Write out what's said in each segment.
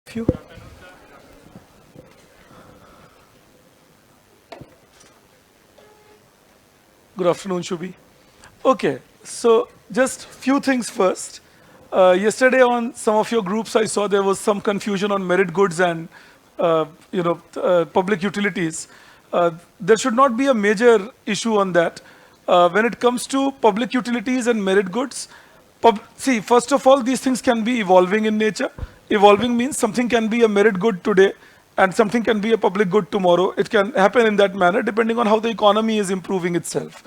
Few. Good afternoon, Shubhi. Okay, so just few things first. Yesterday on some of your groups, I saw there was some confusion on merit goods and public utilities. There should not be a major issue on that. When it comes to public utilities and merit goods, see, first of all, these things can be evolving in nature. Evolving means something can be a merit good today and something can be a public good tomorrow. It can happen in that manner depending on how the economy is improving itself.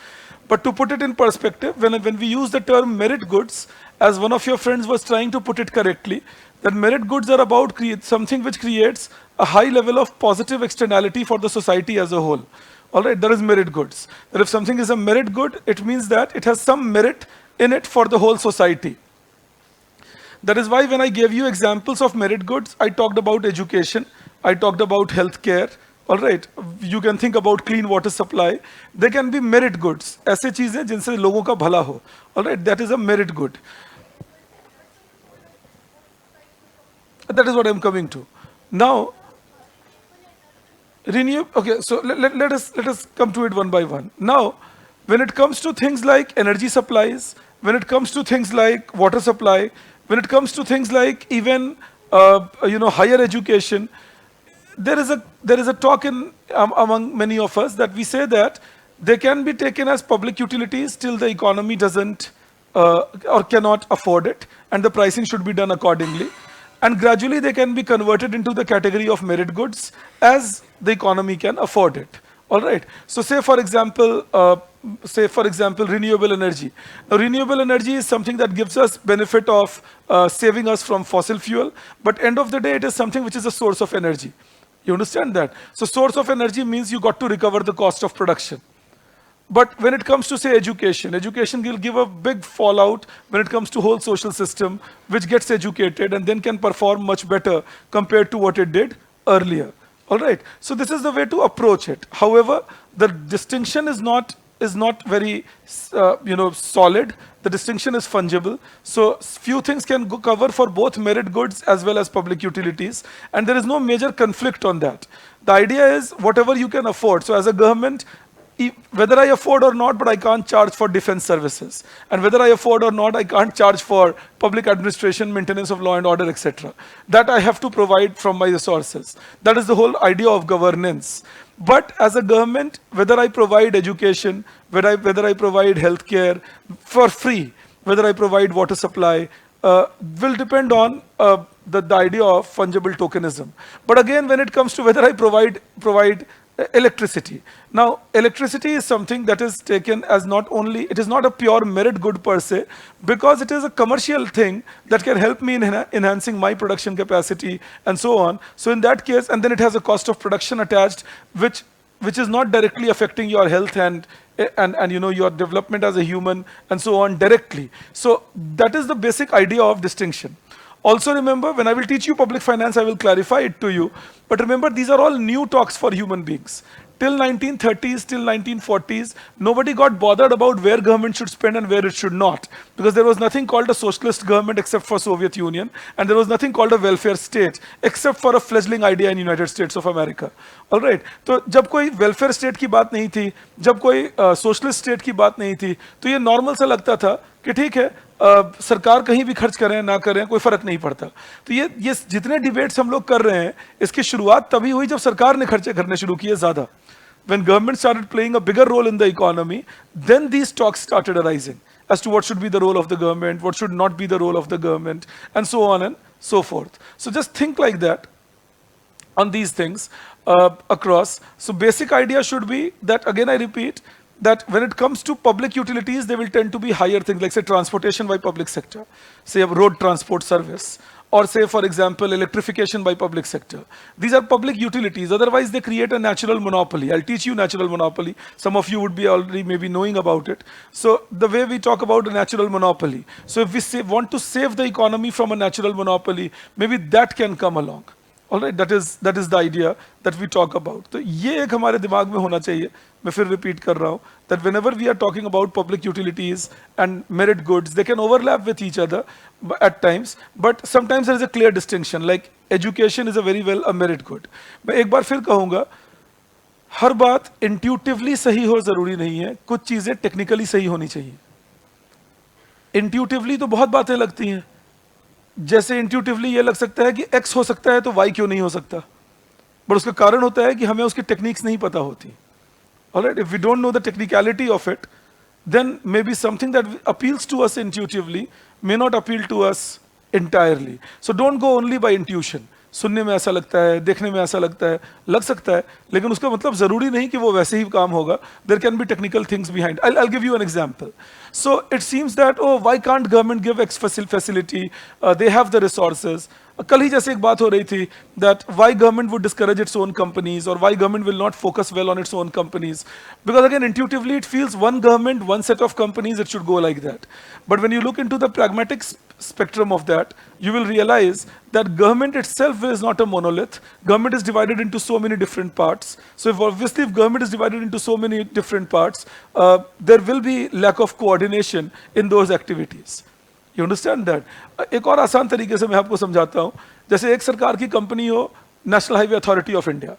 But to put it in perspective, when we use the term merit goods, as one of your friends was trying to put it correctly, that merit goods are about something which creates a high level of positive externality for the society as a whole. All right, there is merit goods. That if something is a merit good, it means that it has some merit in it for the whole society. That is why when I gave you examples of merit goods, I talked about education, I talked about healthcare. All right, you can think about clean water supply. They can be merit goods. ऐसे चीजें जिनसे लोगों का भला हो. All right, that is a merit good. That is what I'm coming to. Now, renew. Okay, so let us come to it one by one. Now, when it comes to things like energy supplies, when it comes to things like water supply, when it comes to things like even higher education, there is a talk in among many of us that we say that they can be taken as public utilities till the economy doesn't or cannot afford it, and the pricing should be done accordingly. And gradually they can be converted into the category of merit goods as the economy can afford it. All right. So say for example, renewable energy. Now, renewable energy is something that gives us benefit of saving us from fossil fuel, but end of the day, it is something which is a source of energy. You understand that? So source of energy means you got to recover the cost of production. But when it comes to, say, education will give a big fallout when it comes to whole social system, which gets educated and then can perform much better compared to what it did earlier. All right. So this is the way to approach it. However, the distinction is not very solid. The distinction is fungible. So few things can cover for both merit goods as well as public utilities, and there is no major conflict on that. The idea is whatever you can afford. So as a government, whether I afford or not, but I can't charge for defense services. And whether I afford or not, I can't charge for public administration, maintenance of law and order, etc. That I have to provide from my resources. That is the whole idea of governance. But as a government, whether I provide education, whether I provide healthcare for free, whether I provide water supply, will depend on the idea of fungible tokenism. But again, when it comes to whether I provide electricity. Now, electricity is something that is taken as not only, it is not a pure merit good per se, because it is a commercial thing that can help me in enhancing my production capacity and so on. So in that case, and then it has a cost of production attached, which is not directly affecting your health and your development as a human and so on directly. So that is the basic idea of distinction. Also remember, when I will teach you public finance, I will clarify it to you. But remember, these are all new talks for human beings. Till 1930s, till 1940s, nobody got bothered about where government should spend and where it should not. Because there was nothing called a socialist government except for Soviet Union. And there was nothing called a welfare state except for a fledgling idea in United States of America. All right. तो जब कोई welfare state की बात नहीं थी, जब कोई socialist state की बात नहीं थी, तो ये normal सा लगता था कि ठीक है, सरकार कहीं भी खर्च करें ना करें कोई फर्क नहीं पड़ता. तो ये जितने डिबेट्स हम लोग कर रहे हैं, इसकी शुरुआत तभी हुई जब सरकार ने खर्चे करने शुरू किए ज्यादा. When government started playing a bigger role in the economy, then these talks started arising as to what should be the role of the government, what should not be the role of the government, and so on and so forth. So just think like that on these things across. So basic idea should be that, again I repeat, that when it comes to public utilities, they will tend to be higher things, like say transportation by public sector, say a road transport service, or say for example electrification by public sector. These are public utilities, otherwise they create a natural monopoly. I'll teach you natural monopoly. Some of you would be already maybe knowing about it. So the way we talk about a natural monopoly. So if we want to save the economy from a natural monopoly, maybe that can come along. All right, that is the idea that we talk about. तो ये एक हमारे दिमाग में होना चाहिए. मैं फिर repeat कर रहा हूँ that whenever we are talking about public utilities and merit goods, they can overlap with each other at times, but sometimes there is a clear distinction. Like education is a very well a merit good. मैं एक बार फिर कहूंगा, हर बात intuitively सही हो जरूरी नहीं है, कुछ चीजें टेक्निकली सही होनी चाहिए। इंट्यूटिवली तो बहुत बातें लगती हैं, जैसे इंट्यूटिवली ये लग सकता है कि एक्स हो सकता है तो वाई क्यों नहीं हो सकता, बट उसका कारण होता है कि हमें उसकी टेक्निक्स नहीं पता होती। Alright, if we don't know the technicality of it, then maybe something that appeals to us intuitively may not appeal to us entirely. So don't go only by intuition. सुनने में ऐसा लगता है, देखने में ऐसा लगता है, लग सकता है, लेकिन उसका मतलब जरूरी नहीं कि वो वैसे ही काम होगा. There can be technical things behind. I'll give you an example. So it seems that, oh, why can't government give X facility? They have the resources. कल ही जैसे एक बात हो रही थी that why government would discourage its own companies, or why government will not focus well on its own companies, because again intuitively it feels one government, one set of companies, it should go like that. But when you look into the pragmatic spectrum of that, you will realize that government itself is not a monolith. Government is divided into so many different parts. So if government is divided into so many different parts, there will be lack of coordination in those activities. You understand that? एक और आसान तरीके से मैं आपको समझाता हूँ. जैसे एक सरकार की कंपनी हो National Highway Authority of India,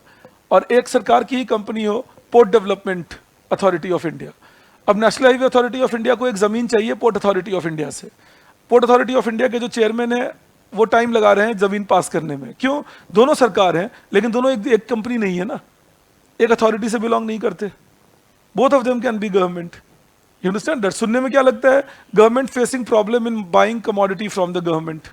और एक सरकार की ही कंपनी हो Port Development Authority of India. अब National Highway Authority of India को एक जमीन चाहिए पोर्ट अथॉरिटी ऑफ इंडिया से. पोर्ट अथॉरिटी ऑफ इंडिया के जो चेयरमैन है वो टाइम लगा रहे हैं जमीन पास करने में. क्यों? दोनों सरकार हैं, लेकिन दोनों एक कंपनी नहीं है ना, एक अथॉरिटी से बिलोंग नहीं करते. Both of them can be government. You understand that? सुनने में क्या लगता है? Government facing problem in buying commodity from the government.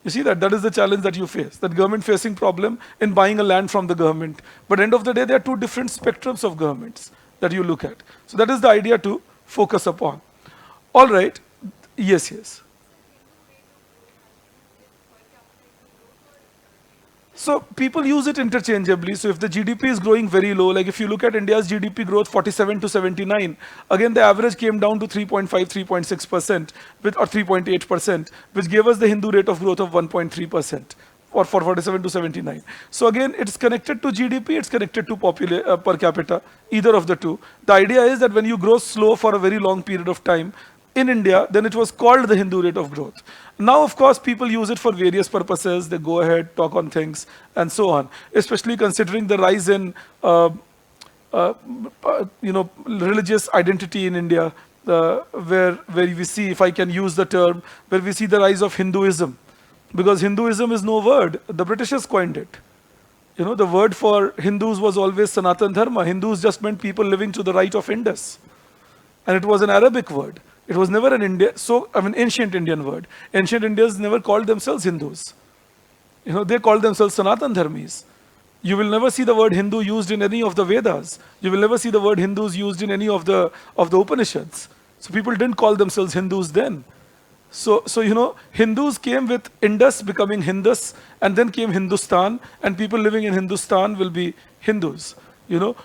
You see that? That is the challenge that you face. That government facing problem in buying a land from the government. But end of the day, there are two different spectrums of governments that you look at. So that is the idea to focus upon. All right. Yes, yes. So people use it interchangeably. So if the GDP is growing very low, like if you look at India's GDP growth 47 to 79, again the average came down to 3.5, 3.6%, or 3.8%, which gave us the Hindu rate of growth of 1.3%. Or for 47 to 79. So again, it's connected to GDP, it's connected to per capita, either of the two. The idea is that when you grow slow for a very long period of time, in India, then it was called the Hindu rate of growth. Now, of course, people use it for various purposes. They go ahead, talk on things, and so on. Especially considering the rise in, religious identity in India, where we see, if I can use the term, where we see the rise of Hinduism, because Hinduism is no word. The Britishers coined it. You know, the word for Hindus was always Sanatan Dharma. Hindus just meant people living to the right of Indus, and it was an Arabic word. It was never an ancient Indian word. Ancient Indians never called themselves Hindus. You know, they called themselves Sanatan Dharmis. You will never see the word Hindu used in any of the Vedas. You will never see the word Hindus used in any of the Upanishads. So people didn't call themselves Hindus then. So you know, Hindus came with Indus becoming Hindus, and then came Hindustan, and people living in Hindustan will be Hindus. You know,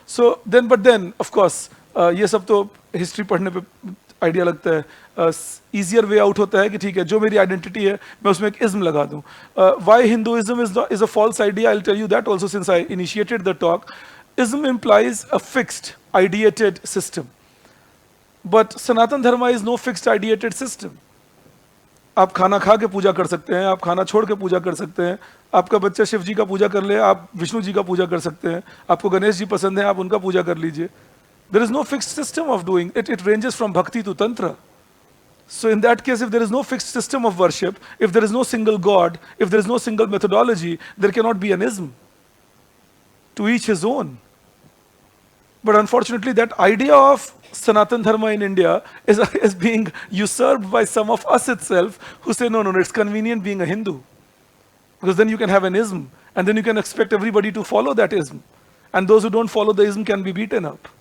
but then of course, ये सब तो history पढ़ने पे idea लगता है. Easier way out होता है कि ठीक है, जो मेरी आइडेंटिटी है मैं उसमें एक इज्म लगा दूं. Why Hinduism is a false idea, I will tell you that also since I initiated the talk. Ism implies a fixed ideated system, but Sanatan Dharma is no fixed ideated system. आप खाना खा के पूजा कर सकते हैं, आप खाना छोड़ के पूजा कर सकते हैं, आपका बच्चा शिव जी का पूजा कर ले, आप विष्णु जी का पूजा कर सकते हैं, आपको गणेश जी पसंद है, आप उनका पूजा कर लीजिए. There is no fixed system of doing it. It ranges from bhakti to tantra. So in that case, if there is no fixed system of worship, if there is no single God, if there is no single methodology, there cannot be an ism. To each his own. But unfortunately, that idea of Sanatan Dharma in India is being usurped by some of us itself, who say, no, it's convenient being a Hindu. Because then you can have an ism, and then you can expect everybody to follow that ism. And those who don't follow the ism can be beaten up.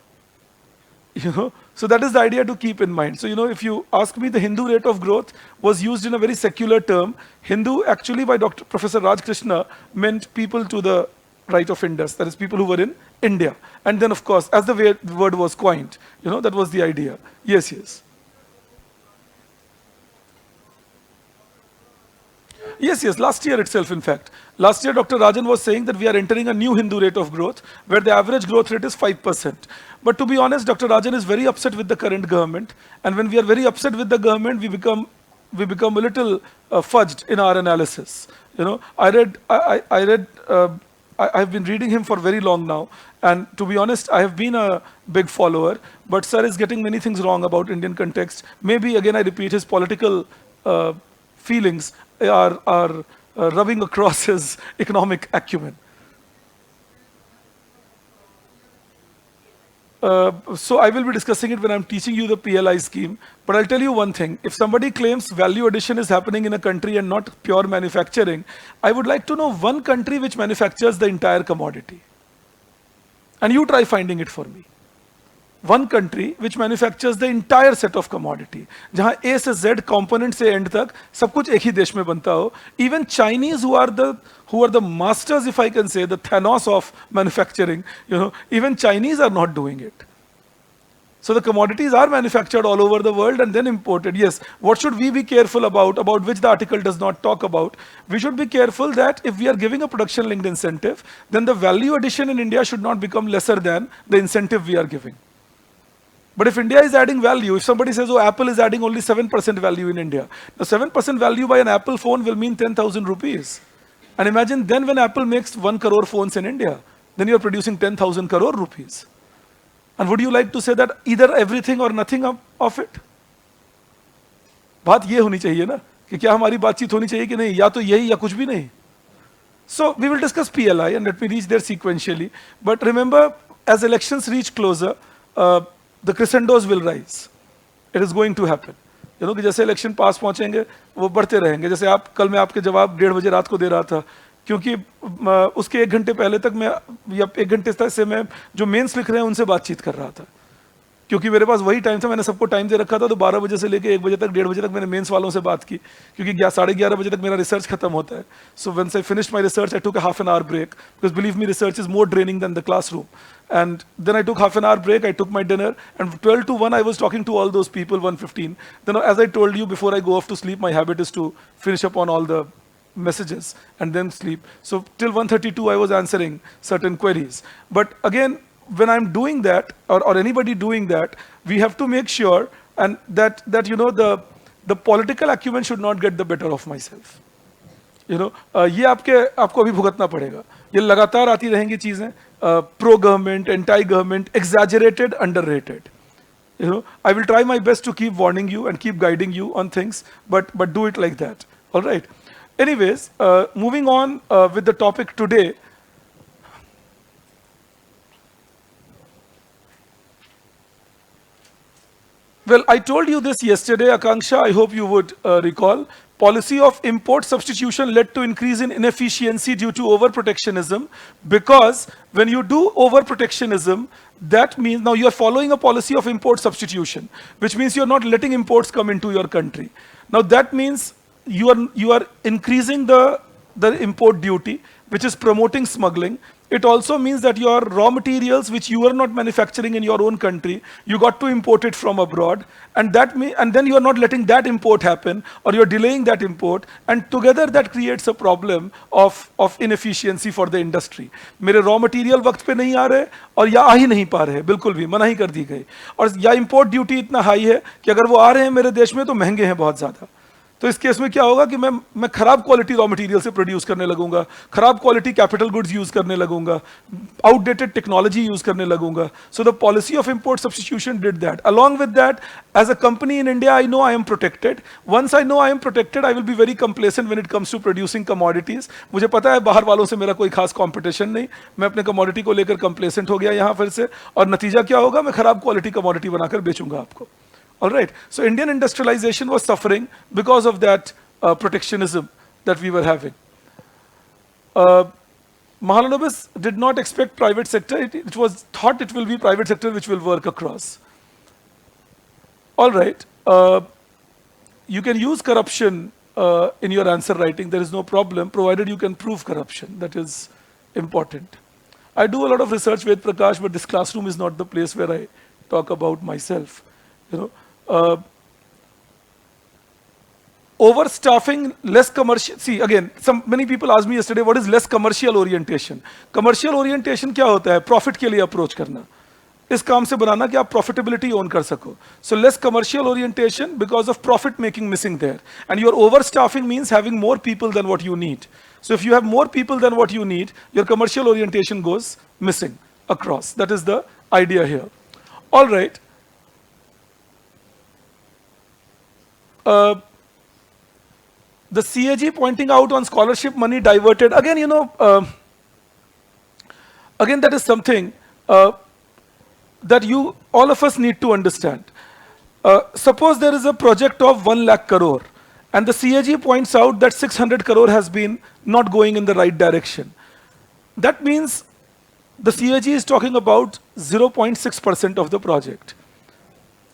You know, so that is the idea to keep in mind. So, you know, if you ask me, the Hindu rate of growth was used in a very secular term. Hindu, actually, by Professor Raj Krishna, meant people to the right of Indus, that is, people who were in India. And then, of course, as the word was coined, you know, that was the idea. Yes, yes. Yes, last year itself, in fact. Last year, Dr. Rajan was saying that we are entering a new Hindu rate of growth, where the average growth rate is 5%. But to be honest, Dr. Rajan is very upset with the current government. And when we are very upset with the government, we become a little fudged in our analysis. You know, I read. I've been reading him for very long now, and to be honest, I have been a big follower. But sir is getting many things wrong about Indian context. Maybe again, I repeat, his political feelings are rubbing across his economic acumen. So I will be discussing it when I'm teaching you the PLI scheme. But I'll tell you one thing. If somebody claims value addition is happening in a country and not pure manufacturing, I would like to know one country which manufactures the entire commodity. And you try finding it for me. One country which manufactures the entire set of commodity, जहाँ A से Z component से end तक सब कुछ एक ही देश में बनता हो. Even Chinese who are the masters, if I can say, the Thanos of manufacturing, you know, even Chinese are not doing it. So the commodities are manufactured all over the world and then imported. Yes, what should we be careful about which the article does not talk about? We should be careful that if we are giving a production linked incentive, then the value addition in India should not become lesser than the incentive we are giving. But if India is adding value, if somebody says, oh, Apple is adding only 7% value in India, the 7% value by an Apple phone will mean 10,000 rupees. And imagine then when Apple makes 1 crore phones in India, then you're producing 10,000 crore rupees. And would you like to say that either everything or nothing of it? बात ये होनी चाहिए ना कि क्या हमारी बातचीत होनी चाहिए कि नहीं, या तो यही या कुछ भी नहीं. So we will discuss PLI and let me reach there sequentially. But remember, as elections reach closer, the crescendos will rise. It is going to happen. You know कि जैसे इलेक्शन पास पहुंचेंगे वो बढ़ते रहेंगे. जैसे आप कल मैं आपके जवाब 1:30 बजे रात को दे रहा था, क्योंकि उसके 1 घंटे पहले तक मैं या 1 घंटे तक से मैं जो मेंस लिख रहे हैं उनसे बातचीत कर रहा था, क्योंकि मेरे पास वही टाइम था. मैंने सबको टाइम दे रखा था, तो 12 बजे से लेके 1 बजे तक 1:30 बजे तक मैंने मेंस वालों से बात की, क्योंकि 11:30 बजे तक मेरा रिसर्च खत्म होता है. So when I finished my research I took a half an hour break, because believe me research is more draining than the classroom. And then I took half an hour break, I took my dinner, and 12 to 1 I was talking to all those people, 1:15. Then as I told you before I go off to sleep, my habit is to finish up on all the messages and then sleep. So till 1:32 I was answering certain queries. But again, when I'm doing that, or anybody doing that, we have to make sure and that you know the political acumen should not get the better of myself. You know, ये आपको अभी भुगतना पड़ेगा. ये लगातार आती रहेंगी चीजें, pro government, anti government, exaggerated, underrated. You know, I will try my best to keep warning you and keep guiding you on things, but do it like that. All right. Anyways, moving on with the topic today. Well, I told you this yesterday, Akanksha, I hope you would recall. Policy of import substitution led to increase in inefficiency due to overprotectionism, because when you do overprotectionism, that means now you are following a policy of import substitution, which means you are not letting imports come into your country. Now that means you are increasing the import duty, which is promoting smuggling. It also means that your raw materials, which you are not manufacturing in your own country, you got to import it from abroad, and then you are not letting that import happen, or you are delaying that import, and together that creates a problem of inefficiency for the industry. मेरे raw material वक्त पे नहीं आ रहे और या आ ही नहीं पा रहे, बिल्कुल भी मना ही कर दी गई, और या import duty इतना high है कि अगर वो आ रहे हैं मेरे देश में तो महंगे हैं बहुत ज़्यादा. तो इस केस में क्या होगा कि मैं खराब क्वालिटी रॉ मटेरियल से प्रोड्यूस करने लगूंगा, खराब क्वालिटी कैपिटल गुड्स यूज करने लगूंगा, आउटडेटेड टेक्नोलॉजी यूज करने लगूंगा. So the policy of import substitution did that. Along with that, as a company in India, I know I am protected. Once I know I am protected, I will be very complacent when it comes to producing commodities. मुझे पता है बाहर वालों से मेरा कोई खास competition नहीं, मैं अपने कमोडिटी को लेकर कंप्लेसेंट हो गया यहाँ फिर से, और नतीजा क्या होगा, मैं खराब क्वालिटी कमोडिटी बनाकर बेचूंगा आपको. All right. So Indian industrialization was suffering because of that protectionism that we were having. Mahalanobis did not expect private sector. It was thought it will be private sector which will work across. All right. You can use corruption in your answer writing. There is no problem, provided you can prove corruption. That is important. I do a lot of research with Prakash, but this classroom is not the place where I talk about myself. You know. Overstaffing, less commercial. See, again, many people asked me yesterday, what is less commercial orientation? Commercial orientation क्या होता है? Profit के लिए approach करना. इस काम से बनाना कि आप प्रॉफिटेबिलिटी ओन कर सको. So less commercial orientation because of profit making missing there. And your overstaffing means having more people than what you need. So if you have more people than what you need, your commercial orientation goes missing across. That is the idea here. All right. The CAG pointing out on scholarship money diverted. Again, again that is something that all of us need to understand. Suppose there is a project of 1 lakh crore and the CAG points out that 600 crore has been not going in the right direction. That means the CAG is talking about 0.6% of the project.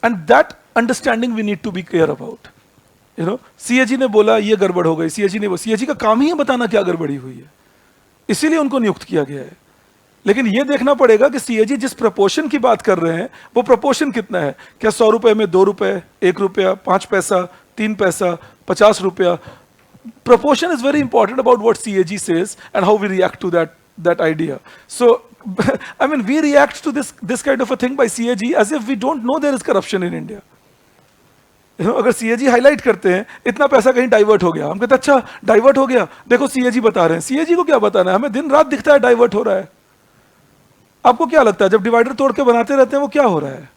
And that understanding we need to be clear about. CAG ने बोला ये गड़बड़ हो गई, CAG का काम ही है बताना क्या गड़बड़ी हुई है, इसीलिए उनको नियुक्त किया गया है. लेकिन ये देखना पड़ेगा कि CAG जिस प्रपोर्शन की बात कर रहे हैं वो प्रपोर्शन कितना है. क्या 100 रुपए में 2 रुपए, 1 रुपया, 5 पैसा, 3 पैसा, 50 रुपया. Proportion is very important about what CAG says and how we react to that idea. So I mean, we react to this kind of a thing by CAG as if we don't know there is corruption in India. अगर CAG highlight करते हैं इतना पैसा कहीं divert हो गया, हम कहते अच्छा डाइवर्ट हो गया, देखो CAG बता रहे हैं. CAG को क्या बताना है, हमें दिन रात दिखता है डाइवर्ट हो रहा है. आपको क्या लगता है जब डिवाइडर तोड़ के बनाते रहते हैं वो क्या हो रहा है?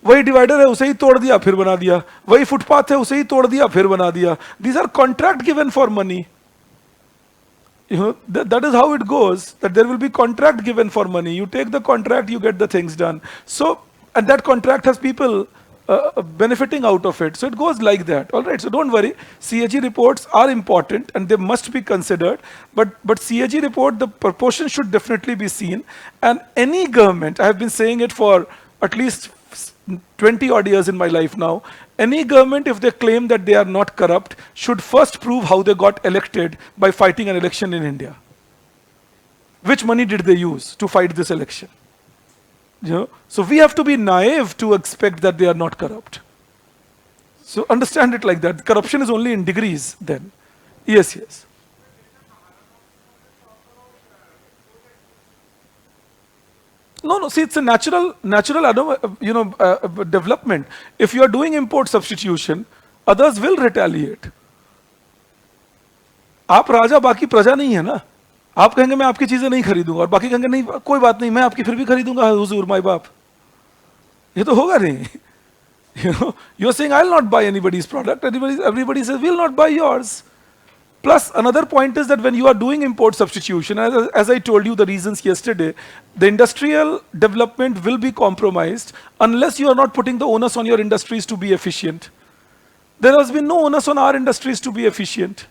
वही डिवाइडर है उसे ही तोड़ दिया फिर बना दिया, वही फुटपाथ है उसे ही तोड़ दिया फिर बना दिया. These are contract given for money. That is how it goes, that there will be contract given for money. You take the contract, you get the things done. So, and that contract has people benefiting out of it. So it goes like that. All right, so don't worry. CAG reports are important and they must be considered. But CAG report, the proportion should definitely be seen. And any government, I have been saying it for at least 20 odd years in my life now, any government, if they claim that they are not corrupt, should first prove how they got elected by fighting an election in India. Which money did they use to fight this election? So we have to be naive to expect that they are not corrupt. So understand it like that. Corruption is only in degrees then. Yes, yes. No, see, it's a natural development. If you are doing import substitution, others will retaliate. आप राजा बाकी प्रजा नहीं है ना. आप कहेंगे मैं आपकी चीजें नहीं खरीदूंगा और बाकी कहेंगे नहीं कोई बात नहीं मैं आपकी फिर भी खरीदूंगा हुजूर माय बाप. ये तो होगा नहीं. You're saying I'll not buy anybody's product. Everybody says we'll not buy yours. Plus, another point is that when you are doing import substitution, as I told you the reasons yesterday, the industrial development will be compromised unless you are not putting the onus on your industries to be efficient. There has been no onus on our industries to be efficient.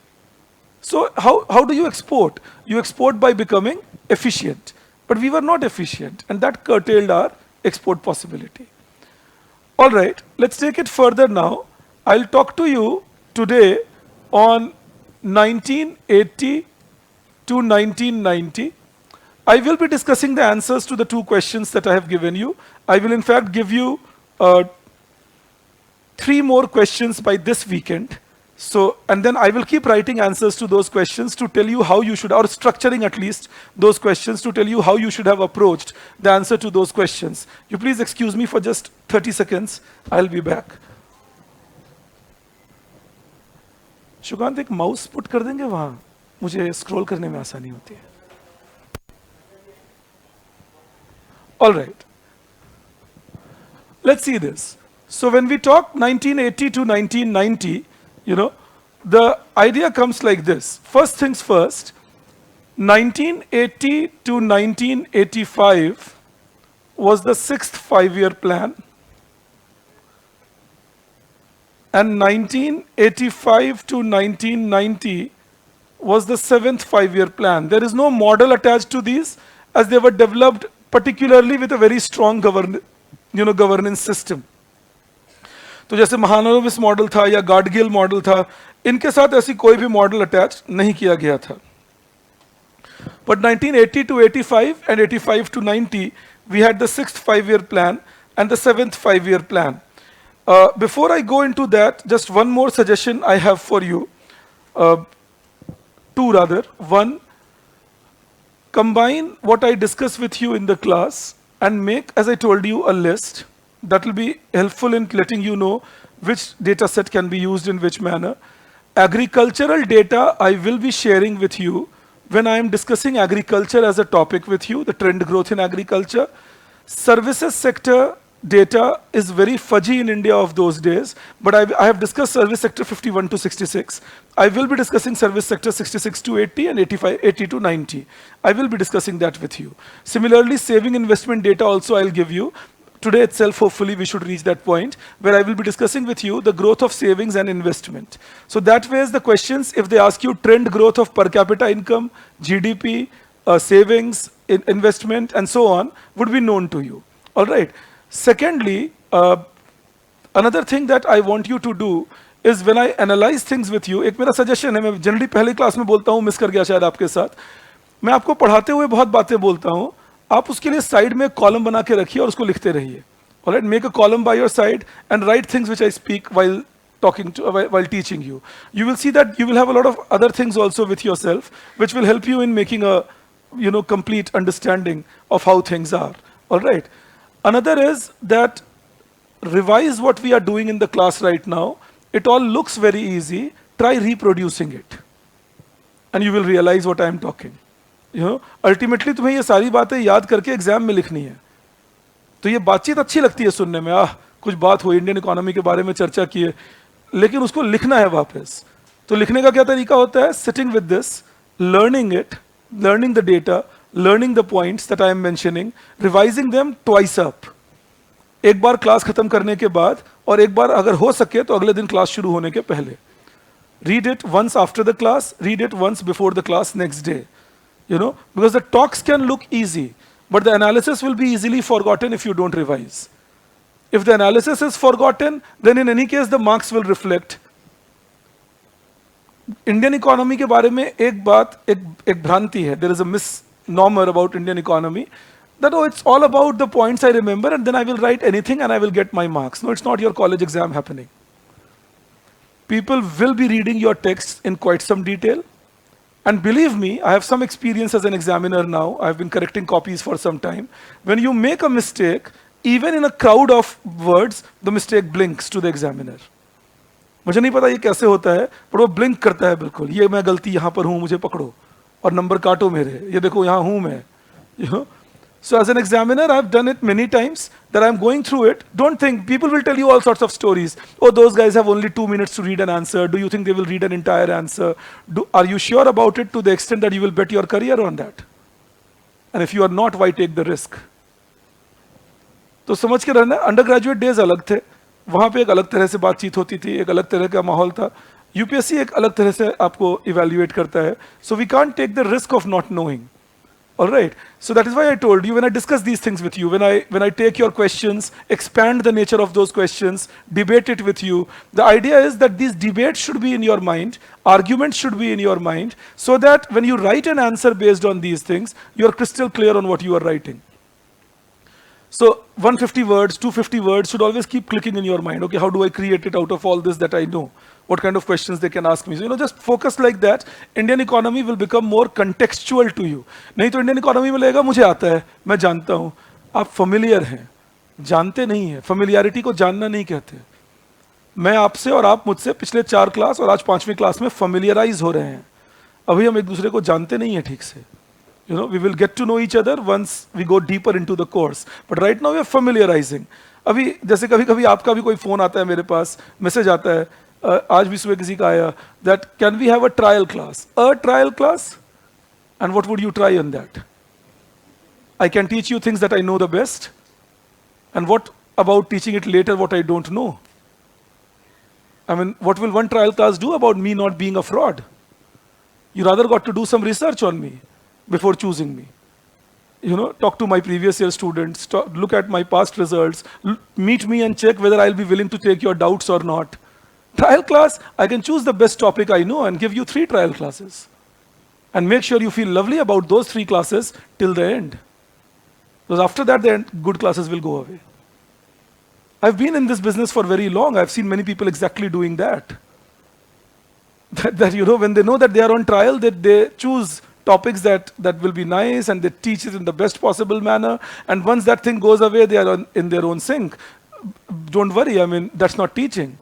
So how do you export? You export by becoming efficient. But we were not efficient, and that curtailed our export possibility. All right, let's take it further now. I'll talk to you today on 1980 to 1990. I will be discussing the answers to the 2 questions that I have given you. I will in fact give you 3 more questions by this weekend. So, and then I will keep writing answers to those questions to tell you how you should, or structuring at least those questions to tell you how you should have approached the answer to those questions. You please excuse me for just 30 seconds. I'll be back. शुकांत एक mouse put कर देंगे वहां, मुझे scroll करने में आसानी होती है. All right. Let's see this. So when we talk 1980 to 1990, the idea comes like this. First things first, 1980 to 1985 was the 6th 5-year plan. And 1985 to 1990 was the 7th 5-year plan. There is no model attached to these as they were developed particularly with a very strong governance system. तो जैसे महानवमिस model था या Gadgil model था, इनके साथ ऐसी कोई भी मॉडल अटैच नहीं किया गया था. But 1980 to 85 and 85 to 90, we had the 6th 5-year plan and the 7th 5-year plan. Before I go into that, just one more suggestion I have for you. 2 rather. One, combine what I discuss with you in the class and make, as I told you, a list that will be helpful in letting you know which data set can be used in which manner. Agricultural data I will be sharing with you when I am discussing agriculture as a topic with you, the trend growth in agriculture. Services sector data is very fudgy in India of those days, but I have discussed service sector 51 to 66. I will be discussing service sector 66 to 80 and 85, 80 to 90. I will be discussing that with you. Similarly, saving investment data also I'll give you. Today itself, hopefully, we should reach that point where I will be discussing with you the growth of savings and investment. So that way, the questions, if they ask you trend growth of per capita income, GDP, savings, investment, and so on, would be known to you. All right. Secondly, another thing that I want you to do is when I analyze things with you, एक मेरा suggestion है, मैं generally पहले class में बोलता हूँ, miss कर गया शायद आपके साथ, मैं आपको पढ़ाते हुए बहुत बातें बोलता हूँ, आप उसके लिए साइड में कॉलम बना के रखिए और उसको लिखते रहिए. All right, make a column by your side and write things which I speak while talking to, while teaching you. You will see that you will have a lot of other things also with yourself, which will help you in making a, complete understanding of how things are. All right. Another is that revise what we are doing in the class right now. It all looks very easy. Try reproducing it, and you will realize what I am talking. Ultimately तुम्हें ये सारी बातें याद करके exam में लिखनी है. तो ये बातचीत अच्छी लगती है सुनने में, कुछ बात हो, इंडियन इकोनॉमी के बारे में चर्चा की है, लेकिन उसको लिखना है वापस. तो लिखने का क्या तरीका होता है? Sitting with this, learning it, learning the data, learning the points that I am mentioning, revising them twice up. एक बार क्लास खत्म करने के बाद और एक बार अगर हो सके तो अगले दिन क्लास शुरू होने के पहले. Read it once after the class, read it once before the class next day. Because the talks can look easy, but the analysis will be easily forgotten if you don't revise. If the analysis is forgotten, then in any case the marks will reflect. Indian economy के बारे में एक बात, एक भ्रांति है. There is a misnomer about Indian economy that it's all about the points I remember and then I will write anything and I will get my marks. No, it's not your college exam happening. People will be reading your texts in quite some detail. And believe me, I have some experience as an examiner now. I've been correcting copies for some time. When you make a mistake, even in a crowd of words, the mistake blinks to the examiner. मुझे नहीं पता ये कैसे होता है, पर वो blink करता है बिल्कुल. ये मैं गलती यहाँ पर हूँ, मुझे पकड़ो और नंबर काटो मेरे. ये देखो यहाँ हूँ मैं. So as an examiner, I've done it many times that I'm going through it. Don't think, people will tell you all sorts of stories. Oh, those guys have only 2 minutes to read an answer. Do you think they will read an entire answer? Are you sure about it to the extent that you will bet your career on that? And if you are not, why take the risk? तो समझ के रहना, undergraduate days अलग थे, वहाँ पे एक अलग तरह से बातचीत होती थी, एक अलग तरह का माहौल था. यूपीएससी एक अलग तरह से आपको इवैल्यूएट करता है. So we can't take the risk of not knowing. All right. So that is why I told you, when I discuss these things with you, when I take your questions, expand the nature of those questions, debate it with you, the idea is that these debates should be in your mind, arguments should be in your mind, so that when you write an answer based on these things, you are crystal clear on what you are writing. So 150 words, 250 words should always keep clicking in your mind. Okay, how do I create it out of all this that I know? What kind of questions they can ask me? So, just focus like that. Indian economy will become more contextual to you. नहीं तो Indian economy में लगेगा मुझे आता है, मैं जानता हूँ. आप familiar हैं, जानते नहीं हैं. Familiarity को जानना नहीं कहते. मैं आपसे और आप मुझसे पिछले 4 क्लास और आज 5वीं क्लास में familiarize हो रहे हैं. अभी हम एक दूसरे को जानते नहीं हैं ठीक से. We will get to know each other once we go deeper into the course. But right now we are familiarizing. अभी जैसे कभी-कभी आपका भी कोई फोन आता है मेरे पास, मैसेज आता है, आज भी सुबह किसी का आया, that can we have a trial class? A trial class? And what would you try on that? I can teach you things that I know the best. And what about teaching it later what I don't know? I mean, what will one trial class do about me not being a fraud? You rather got to do some research on me before choosing me. Talk to my previous year students, look at my past results, meet me and check whether I'll be willing to take your doubts or not. Trial class, I can choose the best topic I know and give you 3 trial classes. And make sure you feel lovely about those 3 classes till the end. Because after that, the good classes will go away. I've been in this business for very long. I've seen many people exactly doing that. That when they know that they are on trial, that they choose topics that will be nice, and they teach it in the best possible manner. And once that thing goes away, they are in their own sync. Don't worry, I mean, that's not teaching.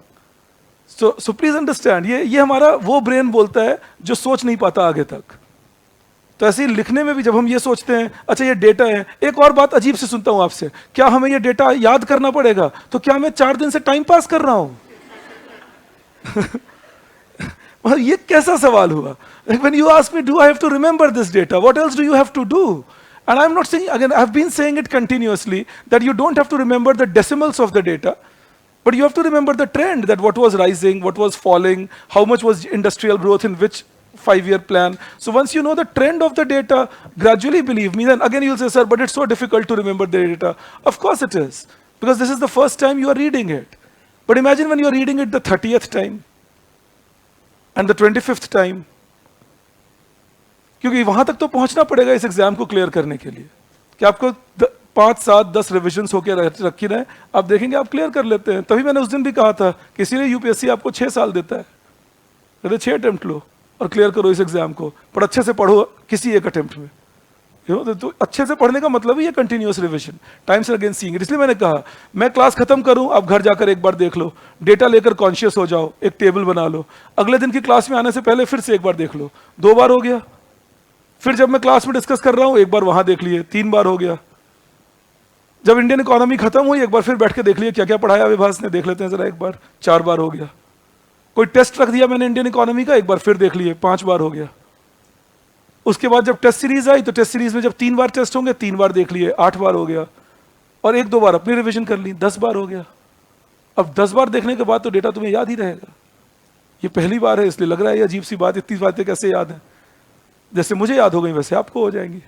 So please understand, ये हमारा वो brain बोलता है जो सोच नहीं पाता आगे तक. तो ऐसे ही लिखने में भी जब हम ये सोचते हैं, अच्छा ये डेटा है, एक और बात अजीब से सुनता हूं आपसे, क्या हमें ये डेटा याद करना पड़ेगा? तो क्या मैं 4 दिन से टाइम पास कर रहा हूं? ये कैसा सवाल हुआ? When you ask me, do I have to remember this data? What else do you have to do? And I'm not saying, again, I've been saying it continuously, that you don't have to remember the decimals of the data, but you have to remember the trend, that what was rising, what was falling, how much was industrial growth in which 5-year plan. So once you know the trend of the data, gradually, believe me, then again you'll say, sir, but it's so difficult to remember the data. Of course it is, because this is the first time you are reading it. But imagine when you are reading it the 30th time and the 25th time. क्योंकि वहां तक तो पहुंचना पड़ेगा इस exam को clear करने के लिए, कि आपको 5, 7, 10 रिविजन्स होकर रखी रहे, आप देखेंगे आप क्लियर कर लेते हैं. तभी मैंने उस दिन भी कहा था कि इसीलिए यूपीएससी आपको 6 साल देता है. कहते 6 अटेम्प्ट लो और क्लियर करो इस एग्जाम को, पर अच्छे से पढ़ो किसी एक अटेम्प्ट में. तो अच्छे से पढ़ने का मतलब ही है continuous revision, times again seeing. इसलिए मैंने कहा मैं क्लास खत्म करूं, आप घर जाकर एक बार देख लो, डेटा लेकर कॉन्शियस हो जाओ, एक टेबल बना लो, अगले दिन की क्लास में आने से पहले फिर से एक बार देख लो. 2 बार हो गया. फिर जब मैं क्लास में डिस्कस कर रहा हूं, एक बार वहां देख लिए, 3 बार हो गया. जब इंडियन इकोनॉमी खत्म हुई, एक बार फिर बैठ के देख लिए क्या क्या पढ़ाया विभास ने, देख लेते हैं जरा एक बार. 4 बार हो गया. कोई टेस्ट रख दिया मैंने इंडियन इकोनॉमी का, एक बार फिर देख लिए, 5 बार हो गया. उसके बाद जब टेस्ट सीरीज आई, तो टेस्ट सीरीज में जब 3 बार टेस्ट होंगे, 3 बार देख लिए, 8 बार हो गया. और 1-2 बार अपनी रिवीजन कर ली, 10 बार हो गया. अब 10 बार देखने के बाद तो डेटा तुम्हें याद ही रहेगा. ये पहली बार है, इसलिए लग रहा है ये अजीब सी बात, इतनी बातें कैसे याद है. जैसे मुझे याद हो गई वैसे आपको हो जाएंगी.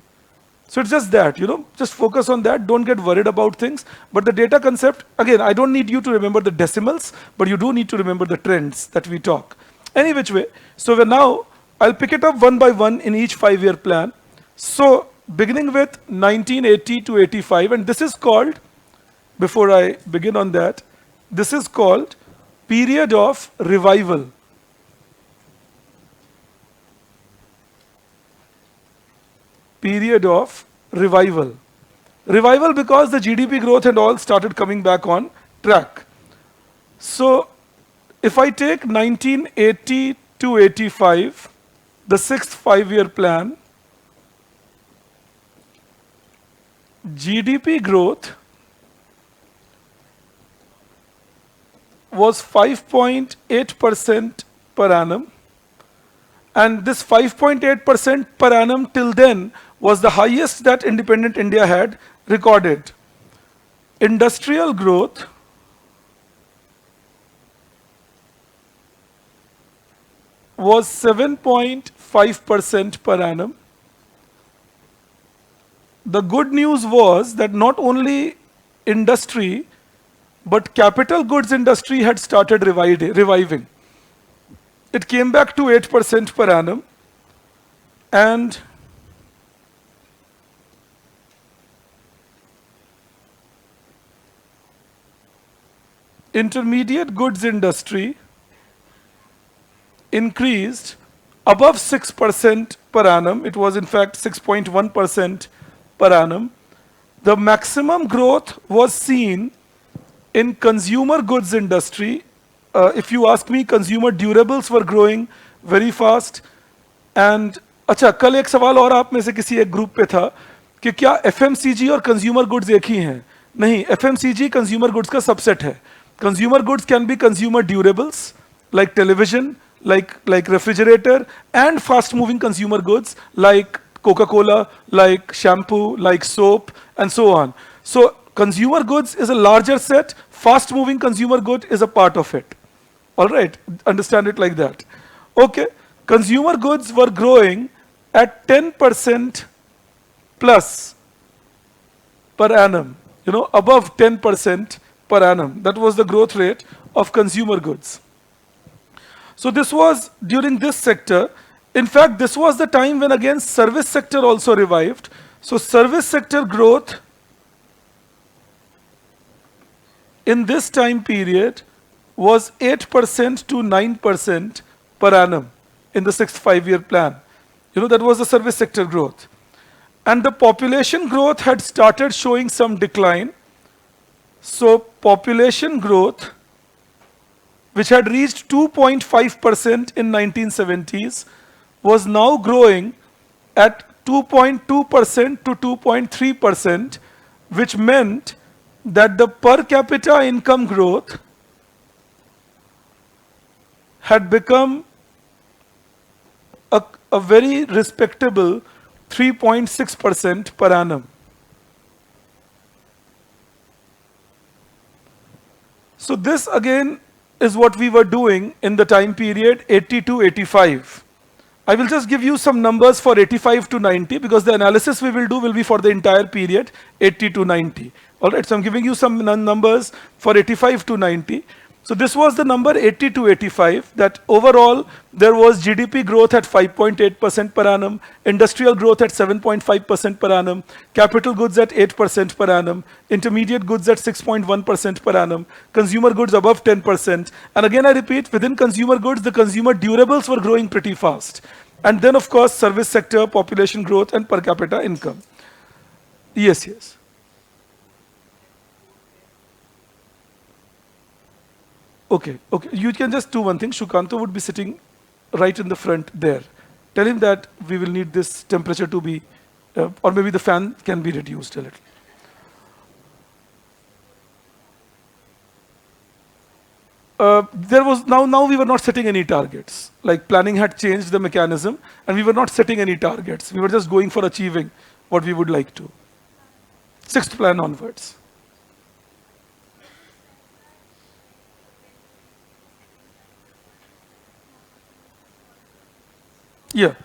So it's just that, just focus on that. Don't get worried about things. But the data concept, again, I don't need you to remember the decimals, but you do need to remember the trends that we talk. Any which way. So now, I'll pick it up one by one in each 5-year plan. So beginning with 1980 to 85, and this is called, before I begin on that, this is called period of revival. Period of revival. Revival because the GDP growth and all started coming back on track. So if I take 1980 to 85, the 6th 5-year plan, GDP growth was 5.8% per annum. And this 5.8% per annum till then was the highest that independent India had recorded. Industrial growth was 7.5% per annum. The good news was that not only industry, but capital goods industry had started reviving. It came back to 8% per annum, and intermediate goods industry increased above 6% per annum. It was in fact 6.1% per annum. The maximum growth was seen in consumer goods industry. If you ask me, consumer durables were growing very fast. And अच्छा, कल एक सवाल और आप में से किसी एक ग्रुप पे था कि क्या FMCG और कंज्यूमर गुड्स एक ही हैं? नहीं, FMCG कंज्यूमर गुड्स का सबसेट है. Consumer goods can be consumer durables like television, like refrigerator, and fast-moving consumer goods like Coca-Cola, like shampoo, like soap, and so on. So consumer goods is a larger set. Fast-moving consumer good is a part of it. All right, understand it like that. Okay, consumer goods were growing at 10% plus per annum, above 10% per annum. That was the growth rate of consumer goods. So this was during this sector. In fact, this was the time when again service sector also revived. So service sector growth in this time period was 8% to 9% per annum in the 6th 5-year plan. That was the service sector growth. And the population growth had started showing some decline. So population growth, which had reached 2.5% in 1970s, was now growing at 2.2% to 2.3%, which meant that the per capita income growth had become a very respectable 3.6% per annum. So this again is what we were doing in the time period 80 to 85. I will just give you some numbers for 85 to 90 because the analysis we will do will be for the entire period 80 to 90. Alright, so I'm giving you some numbers for 85 to 90. So this was the number 80 to 85, that overall there was GDP growth at 5.8% per annum, industrial growth at 7.5% per annum, capital goods at 8% per annum, intermediate goods at 6.1% per annum, consumer goods above 10%. And again I repeat, within consumer goods, the consumer durables were growing pretty fast. And then of course, service sector, population growth and per capita income. Yes, yes. Okay, okay. You can just do one thing. Shukanto would be sitting right in the front there. Tell him that we will need this temperature to be, or maybe the fan can be reduced a little. There was now we were not setting any targets. Like planning had changed the mechanism, and we were not setting any targets. We were just going for achieving what we would like to. Sixth plan onwards. Yeah,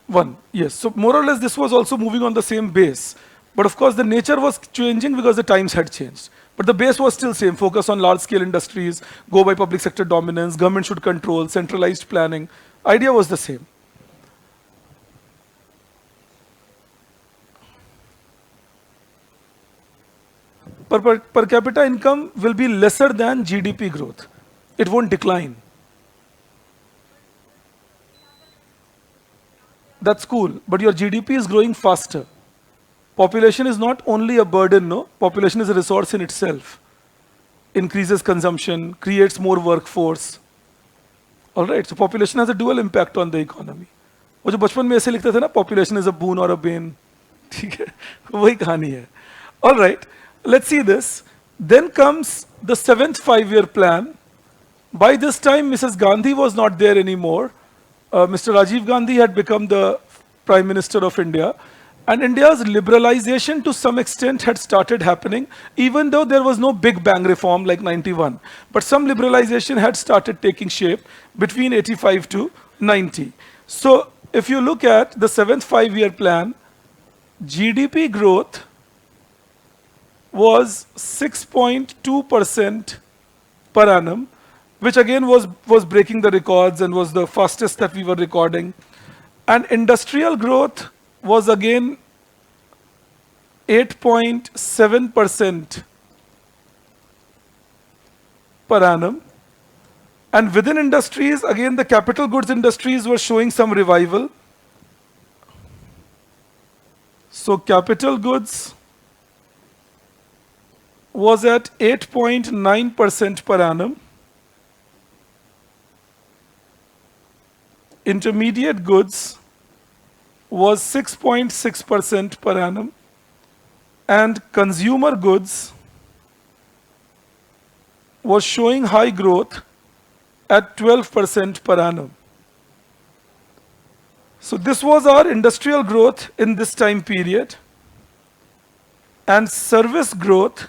one, yes. So more or less this was also moving on the same base. But of course the nature was changing because the times had changed. But the base was still same, focus on large scale industries, go by public sector dominance, government should control, centralized planning. Idea was the same. Per capita income will be lesser than GDP growth. It won't decline. That's cool, but your GDP is growing faster. Population is not only a burden, no? Population is a resource in itself. Increases consumption, creates more workforce. All right, so population has a dual impact on the economy. वो जो बचपन में ऐसे लिखते थे ना, population is a boon or a bane. ठीक है, वही कहानी है. All right, let's see this. Then comes the 7th 5-year plan. By this time, Mrs. Gandhi was not there anymore. Mr. Rajiv Gandhi had become the Prime Minister of India, and India's liberalization to some extent had started happening, even though there was no big bang reform like 91. But some liberalization had started taking shape between 85 to 90. So if you look at the 7th 5-year plan, GDP growth was 6.2% per annum, which again was breaking the records and was the fastest that we were recording. And industrial growth was again 8.7% per annum. And within industries, again, the capital goods industries were showing some revival. So capital goods was at 8.9% per annum. Intermediate goods was 6.6% per annum, and consumer goods was showing high growth at 12% per annum. So this was our industrial growth in this time period, and service growth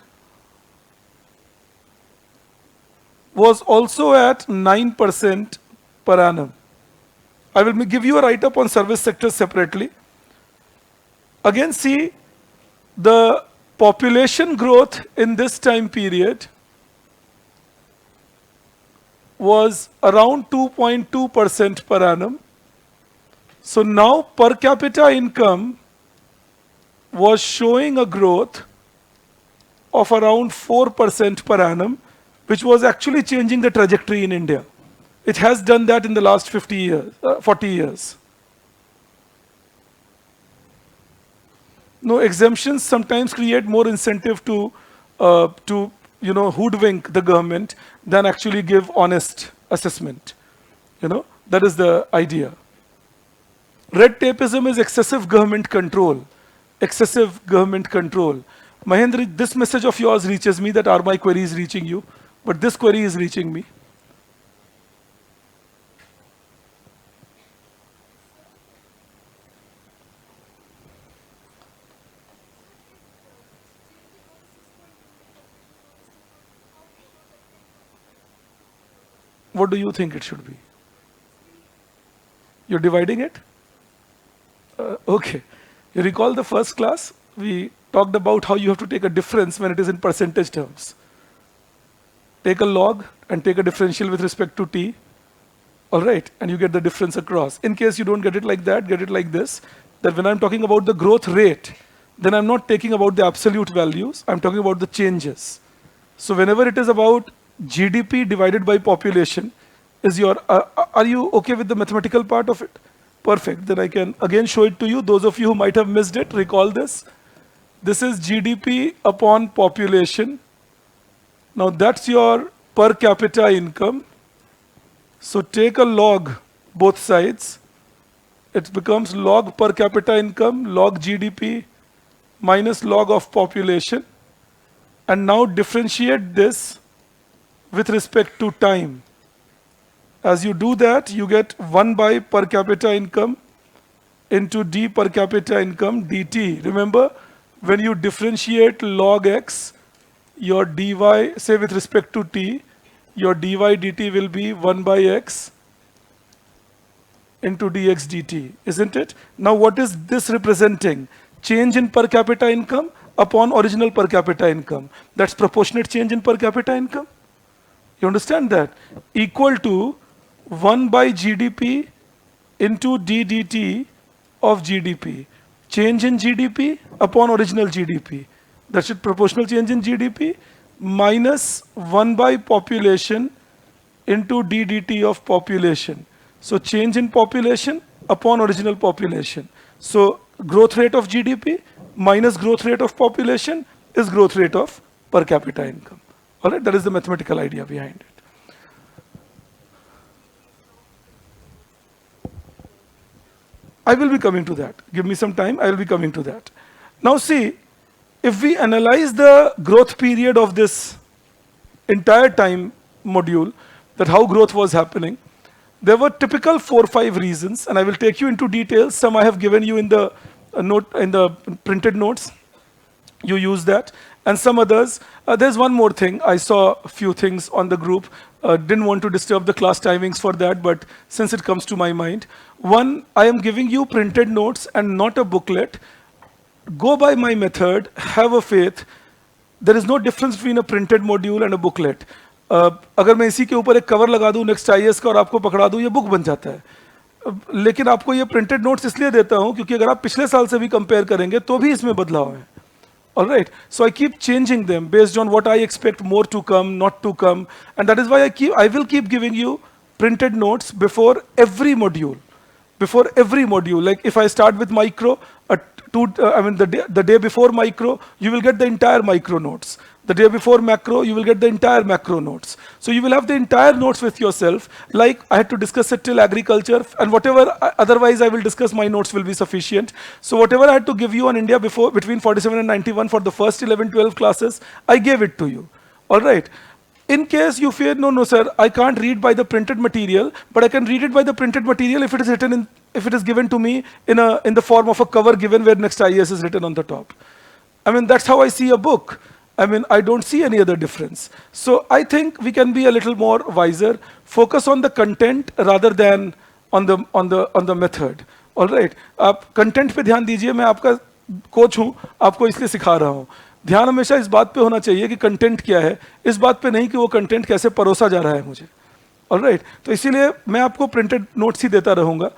was also at 9% per annum. I will give you a write-up on service sector separately. Again, see the population growth in this time period was around 2.2% per annum. So now per capita income was showing a growth of around 4% per annum, which was actually changing the trajectory in India. It has done that in the last 40 years. No, exemptions sometimes create more incentive to hoodwink the government than actually give honest assessment. That is the idea. Red tapeism is excessive government control. Excessive government control. Mahendra, this message of yours reaches me that are my queries reaching you, but this query is reaching me. What do you think it should be? You're dividing it? Okay. You recall the first class? We talked about how you have to take a difference when it is in percentage terms. Take a log and take a differential with respect to t. All right, and you get the difference across. In case you don't get it like that, get it like this, that when I'm talking about the growth rate, then I'm not talking about the absolute values, I'm talking about the changes. So whenever it is about GDP divided by population, are you okay with the mathematical part of it? Perfect, then I can again show it to you. Those of you who might have missed it, recall this. This is GDP upon population. Now that's your per capita income. So take a log both sides. It becomes log per capita income, log GDP minus log of population. And now differentiate this with respect to time. As you do that, you get 1 by per capita income into d per capita income dt. Remember, when you differentiate log x, your dy, say with respect to t, your dy dt will be 1 by x into dx dt, isn't it? Now what is this representing? Change in per capita income upon original per capita income. That's proportionate change in per capita income. You understand that? Equal to 1 by GDP into ddt of GDP. Change in GDP upon original GDP. That's it, proportional change in GDP minus 1 by population into ddt of population. So change in population upon original population. So growth rate of GDP minus growth rate of population is growth rate of per capita income. All right, that is the mathematical idea behind it. I will be coming to that. Give me some time, I will be coming to that. Now see, if we analyze the growth period of this entire time module, that how growth was happening, there were typical 4 or 5 reasons, and I will take you into details. Some I have given you in the printed notes. You use that. And some others. There's one more thing. I saw a few things on the group. Didn't want to disturb the class timings for that, but since it comes to my mind. One, I am giving you printed notes and not a booklet. Go by my method, have a faith. There is no difference between a printed module and a booklet. अगर मैं इसी के ऊपर एक cover लगा दूं next IAS का और आपको पकड़ा दूं, ये बुक बन जाता है. लेकिन आपको ये प्रिंटेड नोट्स इसलिए देता हूं क्योंकि अगर आप पिछले साल से भी कंपेयर करेंगे तो भी इसमें बदलाव है. All right, so I keep changing them based on what I expect more to come, not to come, and that is why I will keep giving you printed notes before every module. Before every module, like if I start with micro, the day before micro, you will get the entire micro notes. The day before macro, you will get the entire macro notes. So you will have the entire notes with yourself. Like I had to discuss it till agriculture, and whatever otherwise I will discuss, my notes will be sufficient. So whatever I had to give you on India before between 47 and 91 for the first 11, 12 classes, I gave it to you. All right. In case you fear, no, sir, I can't read by the printed material, but I can read it by the printed material if it is written in, if it is given to me in the form of a cover given where next IAS is written on the top. I mean, that's how I see a book. I mean, I don't see any other difference. So I think we can be a little more wiser, focus on the content rather than on the method. All right. आप content पे ध्यान दीजिए. मैं आपका coach हूँ, आपको इसलिए सिखा रहा हूँ. ध्यान हमेशा इस बात पे होना चाहिए कि कंटेंट क्या है, इस बात पे नहीं कि वो कंटेंट कैसे परोसा जा रहा है मुझे. ऑलराइट, तो इसीलिए मैं आपको प्रिंटेड नोट्स ही देता रहूँगा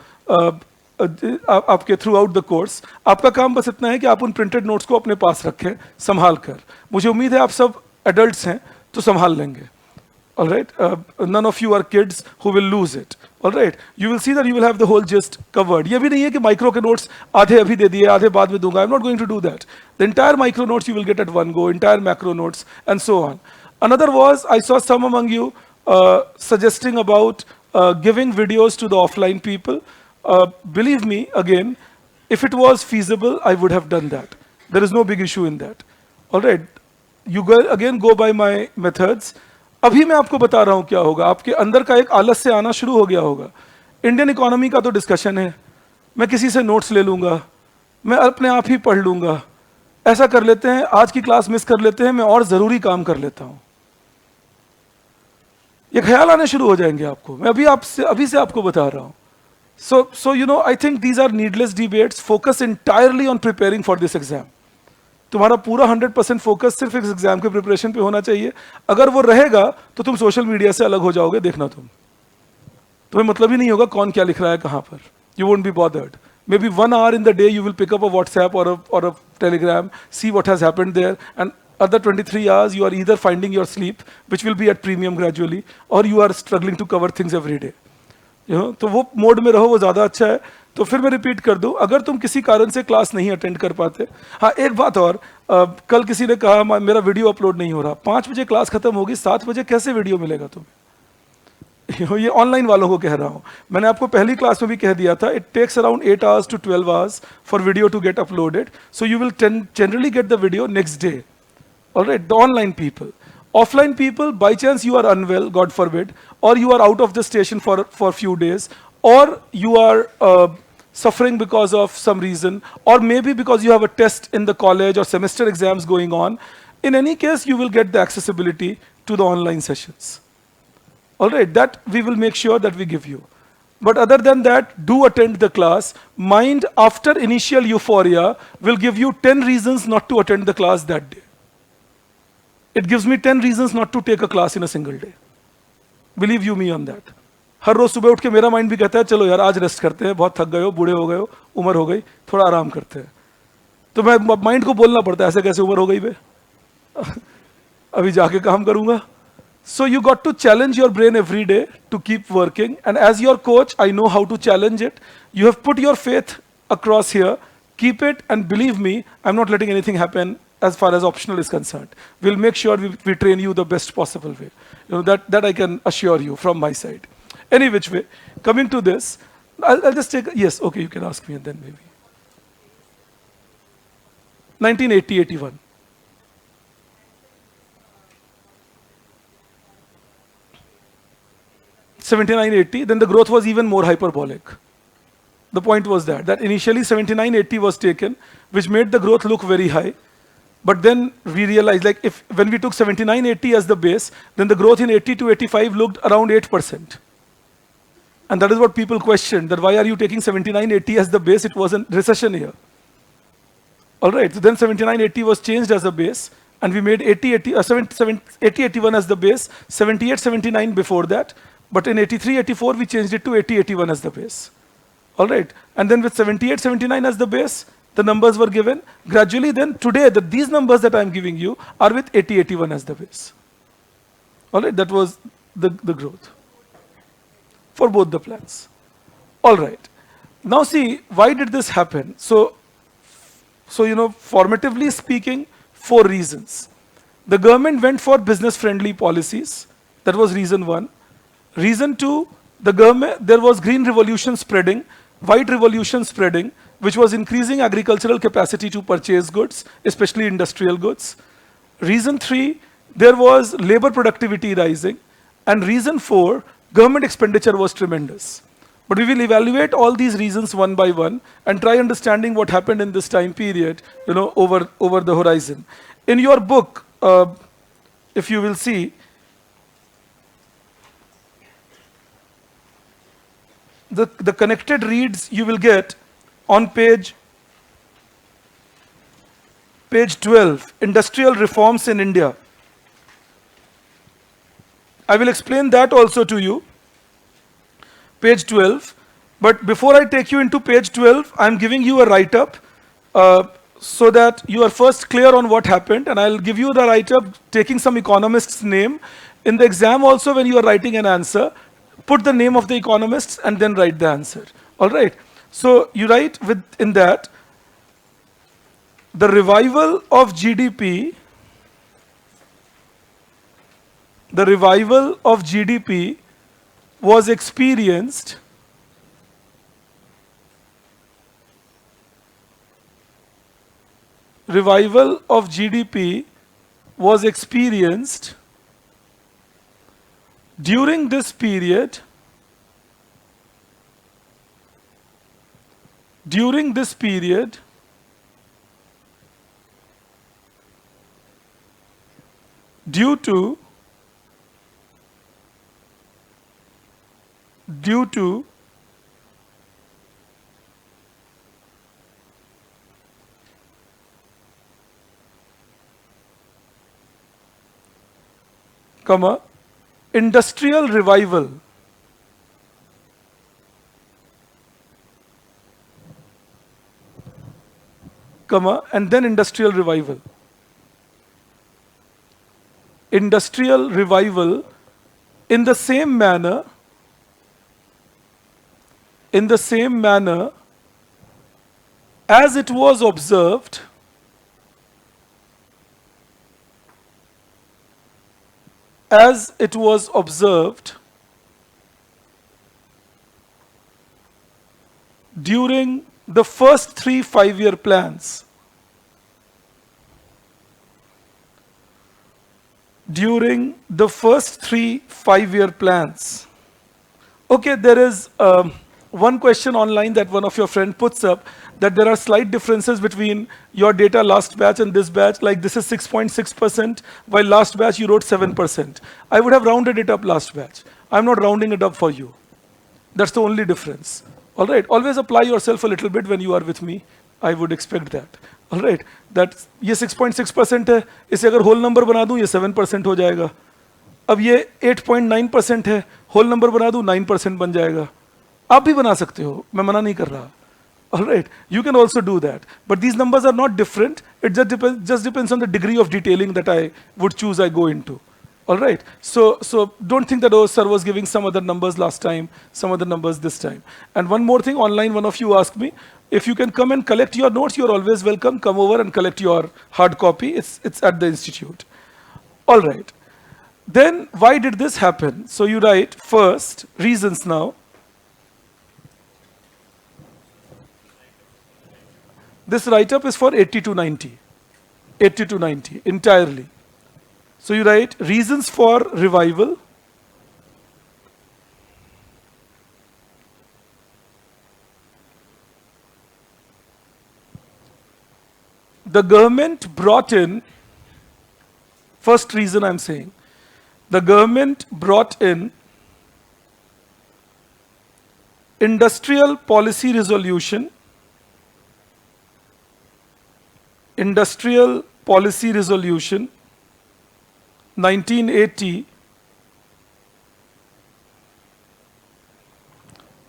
आपके थ्रू आउट द कोर्स. आपका काम बस इतना है कि आप उन प्रिंटेड नोट्स को अपने पास रखें संभाल कर. मुझे उम्मीद है आप सब एडल्ट्स हैं तो संभाल लेंगे. Alright, none of you are kids who will lose it. All right, you will see that you will have the whole gist covered. ये भी नहीं है कि micro के notes आधे अभी दे दिए आधे बाद में दूंगा. I'm not going to do that. The entire micro notes you will get at one go, entire macro notes, and so on. Another was, I saw some among you suggesting about giving videos to the offline people. Believe me, again, if it was feasible, I would have done that. There is no big issue in that. All right, you again go by my methods. अभी मैं आपको बता रहा हूं क्या होगा. आपके अंदर का एक आलस्य आना शुरू हो गया होगा. इंडियन इकोनॉमी का तो डिस्कशन है, मैं किसी से नोट्स ले लूंगा, मैं अपने आप ही पढ़ लूंगा. ऐसा कर लेते हैं, आज की क्लास मिस कर लेते हैं, मैं और जरूरी काम कर लेता हूं. ये ख्याल आने शुरू हो जाएंगे आपको. मैं अभी से आपको बता रहा हूं. So you know, I think these are needless debates. Focus entirely on preparing for this exam. तुम्हारा पूरा 100% फोकस सिर्फ इस एग्जाम के प्रिपरेशन पे होना चाहिए. अगर वो रहेगा तो तुम सोशल मीडिया से अलग हो जाओगे. देखना तुम्हें मतलब ही नहीं होगा कौन क्या लिख रहा है कहां पर. You won't be bothered. Maybe 1 hour in the day you will pick up a WhatsApp or a Telegram, see what has happened there, and other 23 hours you are either finding your sleep, which will be at premium gradually, or you are struggling to cover things every day. तो वो mode में रहो, वो ज़्यादा अच्छा है. तो फिर मैं रिपीट कर दूं, अगर तुम किसी कारण से क्लास नहीं अटेंड कर पाते. हाँ, एक बात और, कल किसी ने कहा मेरा वीडियो अपलोड नहीं हो रहा. 5 बजे क्लास खत्म होगी, 7 बजे कैसे वीडियो मिलेगा तुम्हें? ये ऑनलाइन वालों को कह रहा हूँ. मैंने आपको पहली क्लास में भी कह दिया था, it takes around 8 hours to 12 hours for video to get uploaded. So you will generally get the video next day. Alright, the online people. Offline people, by chance you are unwell, God forbid, or you are out of the station for few days, or you are suffering because of some reason, or maybe because you have a test in the college or semester exams going on. In any case, you will get the accessibility to the online sessions. All right, that we will make sure that we give you. But other than that, do attend the class. Mind, after initial euphoria, will give you 10 reasons not to attend the class that day. It gives me 10 reasons not to take a class in a single day. Believe you me on that. हर रोज सुबह उठ के मेरा mind भी कहता है चलो यार आज रेस्ट करते हैं, बहुत थक गए हो, बूढ़े हो गए हो, उम्र हो गई, थोड़ा आराम करते हैं. तो मैं माइंड को बोलना पड़ता है ऐसे कैसे उम्र हो गई बे, अभी जाके काम करूंगा. So you got to challenge your brain every day to keep working, and as your coach I know how to challenge it. You have put your faith across here. Keep it, and believe me, I'm not letting anything happen as far as optional is concerned. We'll make sure we train you the best possible way. That I can assure you from my side. Any which way, coming to this, I'll just take, yes, okay, you can ask me and then maybe. 1980-81. '79-80, then the growth was even more hyperbolic. The point was that initially '79-80 was taken, which made the growth look very high. But then we realized, like, when we took '79-80 as the base, then the growth in 80 to 85 looked around 8%. And that is what people questioned, that why are you taking '79-80 as the base? It was a recession year. All right, so then '79-80 was changed as a base, and we made 80-81 as the base, 78-79 before that. But in '83-84, we changed it to 80-81 as the base. All right, and then with 78-79 as the base, the numbers were given. Gradually then, today, these numbers that I'm giving you are with 80-81 as the base. All right, that was the growth for both the plans. All right, now see, why did this happen? So formatively speaking, 4 reasons. The government went for business-friendly policies. That was reason 1. Reason 2, there was green revolution spreading, white revolution spreading, which was increasing agricultural capacity to purchase goods, especially industrial goods. Reason 3, there was labor productivity rising. And reason 4, government expenditure was tremendous. But we will evaluate all these reasons one by one and try understanding what happened in this time period, over the horizon. In your book, if you will see, the connected reads you will get on page 12, Industrial Reforms in India. I will explain that also to you. Page 12. But before I take you into page 12, I'm giving you a write-up so that you are first clear on what happened, and I'll give you the write-up taking some economist's name. In the exam also, when you are writing an answer, put the name of the economists and then write the answer. All right. So you write in that the revival of GDP, the revival of GDP was experienced revival of GDP was experienced during this period, due to industrial revival, and then industrial revival. Industrial revival in the same manner as it was observed during the first 3 5-year plans. During the first 3 5-year plans. Okay, there is one question online that one of your friend puts up, that there are slight differences between your data last batch and this batch, like this is 6.6%, while last batch you wrote 7%. I would have rounded it up last batch. I'm not rounding it up for you. That's the only difference. All right, always apply yourself a little bit when you are with me. I would expect that. All right, that ये 6.6% है, इसे अगर whole number बना दूं ये 7% हो जाएगा. अब ये 8.9% है, whole number बना दूं 9% बन जाएगा. आप भी बना सकते हो, मैं मना नहीं कर रहा. All right, you can also do that. But these numbers are not different. It just depends on the degree of detailing that I would choose I go into. All right, so don't think that, oh, sir was giving some other numbers last time, some other numbers this time. And one more thing, online one of you asked me, if you can come and collect your notes, you're always welcome. Come over and collect your hard copy. It's at the institute. All right. Then why did this happen? So you write first reasons now. This write-up is for 80 to 90. 80 to 90 entirely. So you write reasons for revival. The government brought in, first reason I'm saying, the government brought in industrial policy resolution, 1980,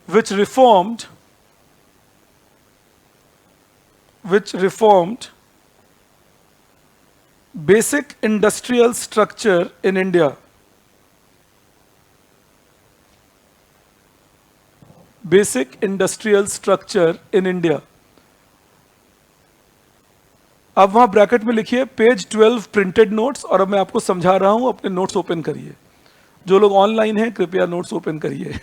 which reformed basic industrial structure in India. Basic industrial structure in India. अब वहाँ bracket में लिखिए page 12 printed notes, और अब मैं आपको समझा रहा हूँ, अपने नोट्स ओपन करिए. जो लोग ऑनलाइन हैं कृपया नोट्स ओपन करिए.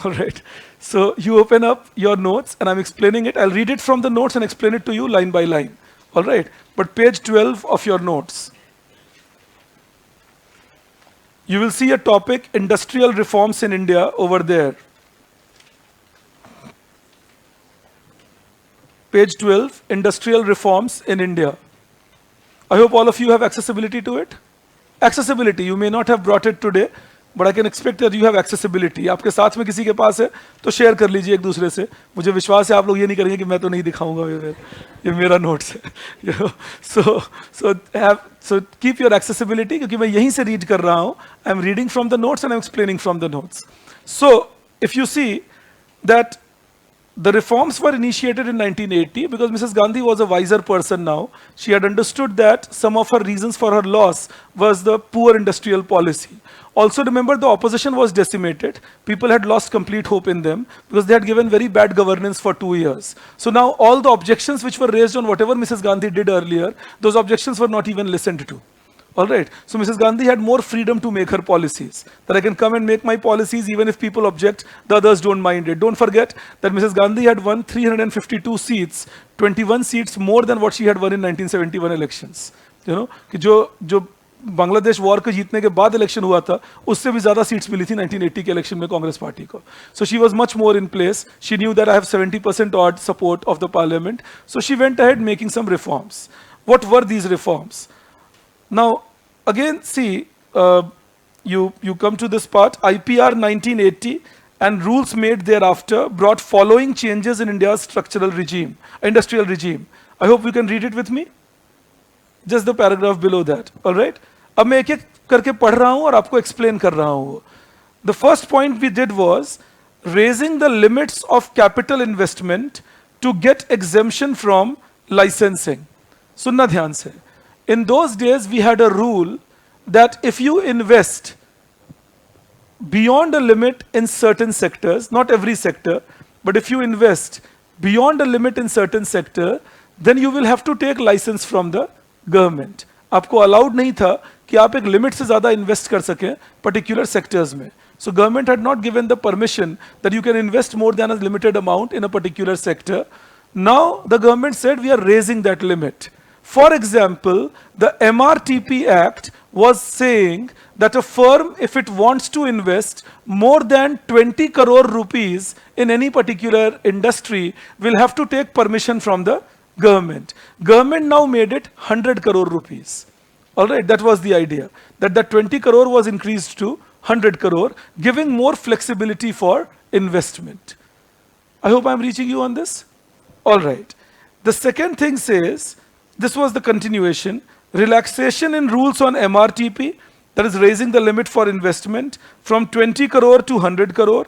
All right. So you open up your notes and I'm explaining it. I'll read it from the notes and explain it to you line by line. All right. But page 12 of your notes, you will see a topic, industrial reforms in India, over there. Page 12, industrial reforms in India. I hope all of you have accessibility to it. Accessibility, you may not have brought it today, but I can expect that you have accessibility. आपके साथ में किसी के पास है तो share कर लीजिए एक दूसरे से. मुझे विश्वास है आप लोग ये नहीं करेंगे कि मैं तो नहीं दिखाऊंगा, ये मेरा नोट्स है. So keep your accessibility, क्योंकि मैं यहीं से रीड कर रहा हूँ. I'm reading from the notes and I'm explaining from the notes. So if you see that The reforms were initiated in 1980 because Mrs. Gandhi was a wiser person now. She had understood that some of her reasons for her loss was the poor industrial policy. Also remember, the opposition was decimated. People had lost complete hope in them because they had given very bad governance for 2 years. So now all the objections which were raised on whatever Mrs. Gandhi did earlier, those objections were not even listened to. All right. So Mrs. Gandhi had more freedom to make her policies. That I can come and make my policies even if people object, the others don't mind it. Don't forget that Mrs. Gandhi had won 352 seats, 21 seats more than what she had won in 1971 elections. You know, कि जो Bangladesh war को जीतने के बाद election हुआ था, उससे भी ज्यादा सीट्स मिली थी 1980 के इलेक्शन में कांग्रेस पार्टी को. So she was much more in place. She knew that I have 70% odd support of the parliament. So she went ahead making some reforms. What were these reforms? Now, again, see, you come to this part, IPR 1980 and rules made thereafter brought following changes in India's structural regime, industrial regime. I hope you can read it with me. Just the paragraph below that, all right? अब मैं एक-एक करके पढ़ रहा हूँ और आपको explain कर रहा हूँ. The first point we did was raising the limits of capital investment to get exemption from licensing. सुनना ध्यान से. In those days, we had a rule that if you invest beyond a limit in certain sectors, not every sector, but if you invest beyond a limit in certain sector, then you will have to take license from the government. आपको allowed नहीं था कि आप एक limit से ज़्यादा invest कर सकें particular sectors में. So government had not given the permission that you can invest more than a limited amount in a particular sector. Now the government said we are raising that limit. For example, the MRTP Act was saying that a firm, if it wants to invest more than 20 crore rupees in any particular industry, will have to take permission from the government. Government now made it 100 crore rupees. All right, that was the idea. That 20 crore was increased to 100 crore, giving more flexibility for investment. I hope I'm reaching you on this. All right. The second thing says, this was the continuation, relaxation in rules on MRTP, that is raising the limit for investment from 20 crore to 100 crore.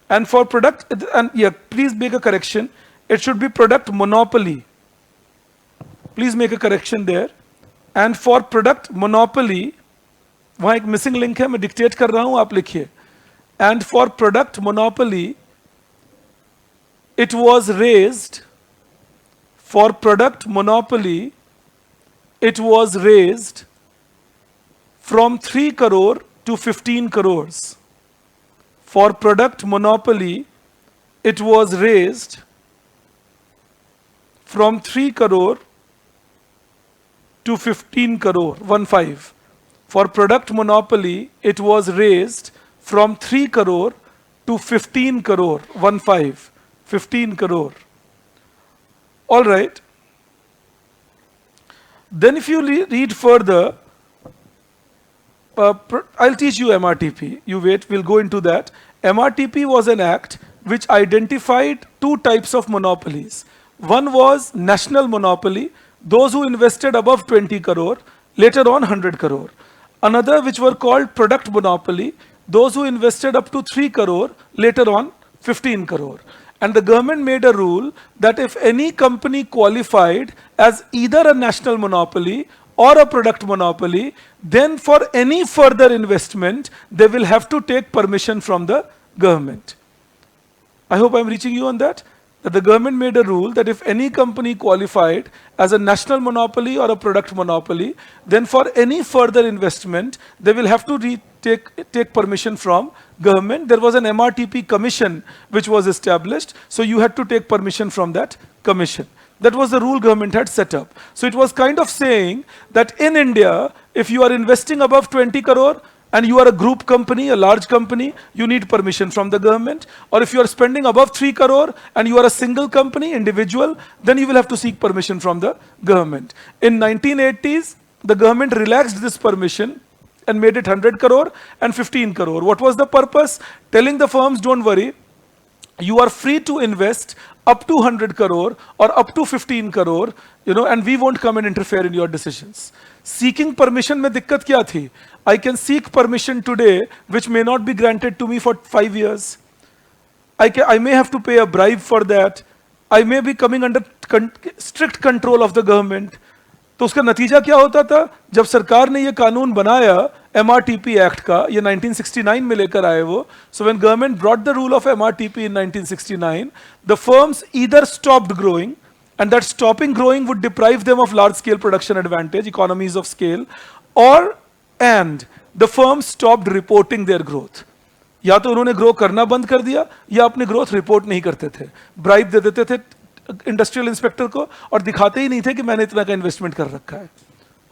And for product, and yeah, please make a correction. It should be product monopoly. Please make a correction there. And for product monopoly, वहाँ एक missing link है, मैं dictate कर रहा हूँ, आप लिखिए. And for product monopoly, it was raised. For product monopoly, it was raised from 3 crore to 15 crores. For product monopoly, it was raised from 3 crore to 15 crore, 15. For product monopoly, it was raised from 3 crore to 15 crore, 15 crore. All right. Then if you read further, I'll teach you MRTP. You wait, we'll go into that. MRTP was an act which identified two types of monopolies. One was national monopoly, those who invested above 20 crore, later on 100 crore. Another which were called product monopoly, those who invested up to 3 crore, later on 15 crore. And the government made a rule that if any company qualified as either a national monopoly or a product monopoly, then for any further investment, they will have to take permission from the government. I hope I'm reaching you on that. That the government made a rule that if any company qualified as a national monopoly or a product monopoly, then for any further investment, they will have to take permission from government. There was an MRTP commission which was established, so you had to take permission from that commission. That was the rule government had set up. So it was kind of saying that in India, if you are investing above 20 crore, and you are a group company, a large company, you need permission from the government. Or if you are spending above 3 crore and you are a single company, individual, then you will have to seek permission from the government. In 1980s, the government relaxed this permission and made it 100 crore and 15 crore. What was the purpose? Telling the firms, don't worry, you are free to invest up to 100 crore or up to 15 crore, and we won't come and interfere in your decisions. Seeking permission में दिक्कत क्या थी? I can seek permission today which may not be granted to me for 5 years. I may have to pay a bribe for that. I may be coming under strict control of the government. तो उसका नतीजा क्या होता था? जब सरकार ने ये कानून बनाया MRTP एक्ट का, ये 1969 में लेकर आए वो. So when government brought the rule of MRTP in 1969, the firms either stopped growing, and that stopping growing would deprive them of large scale production advantage, economies of scale, and the firms stopped reporting their growth. या तो उन्होंने grow करना बंद कर दिया या अपनी growth report नहीं करते थे, ब्राइब दे देते थे इंडस्ट्रियल इंस्पेक्टर को और दिखाते ही नहीं थे कि मैंने इतना का इन्वेस्टमेंट कर रखा है.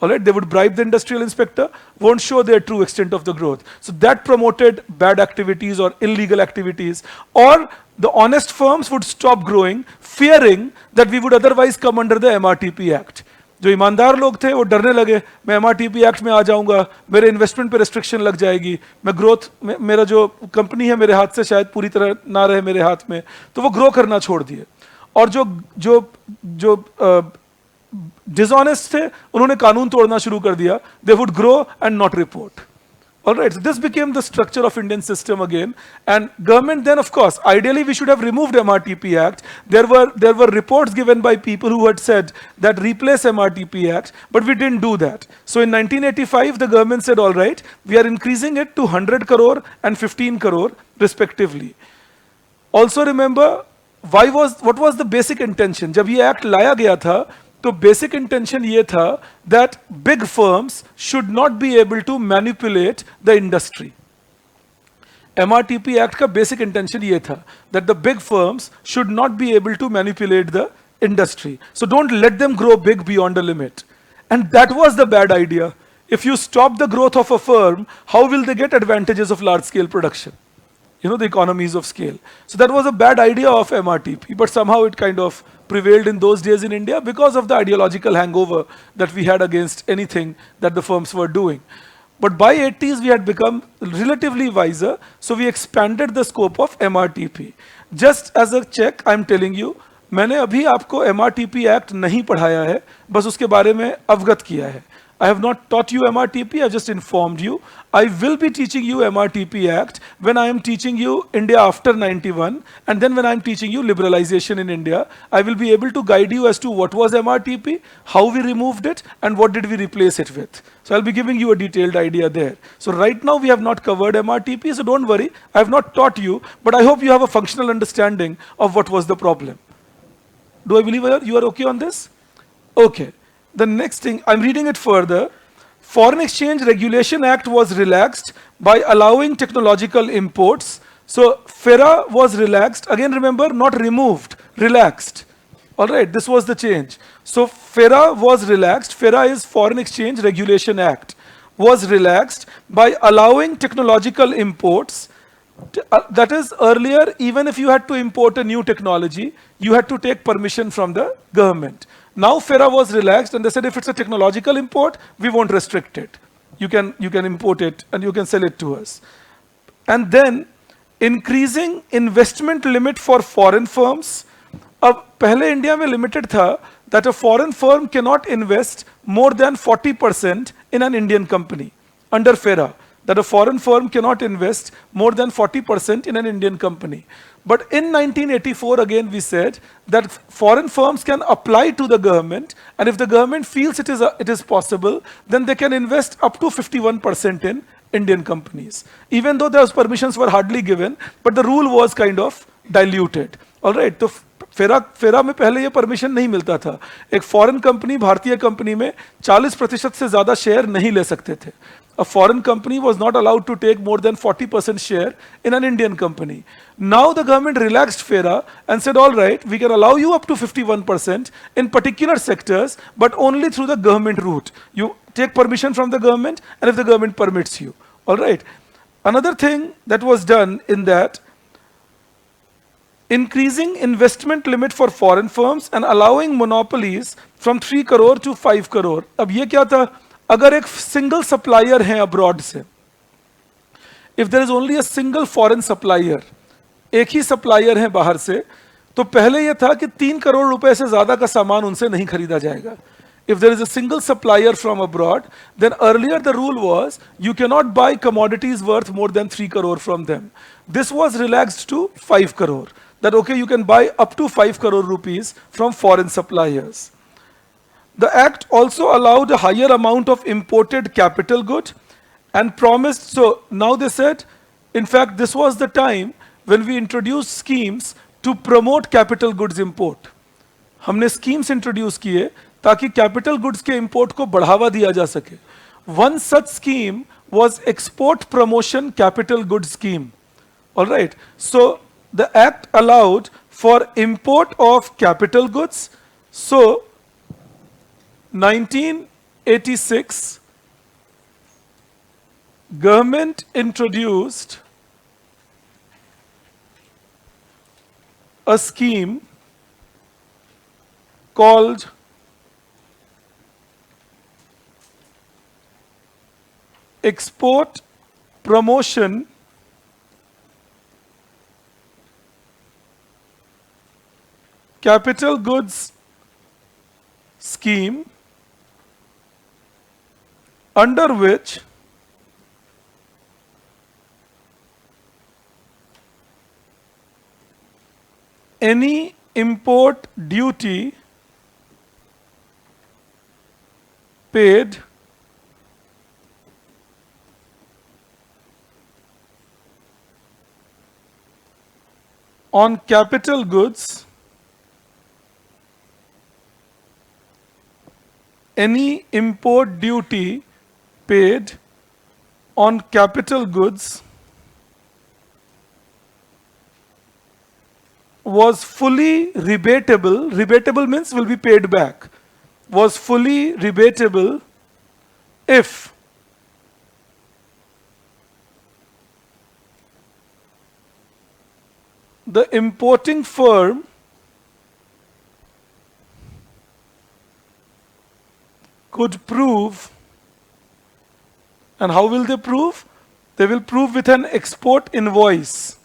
Alright, they would bribe the industrial inspector, won't show their true extent of the growth. So that promoted bad activities or illegal activities, or the honest firms would stop growing, fearing that we would otherwise come under the MRTP Act. जो ईमानदार लोग थे वो डरने लगे, मैं MRTP act में आ जाऊंगा, मेरे इन्वेस्टमेंट पे रेस्ट्रिक्शन लग जाएगी, मैं ग्रोथ, मेरा जो कंपनी है मेरे हाथ से शायद पूरी तरह ना रहे मेरे हाथ में, तो वो ग्रो करना छोड़ दिए. और जो जो जो डिसऑनेस्ट थे उन्होंने कानून तोड़ना शुरू कर दिया. They would grow and not report. Alright, so this became the structure of Indian system again, and government then, of course, ideally we should have removed MRTP Act. There were reports given by people who had said that replace MRTP Act, but we didn't do that. So in 1985, the government said, all right, we are increasing it to 100 crore and 15 crore respectively. Also remember, what was the basic intention? जब ये act लाया गया था, तो basic intention ये था that big firms should not be able to manipulate the industry. MRTP Act का basic intention ये था that the big firms should not be able to manipulate the industry. So don't let them grow big beyond a limit. And that was the bad idea. If you stop the growth of a firm, how will they get advantages of large scale production? You know, the economies of scale. So that was a bad idea of MRTP, but somehow it kind of prevailed in those days in India because of the ideological hangover that we had against anything that the firms were doing. But by 80s we had become relatively wiser, so we expanded the scope of MRTP. Just as a check, I'm telling you, मैंने अभी आपको MRTP Act नहीं पढ़ाया है, बस उसके बारे में अवगत किया है. I have not taught you MRTP, I just informed you. I will be teaching you MRTP Act when I am teaching you India after 91, and then when I am teaching you liberalization in India, I will be able to guide you as to what was MRTP, how we removed it, and what did we replace it with. So I'll be giving you a detailed idea there. So right now we have not covered MRTP, so don't worry, I have not taught you, but I hope you have a functional understanding of what was the problem. Do I believe you are okay on this? Okay. The next thing, I'm reading it further. Foreign Exchange Regulation Act was relaxed by allowing technological imports. So FERA was relaxed. Again, remember, not removed, relaxed. All right, this was the change. So FERA was relaxed. FERA is Foreign Exchange Regulation Act. Was relaxed by allowing technological imports. That is, earlier, even if you had to import a new technology, you had to take permission from the government. Now FERA was relaxed and they said if it's a technological import, we won't restrict it. You can import it and you can sell it to us. And then increasing investment limit for foreign firms. अब पहले India में limited था that a foreign firm cannot invest more than 40% in an Indian company under FERA. That a foreign firm cannot invest more than 40% in an Indian company. But in 1984, again, we said that foreign firms can apply to the government, and if the government feels it is possible, then they can invest up to 51% in Indian companies. Even though those permissions were hardly given, but the rule was kind of diluted. All right, so फेरा में पहले ये permission नहीं मिलता था. एक foreign company भारतीय company में 40% से ज्यादा शेयर नहीं ले सकते थे. A foreign company was not allowed to take more than 40% share in an Indian company. Now the government relaxed FERA and said, all right, we can allow you up to 51% in particular sectors, but only through the government route. You take permission from the government, and if the government permits you. All right. Another thing that was done in that, increasing investment limit for foreign firms and allowing monopolies from 3 crore to 5 crore. अब ये क्या था? अगर एक single supplier है abroad से, if there is only a single foreign supplier, एक ही सप्लायर है बाहर से, तो पहले यह था कि 3 करोड़ रुपए से ज्यादा का सामान उनसे नहीं खरीदा जाएगा. if there is a single supplier from abroad, then earlier the rule was you cannot buy commodities worth more than 3 crore from them. This was relaxed to 5 crore. That okay, you can buy up to 5 crore rupees from foreign suppliers. The act also allowed a higher amount of imported capital good and promised, so now they said, in fact, this was the time when we introduced schemes to promote capital goods import. हमने schemes introduce किए ताकि capital goods के import को बढ़ावा दिया जा सके. One such scheme was export promotion capital goods scheme. All right. So the act allowed for import of capital goods. So 1986, government introduced a scheme called Export Promotion Capital Goods Scheme, under which any import duty paid on capital goods, any import duty paid on capital goods was fully rebatable. Rebatable means will be paid back. Was fully rebatable if the importing firm could prove, and how will they prove? They will prove with an export invoice.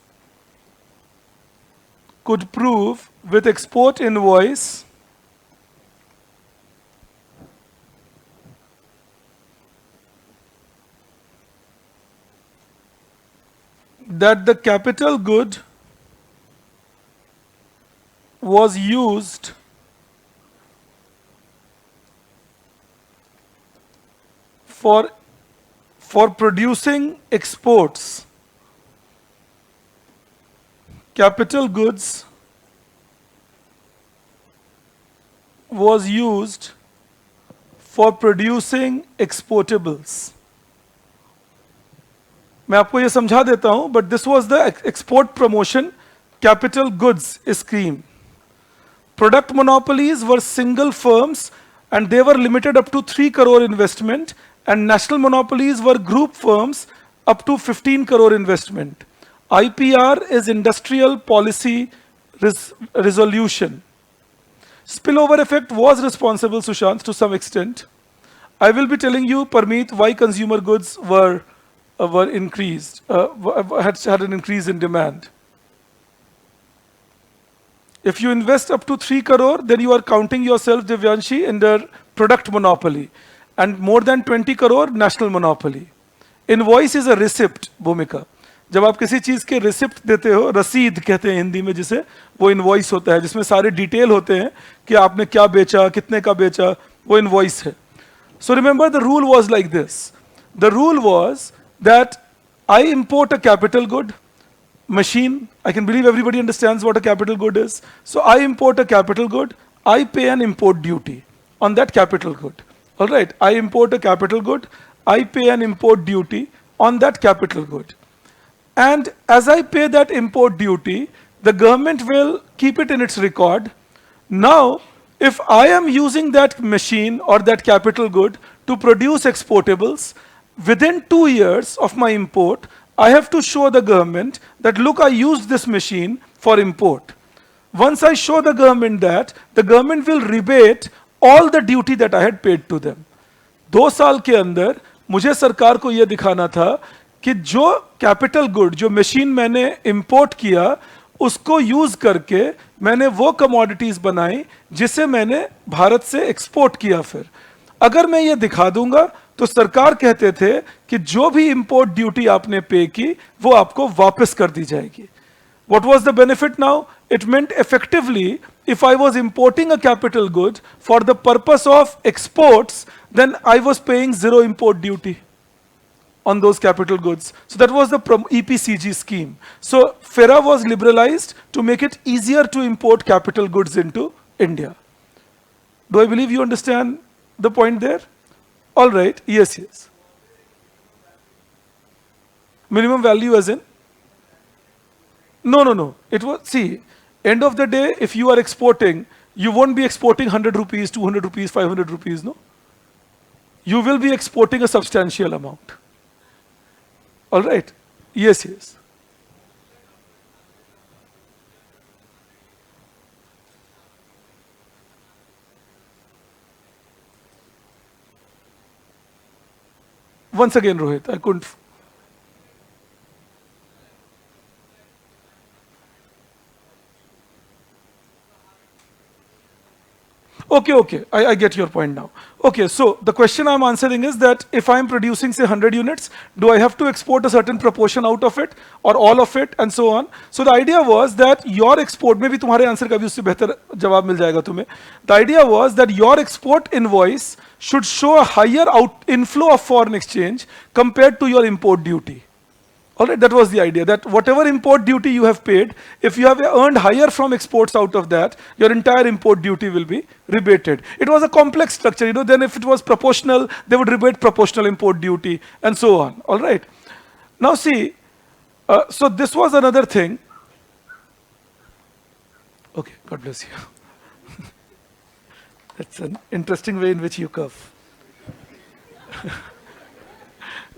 Could prove with export invoice that the capital good was used for producing exports. Capital goods was used for producing exportables. मैं आपको ये समझा देता हूं, but this was the export promotion capital goods scheme. Product monopolies were single firms and they were limited up to 3 crore investment, and national monopolies were group firms up to 15 crore investment. IPR is industrial policy resolution. Spillover effect was responsible, Sushant, to some extent. I will be telling you, Parmeet, why consumer goods were increased, had an increase in demand. If you invest up to 3 crore, then you are counting yourself, Divyanshi, in the product monopoly, and more than 20 crore national monopoly. Invoice is a receipt, Bhumika. जब आप किसी चीज के receipt देते हो, रसीद कहते हैं हिंदी में जिसे, वो इनवॉइस होता है जिसमें सारे डिटेल होते हैं कि आपने क्या बेचा, कितने का बेचा, वो इनवॉइस है. So remember the rule was like this. The rule was that I import a capital good, machine. I can believe everybody understands what a capital good is. So I import a capital good, I pay an import duty on that capital good. All right, I import a capital good, I pay an import duty on that capital good. And as I pay that import duty, the government will keep it in its record. Now, if I am using that machine or that capital good to produce exportables, within 2 years of my import, I have to show the government that, look, I used this machine for import. Once I show the government that, the government will rebate all the duty that I had paid to them. 2 साल के अंदर मुझे सरकार को यह दिखाना था कि जो कैपिटल गुड, जो मशीन मैंने इंपोर्ट किया, उसको यूज करके मैंने वो कमोडिटीज बनाई जिसे मैंने भारत से एक्सपोर्ट किया। फिर अगर मैं ये दिखा दूंगा तो सरकार कहते थे कि जो भी इंपोर्ट ड्यूटी आपने पे की वो आपको वापस कर दी जाएगी। What was the benefit now? It meant effectively, if I was importing a capital good for the purpose of exports, then I was paying zero import duty on those capital goods. So that was the EPCG scheme. So FERA was liberalized to make it easier to import capital goods into India. Do I believe you understand the point there? All right, yes, yes. Minimum value as in? No, no, no. It was, see, end of the day, if you are exporting, you won't be exporting 100 rupees, 200 rupees, 500 rupees, no? You will be exporting a substantial amount. All right? Yes, yes. Once again, Rohit, I couldn't. Okay, okay, I get your point now. Okay, so the question I'm answering is that if I'm producing say 100 units, do I have to export a certain proportion out of it or all of it and so on? So the idea was that your export, maybe तुम्हारे answer का भी उससे बेहतर जवाब मिल जाएगा तुम्हें. The idea was that your export invoice should show a higher inflow of foreign exchange compared to your import duty. All right, that was the idea, that whatever import duty you have paid, if you have earned higher from exports out of that, your entire import duty will be rebated. It was a complex structure, you know, then if it was proportional, they would rebate proportional import duty and so on. All right. Now see, so this was another thing. Okay, God bless you. That's an interesting way in which you cough.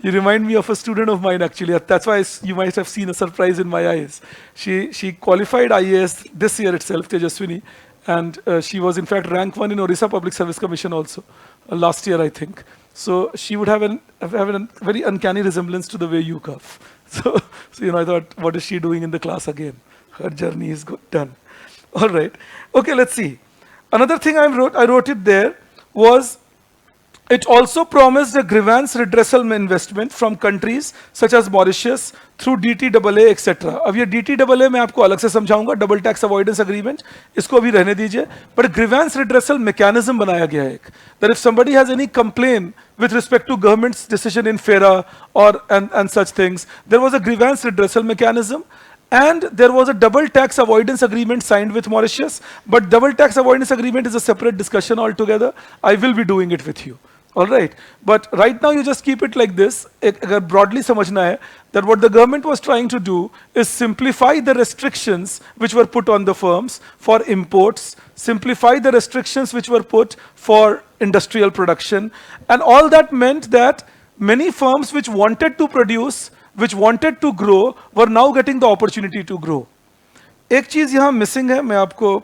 You remind me of a student of mine, actually. That's why you might have seen a surprise in my eyes. She qualified IAS this year itself, Tejaswini, and she was in fact rank 1 in Orissa Public Service Commission also, last year I think. So she would have a very uncanny resemblance to the way you cough. So you know, I thought, what is she doing in the class again? Her journey is done. All right. Okay, let's see. Another thing I wrote it there was, it also promised a grievance redressal investment from countries such as Mauritius through DTAA, etc. अब ये DTAA मैं आपको अलग से समझाऊंगा, double tax avoidance agreement, इसको अभी रहने दीजिए. But grievance redressal mechanism बनाया गया है एक, that if somebody has any complaint with respect to government's decision in FERA or and such things, there was a grievance redressal mechanism. And there was a double tax avoidance agreement signed with Mauritius, but double tax avoidance agreement is a separate discussion altogether. I will be doing it with you. All right, but right now you just keep it like this. अगर broadly समझना है that what the government was trying to do is simplify the restrictions which were put on the firms for imports, simplify the restrictions which were put for industrial production, and all that meant that many firms which wanted to produce, which wanted to grow, were now getting the opportunity to grow. एक चीज यहाँ missing है, मैं आपको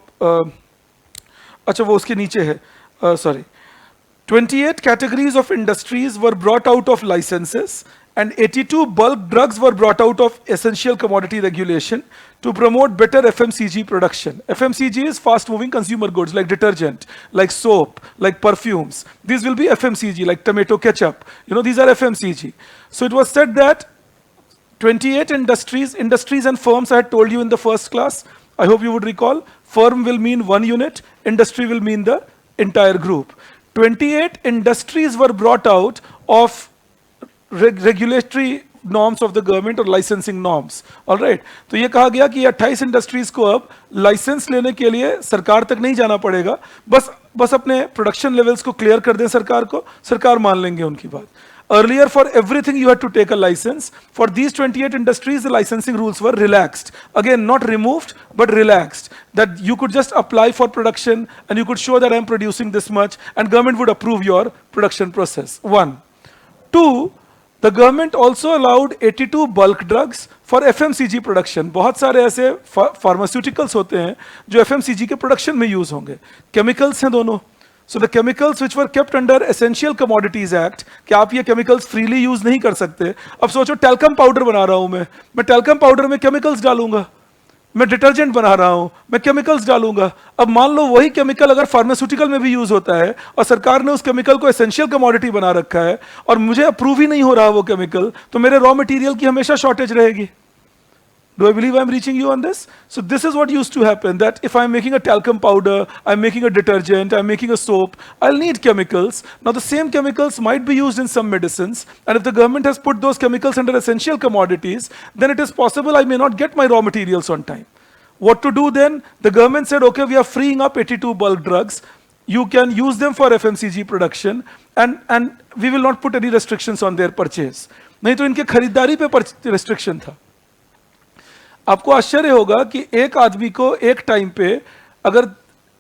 अच्छा वो उसके नीचे है, sorry. 28 categories of industries were brought out of licenses and 82 bulk drugs were brought out of essential commodity regulation to promote better FMCG production. FMCG is fast moving consumer goods like detergent, like soap, like perfumes. These will be FMCG, like tomato ketchup. You know, these are FMCG. So it was said that 28 industries and firms I had told you in the first class, I hope you would recall, firm will mean one unit, industry will mean the entire group. 28 industries were brought out of regulatory norms of the government or licensing norms. All right. तो ये कहा गया कि 28 industries को अब licence लेने के लिए सरकार तक नहीं जाना पड़ेगा, बस अपने प्रोडक्शन लेवल्स को क्लियर कर दें सरकार को, सरकार मान लेंगे उनकी बात. Earlier, for everything you had to take a license. For these 28 industries, the licensing rules were relaxed. Again, not removed, but relaxed. That you could just apply for production and you could show that I'm producing this much and government would approve your production process. 1. 2, the government also allowed 82 bulk drugs for FMCG production. बहुत सारे ऐसे pharmaceuticals होते हैं जो FMCG के production में use होंगे. Chemicals हैं दोनों. So the chemicals which were kept under Essential Commodities Act, कि आप ये chemicals freely use नहीं कर सकते. अब सोचो talcum powder बना रहा हूँ मैं talcum powder में chemicals डालूंगा. मैं डिटर्जेंट बना रहा हूं, मैं केमिकल्स डालूंगा। अब मान लो वही केमिकल अगर फार्मास्यूटिकल में भी यूज होता है और सरकार ने उस केमिकल को एसेंशियल कमोडिटी बना रखा है और मुझे अप्रूव ही नहीं हो रहा वो केमिकल, तो मेरे रॉ मटेरियल की हमेशा शॉर्टेज रहेगी। Do I believe I'm reaching you on this? So this is what used to happen, that if I'm making a talcum powder, I'm making a detergent, I'm making a soap, I'll need chemicals. Now the same chemicals might be used in some medicines, and if the government has put those chemicals under essential commodities, then it is possible I may not get my raw materials on time. What to do then? The government said, okay, we are freeing up 82 bulk drugs. You can use them for FMCG production, and we will not put any restrictions on their purchase. नहीं तो इनके खरीदारी पे restriction था। आपको आश्चर्य होगा कि एक आदमी को एक टाइम पे अगर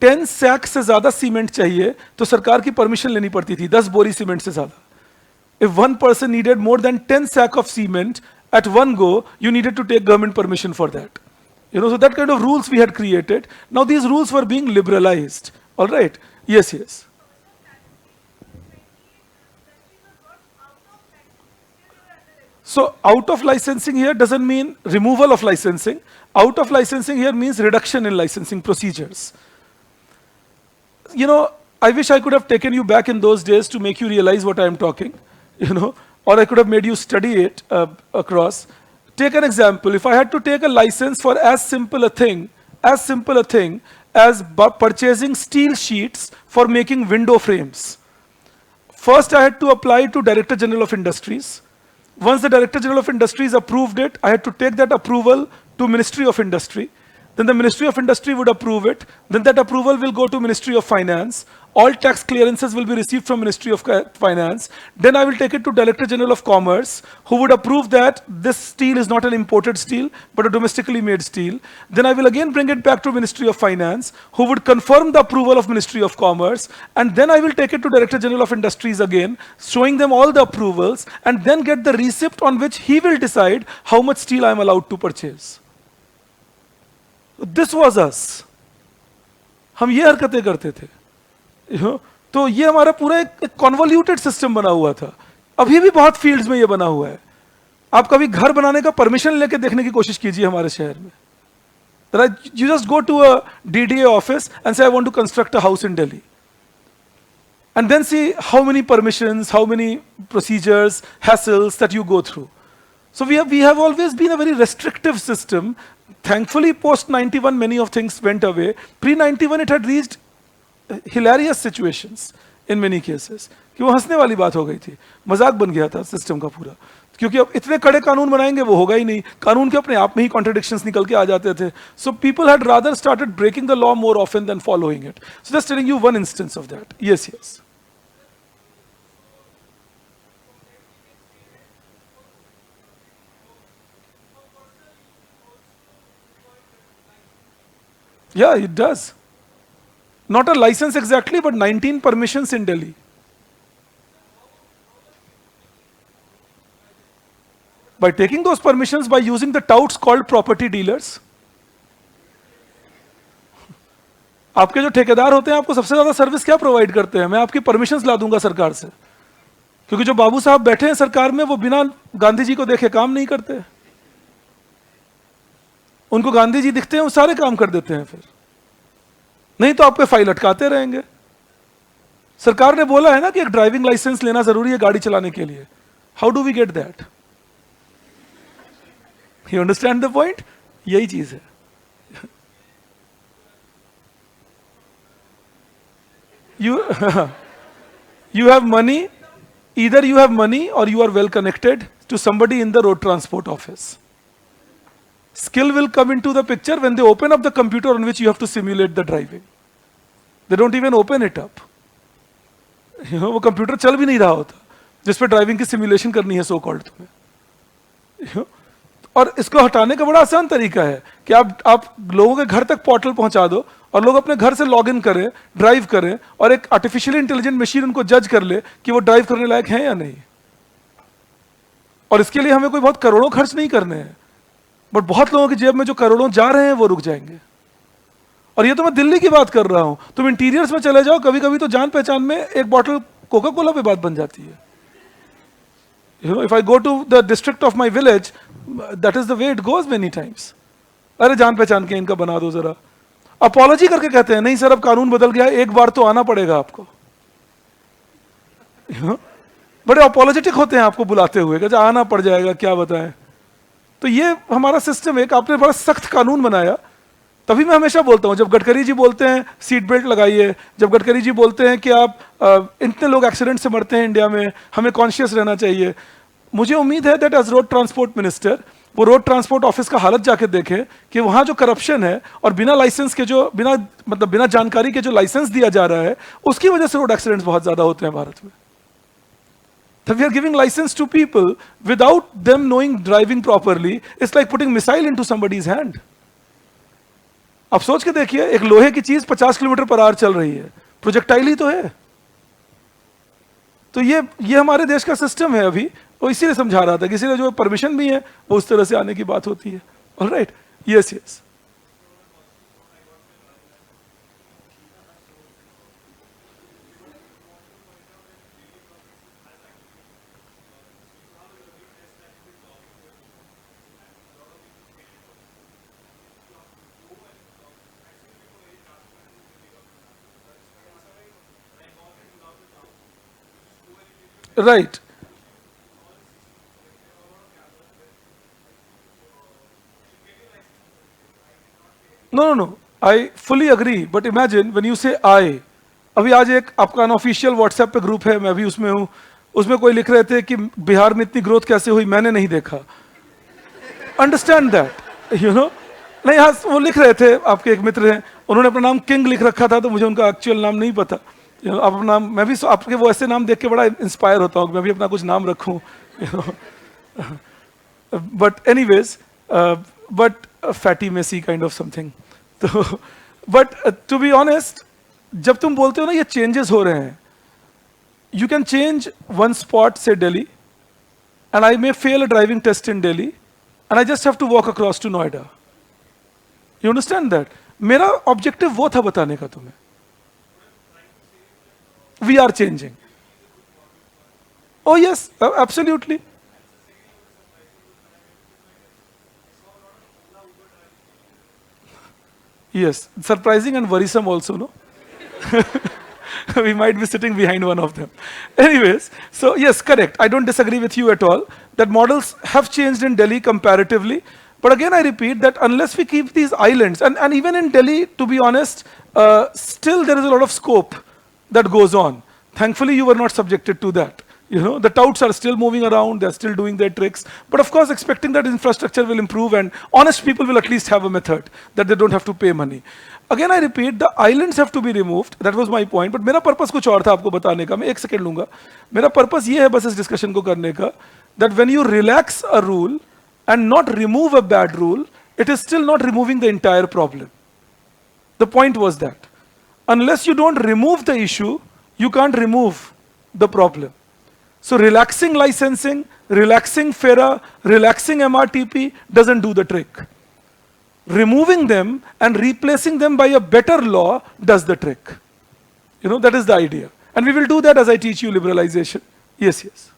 10 सैक से ज्यादा सीमेंट चाहिए तो सरकार की परमिशन लेनी पड़ती थी, 10 बोरी सीमेंट से ज्यादा। If one person needed more than 10 sack of cement at one go, you needed to take government permission for that. So that kind of rules we had created. Now these rules were being liberalized. All right? Yes, yes. So out of licensing here doesn't mean removal of licensing. Out of licensing here means reduction in licensing procedures. I wish I could have taken you back in those days to make you realize what I am talking, or I could have made you study it across. Take an example. If I had to take a license for as simple a thing as purchasing steel sheets for making window frames, first I had to apply to Director General of Industries. Once the Director General of Industries approved it, I had to take that approval to Ministry of Industry. Then the Ministry of Industry would approve it. Then that approval will go to Ministry of Finance. All tax clearances will be received from Ministry of Finance. Then I will take it to Director General of Commerce, who would approve that this steel is not an imported steel, but a domestically made steel. Then I will again bring it back to Ministry of Finance, who would confirm the approval of Ministry of Commerce. And then I will take it to Director General of Industries again, showing them all the approvals, and then get the receipt on which he will decide how much steel I am allowed to purchase. This was us. हम ये हरकतें करते थे। तो ये हमारा पूरा एक कॉन्वोल्यूटेड सिस्टम बना हुआ था। अभी भी बहुत फील्ड्स में ये बना हुआ है। आप कभी घर बनाने का परमिशन लेके देखने की कोशिश कीजिए हमारे शहर में। You just go to a DDA office and say, I want to construct a house in Delhi. And then see how many permissions, how many procedures, hassles that you go through. So we have always been a very restrictive system. Thankfully, post 91, many of things went away. Pre 91, it had reached hilarious situations in many cases. कि वो हंसने वाली बात हो गई थी, मजाक बन गया था सिस्टम का पूरा, क्योंकि अब इतने कड़े कानून बनाएंगे वो होगा ही नहीं, कानून के अपने आप में ही कॉन्ट्रडिक्शंस निकल के आ जाते थे. So people had rather started breaking the law more often than following it. So just telling you one instance of that. Yes yes. Yeah, it does. Not a license exactly, but 19 permissions in Delhi. By taking those permissions, by using the touts called property dealers. आपके जो ठेकेदार होते हैं आपको सबसे ज्यादा service क्या provide करते हैं? मैं आपकी परमिशंस ला दूंगा सरकार से, क्योंकि जो बाबू साहब बैठे हैं सरकार में वो बिना गांधी जी को देखे काम नहीं करते. उनको गांधी जी दिखते हैं वो सारे काम कर देते हैं, फिर नहीं तो आप पे फाइल अटकाते रहेंगे. सरकार ने बोला है ना कि एक ड्राइविंग लाइसेंस लेना जरूरी है गाड़ी चलाने के लिए. How do we get that? You understand the point? यही चीज है. you have money, either you have money or you are well connected to somebody in the road transport office. Skill will come into the picture when they open up the computer on which you have to simulate the driving. They don't even open it up. वो computer चल भी नहीं रहा होता जिस पे driving की simulation करनी है सो कॉल्ड तुम्हें. और इसको हटाने का बड़ा आसान तरीका है कि आप लोगों के घर तक पोर्टल पहुंचा दो और लोग अपने घर से लॉग इन करें, ड्राइव करें, और एक आर्टिफिशियली इंटेलिजेंट मशीन उनको जज कर ले कि वो ड्राइव करने लायक है या नहीं. और इसके लिए हमें कोई बहुत करोड़ों खर्च नहीं करने हैं, बट बहुत लोगों की जेब में जो करोड़ों जा रहे हैं वो रुक जाएंगे. और ये तो मैं दिल्ली की बात कर रहा हूं. तुम इंटीरियर्स में चले जाओ, कभी कभी तो जान पहचान में एक बॉटल कोका कोला पे बात बन जाती है. If I go to the district of my village, that is the way it goes many times. अरे जान पहचान के इनका बना दो जरा। अपॉलॉजी करके कहते हैं नहीं सर अब कानून बदल गया, एक बार तो आना पड़ेगा आपको। बड़े अपॉलोजेटिक होते हैं आपको बुलाते हुए कि आना पड़ जाएगा, क्या बताएं। तो ये हमारा सिस्टम है कि आपने बड़ा सख्त कानून बनाया। तभी मैं हमेशा बोलता हूं, जब गडकरी जी बोलते हैं सीट बेल्ट लगाइए, जब गडकरी जी बोलते हैं कि आप इतने लोग एक्सीडेंट से मरते हैं इंडिया में, हमें कॉन्शियस रहना चाहिए, मुझे उम्मीद है that as road transport minister वो रोड ट्रांसपोर्ट ऑफिस का हालत जाके देखें कि वहां जो करप्शन है और बिना लाइसेंस के जो बिना जानकारी के जो लाइसेंस दिया जा रहा है, उसकी वजह से रोड एक्सीडेंट्स बहुत ज्यादा होते हैं भारत में। That we are giving license to people without them knowing driving properly. It's like putting missile into somebody's hand. आप सोच के देखिए, एक लोहे की चीज 50 किलोमीटर पर आवर चल रही है, प्रोजेक्टाइल ही तो है। तो ये हमारे देश का सिस्टम है अभी, वो इसीलिए समझा रहा था कि इसीलिए जो परमिशन भी है वो उस तरह से आने की बात होती है। Alright, yes yes. Right. No. I fully agree. But imagine when you say I. अभी आज एक आपका अनऑफिशियल व्हाट्सएप पे ग्रुप है, मैं भी उसमें हूँ, उसमें कोई लिख रहे थे कि बिहार में इतनी ग्रोथ कैसे हुई, मैंने नहीं देखा। Understand that, you know. नहीं, हाँ वो लिख रहे थे, आपके एक मित्र हैं, उन्होंने अपना नाम किंग लिख रखा था, तो मुझे उनका एक्चुअल नाम नहीं पता। आप अपना नाम, मैं भी आपके वो ऐसे नाम देख के बड़ा इंस्पायर होता हूँ, मैं भी अपना कुछ नाम रखूँ, but anyways, but fatty messy kind of something. तो बट टू बी ऑनेस्ट, जब तुम बोलते हो ना ये चेंजेस हो रहे हैं, you can change one spot से Delhi, and I may fail a driving test in Delhi, and I just have to walk across to Noida. You understand that? मेरा ऑब्जेक्टिव वो था बताने का तुम्हें। We are changing. Oh yes, absolutely. Yes, surprising and worrisome also, no? We might be sitting behind one of them. Anyways, so yes, correct. I don't disagree with you at all. That models have changed in Delhi comparatively. But again, I repeat that unless we keep these islands, and even in Delhi, to be honest, still there is a lot of scope that goes on. Thankfully, you were not subjected to that. You know, the touts are still moving around, they're still doing their tricks. But of course, expecting that infrastructure will improve and honest people will at least have a method that they don't have to pay money. Again, I repeat, the islands have to be removed. That was my point. But मेरा purpose कुछ और था आपको बताने का. मैं एक second लूंगा. मेरा purpose ये है बस इस discussion को करने का, that when you relax a rule and not remove a bad rule, it is still not removing the entire problem. The point was that unless you don't remove the issue, you can't remove the problem. So relaxing licensing, relaxing FERA, relaxing MRTP doesn't do the trick. Removing them and replacing them by a better law does the trick. You know, that is the idea. And we will do that as I teach you liberalization. Yes, yes.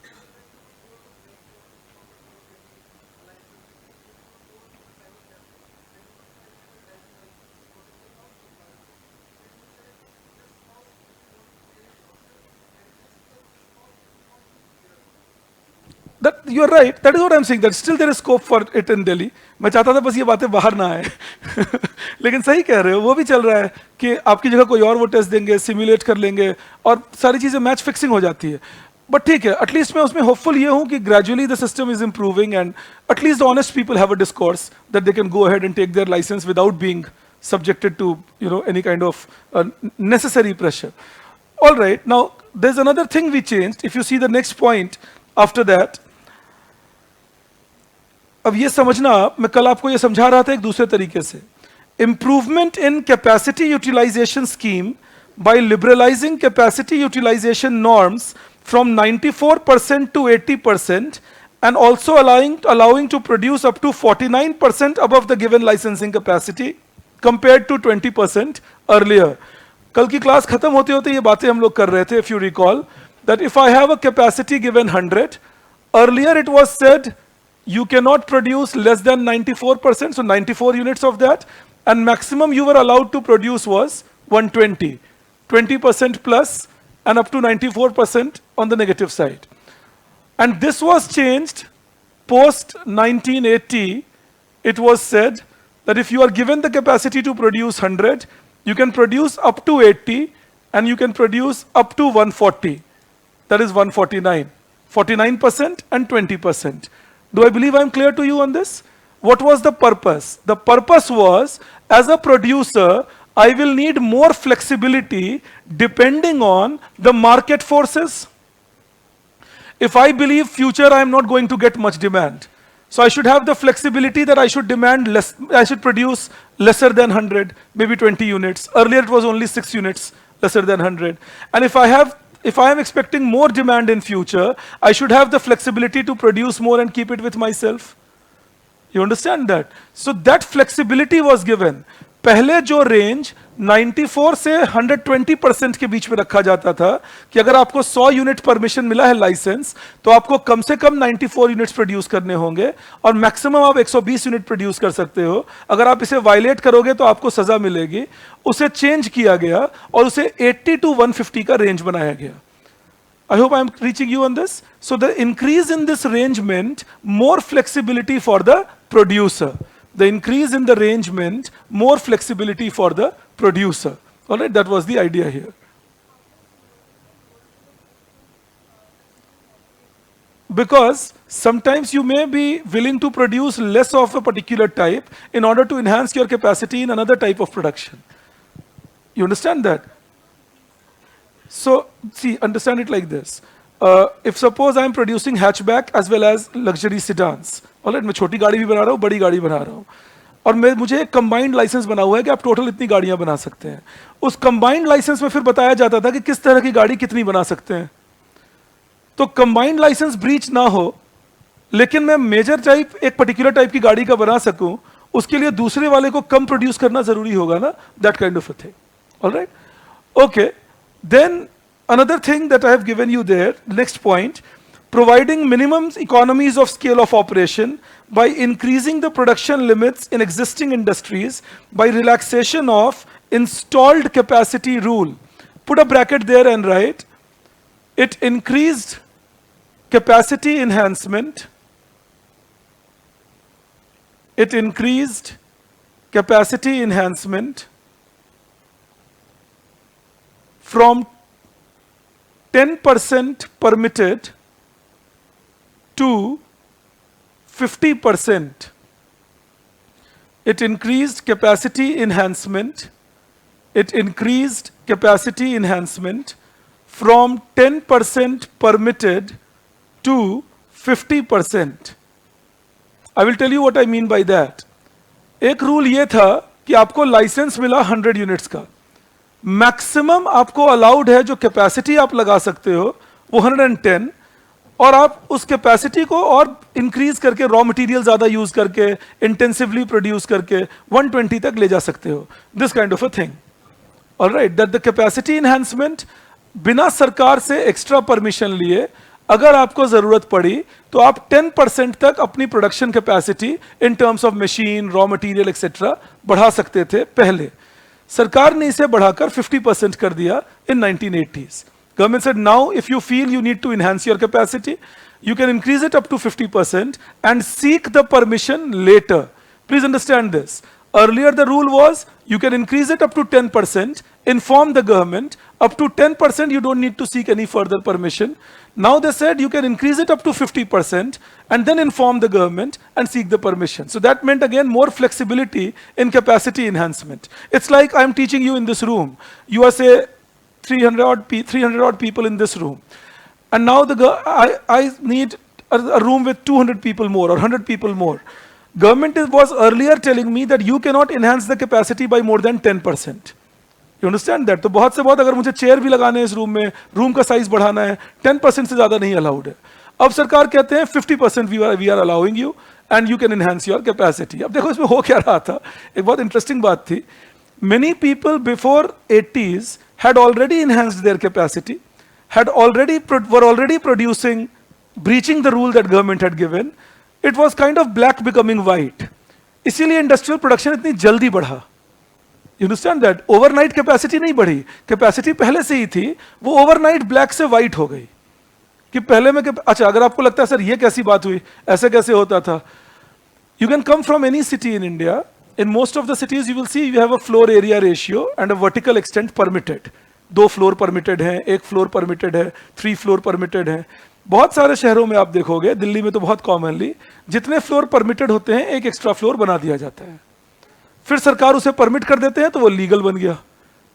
That you are right. That is what I'm saying. That still there is scope for it in Delhi. मैं चाहता था बस ये बातें बाहर ना आए लेकिन सही कह रहे हो, वो भी चल रहा है कि आपकी जगह कोई और वो टेस्ट देंगे, सिमुलेट कर लेंगे और सारी चीजें मैच फिक्सिंग हो जाती है. बट ठीक है, एटलीस्ट मैं उसमें होपफुल ये हूँ कि gradually the system is improving and at least the honest people have a discourse that they can go ahead and take their licence without being subjected to any kind of necessary pressure. All right, now there's another thing we changed. If you see the next point after that, अब ये समझना, मैं कल आपको ये समझा रहा था एक दूसरे तरीके से. Improvement in capacity utilization scheme by liberalizing capacity utilization norms from 94% to 80% and also allowing to produce up to 49% above the given licensing capacity compared to 20% earlier. कल की क्लास खत्म होते होते ये बातें हम लोग कर रहे थे. If you recall that if I have a capacity given 100, earlier it was said you cannot produce less than 94%, so 94 units of that, and maximum you were allowed to produce was 120, 20% plus, and up to 94% on the negative side. And this was changed post 1980. It was said that if you are given the capacity to produce 100, you can produce up to 80, and you can produce up to 140. That is 149. 49% and 20%. Do I believe I'm clear to you on this? What was the purpose? The purpose was, as a producer, I will need more flexibility depending on the market forces. If I believe future I am not going to get much demand, so I should have the flexibility that I should demand less, I should produce lesser than 100, maybe 20 units. Earlier it was only 6 units, lesser than 100. And if I am expecting more demand in future, I should have the flexibility to produce more and keep it with myself. You understand that? So that flexibility was given. पहले जो range 94 से 120% के बीच में रखा जाता था कि अगर आपको 100 यूनिट परमिशन मिला है लाइसेंस, तो आपको कम से कम 94 यूनिट्स प्रोड्यूस करने होंगे और मैक्सिमम आप 120 यूनिट प्रोड्यूस कर सकते हो. अगर आप इसे वायलेट करोगे तो आपको सजा मिलेगी. उसे चेंज किया गया और उसे 80 to 150 का रेंज बनाया गया. I hope I am reaching you on this. So the increase in this range meant more flexibility for the producer. The increase in the range meant more flexibility for the producer. All right, that was the idea here. Because sometimes you may be willing to produce less of a particular type in order to enhance your capacity in another type of production. You understand that? So, see, understand it like this. If suppose I am producing hatchback as well as luxury sedans, all right, मैं छोटी गाड़ी भी बना रहा हूँ, बड़ी गाड़ी बना रहा हूँ, और मुझे एक कंबाइंड लाइसेंस बना हुआ है कि आप टोटल इतनी गाड़ियां बना सकते हैं. उस कंबाइंड लाइसेंस में फिर बताया जाता था कि किस तरह की गाड़ी कितनी बना सकते हैं. तो कंबाइंड लाइसेंस ब्रीच ना हो, लेकिन मैं मेजर टाइप एक पर्टिकुलर टाइप की गाड़ी का बना सकूं, उसके लिए दूसरे वाले को कम प्रोड्यूस करना जरूरी होगा ना. That kind of a thing. Alright, okay. Then another thing that I have given you there, next point, providing minimum economies of scale of operation by increasing the production limits in existing industries by relaxation of installed capacity rule. Put a bracket there and write, it increased capacity enhancement. It increased capacity enhancement from 10% permitted to 50%. It increased capacity enhancement. It increased capacity enhancement from 10% permitted to 50%. I will tell you what I mean by that. एक rule ये था कि आपको licence मिला 100 units का. Maximum आपको allowed है, जो कैपेसिटी आप लगा सकते हो वो 110, और आप उस कैपेसिटी को और इंक्रीज करके रॉ मटेरियल ज्यादा यूज करके इंटेंसिवली प्रोड्यूस करके 120 तक ले जा सकते हो. This kind of a thing. Alright, that the capacity enhancement बिना सरकार से एक्स्ट्रा परमिशन लिए अगर आपको जरूरत पड़ी तो आप 10% तक अपनी production capacity in terms of machine, raw material etcetera बढ़ा सकते थे. पहले सरकार ने इसे बढ़ाकर 50% कर दिया in 1980s. Government said, now if you feel you need to enhance your capacity, you can increase it up to 50% and seek the permission later. Please understand this. Earlier the rule was you can increase it up to 10%, inform the government. Up to 10% you don't need to seek any further permission. Now they said you can increase it up to 50% and then inform the government and seek the permission. So that meant again more flexibility in capacity enhancement. It's like I'm teaching you in this room. You are say 300 odd people in this room. And now I need a room with 200 people more or 100 people more. Government was earlier telling me that you cannot enhance the capacity by more than 10%. You understand that? तो बहुत से बहुत अगर मुझे chair भी लगाने हैं इस रूम में, रूम का साइज बढ़ाना है, 10% से ज्यादा नहीं अलाउड है. अब सरकार कहते हैं 50% we are allowing you and you can enhance your capacity. अब देखो इसमें हो क्या रहा था. एक बहुत इंटरेस्टिंग बात थी. Many people before 80s had already enhanced their capacity, were already producing, breaching the rule that government had given. It was kind of black becoming white, इसीलिए इंडस्ट्रियल प्रोडक्शन इतनी जल्दी बढ़ा। You understand that? Overnight capacity नहीं बढ़ी, capacity पहले से ही थी, वो ओवरनाइट ब्लैक से वाइट हो गई। कि पहले में अच्छा, अगर आपको लगता है सर ये कैसी बात हुई, ऐसे कैसे होता था, you can come from any city in India, in most of the cities you will see you have a floor area ratio and a vertical extent permitted. 2 floor permitted है, 1 फ्लोर परमिटेड है, 3 floor permitted है। बहुत सारे शहरों में आप देखोगे, दिल्ली में तो बहुत कॉमनली जितने फ्लोर परमिटेड होते हैं एक एक्स्ट्रा फ्लोर बना दिया जाता है, फिर सरकार उसे परमिट कर देते हैं तो वो लीगल बन गया,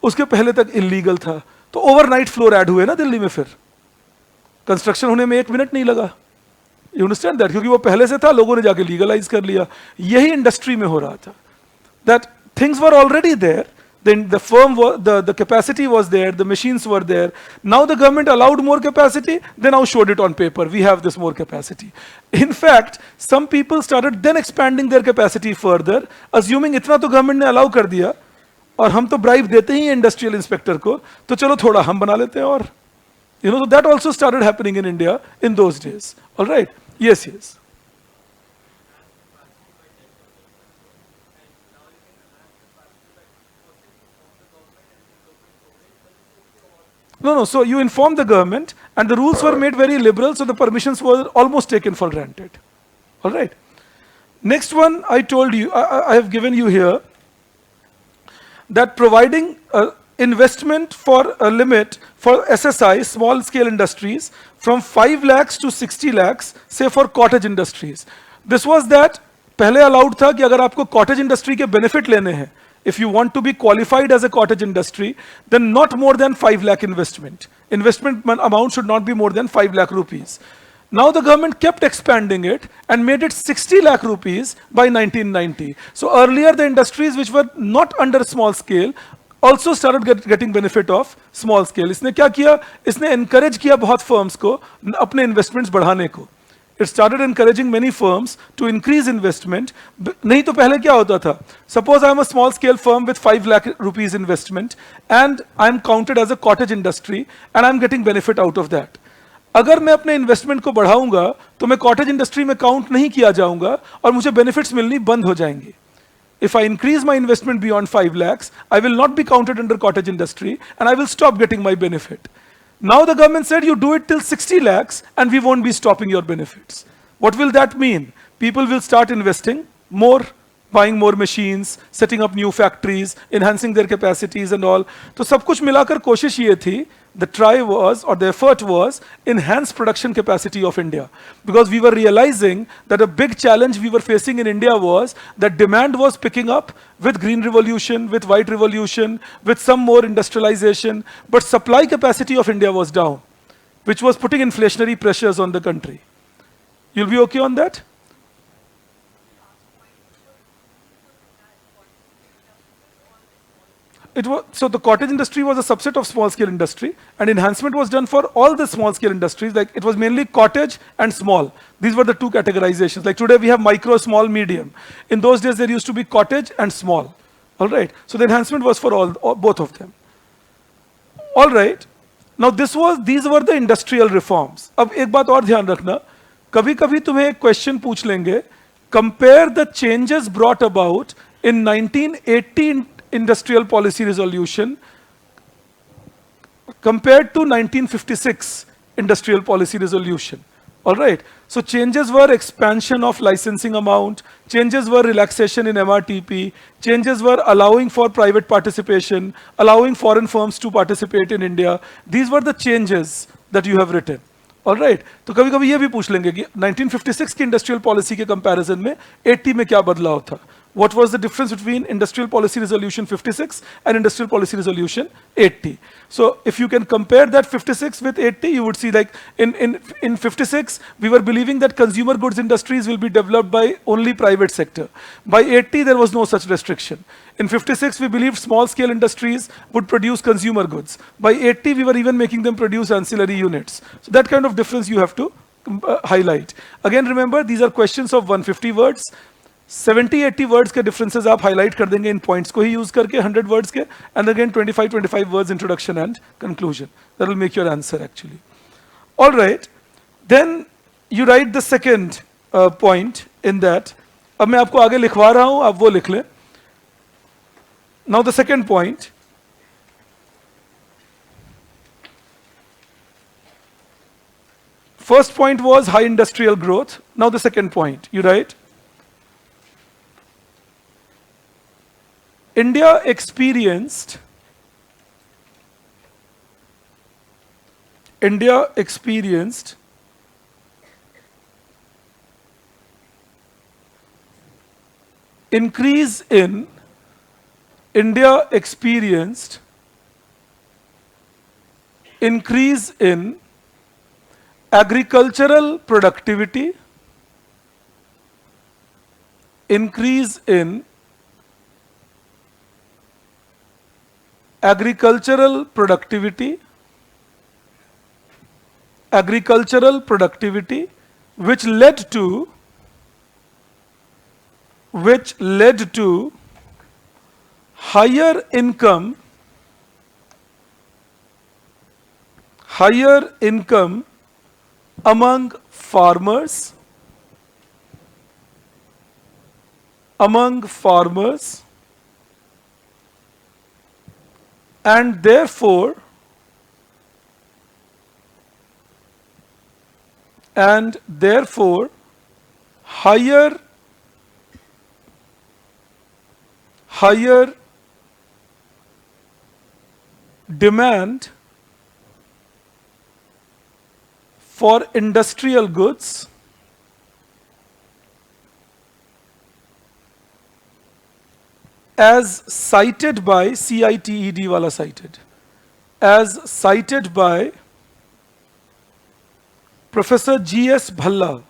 उसके पहले तक इलीगल था। तो ओवरनाइट फ्लोर ऐड हुए ना दिल्ली में, फिर कंस्ट्रक्शन होने में 1 मिनट नहीं लगा। You understand that? क्योंकि वो पहले से था, लोगों ने जाके लीगलाइज कर लिया। यही इंडस्ट्री में हो रहा था, that things were already there, the firm the capacity was there, the machines were there. Now the government allowed more capacity, they now showed it on paper, we have this more capacity. In fact, some people started then expanding their capacity further, assuming इतना तो government ने allow कर दिया और हम तो bribe देते ही industrial inspector को, तो चलो थोड़ा हम बना लेते हैं। और so that also started happening in India in those days. All right? Yes, yes. No, so you inform the government, and the rules were made very liberal, so the permissions were almost taken for granted. All right. Next one, I told you, I have given you here, that providing investment for a limit for SSI, small scale industries, from 5 lakhs to 60 lakhs, say for cottage industries. This was that, पहले allowed था कि अगर आपको cottage industry के benefit लेने हैं, if you want to be qualified as a cottage industry, then not more than 5 lakh investment. Investment amount should not be more than 5 lakh rupees. Now the government kept expanding it and made it 60 lakh rupees by 1990. So earlier the industries which were not under small scale also started getting benefit of small scale. इसने क्या किया? इसने encourage किया बहुत firms को अपने investments बढ़ाने को. It started encouraging many firms to increase investment. नहीं तो पहले क्या होता था? Suppose I am a small scale firm with 5 lakh rupees investment and I am counted as a cottage industry and I am getting benefit out of that. अगर मैं अपने investment को बढ़ाऊंगा तो मैं कॉटेज इंडस्ट्री में काउंट नहीं किया जाऊंगा और मुझे बेनिफिट्स मिलनी बंद हो जाएंगी. If I increase my investment beyond 5 lakhs, I will not be counted under cottage industry and I will stop getting my benefit. Now the government said you do it till 60 lakhs and we won't be stopping your benefits. What will that mean? People will start investing more, buying more machines, setting up new factories, enhancing their capacities and all. तो सब कुछ मिलाकर कोशिश ये थी, the try was, or the effort was, enhance production capacity of India. Because we were realizing that a big challenge we were facing in India was that demand was picking up with green revolution, with white revolution, with some more industrialization, but supply capacity of India was down, which was putting inflationary pressures on the country. You'll be okay on that? It was, so the cottage industry was a subset of small scale industry and enhancement was done for all the small scale industries. Like it was mainly cottage and small. These were the two categorizations. Like today we have micro, small, medium. In those days there used to be cottage and small. All right. So the enhancement was for all both of them. All right. Now these were the industrial reforms. अब एक बात और ध्यान रखना, कभी-कभी तुम्हें एक question पूछ लेंगे, compare the changes brought about in 1918 industrial policy resolution compared to 1956 industrial policy resolution. All right. So changes were expansion of licensing amount, changes were relaxation in MRTP, changes were allowing for private participation, allowing foreign firms to participate in India. These were the changes that you have written. All right. तो कभी-कभी ये भी पूछ लेंगे कि 1956 की industrial policy के comparison में 80 में क्या बदलाव था? What was the difference between Industrial Policy Resolution 56 and Industrial Policy Resolution 80? So if you can compare that 56 with 80, you would see like in 56, we were believing that consumer goods industries will be developed by only private sector. By 80, there was no such restriction. In 56, we believed small scale industries would produce consumer goods. By 80, we were even making them produce ancillary units. So that kind of difference you have to highlight. Again, remember, these are questions of 150 words. 70-80 words के differences आप highlight कर देंगे इन points को ही use करके 100 words के, and again 25 words introduction and conclusion. That will make your answer actually. All right, then you write the second point in that. अब मैं आपको आगे लिखवा रहा हूं, आप वो लिख लें. Now the second point. First point was high industrial growth. Now the second point, you write. India experienced increase in agricultural productivity, increase in agricultural productivity, which led to higher income among farmers, and therefore higher demand for industrial goods, as cited by CITED wala cited, as cited by Professor G.S. Bhalla.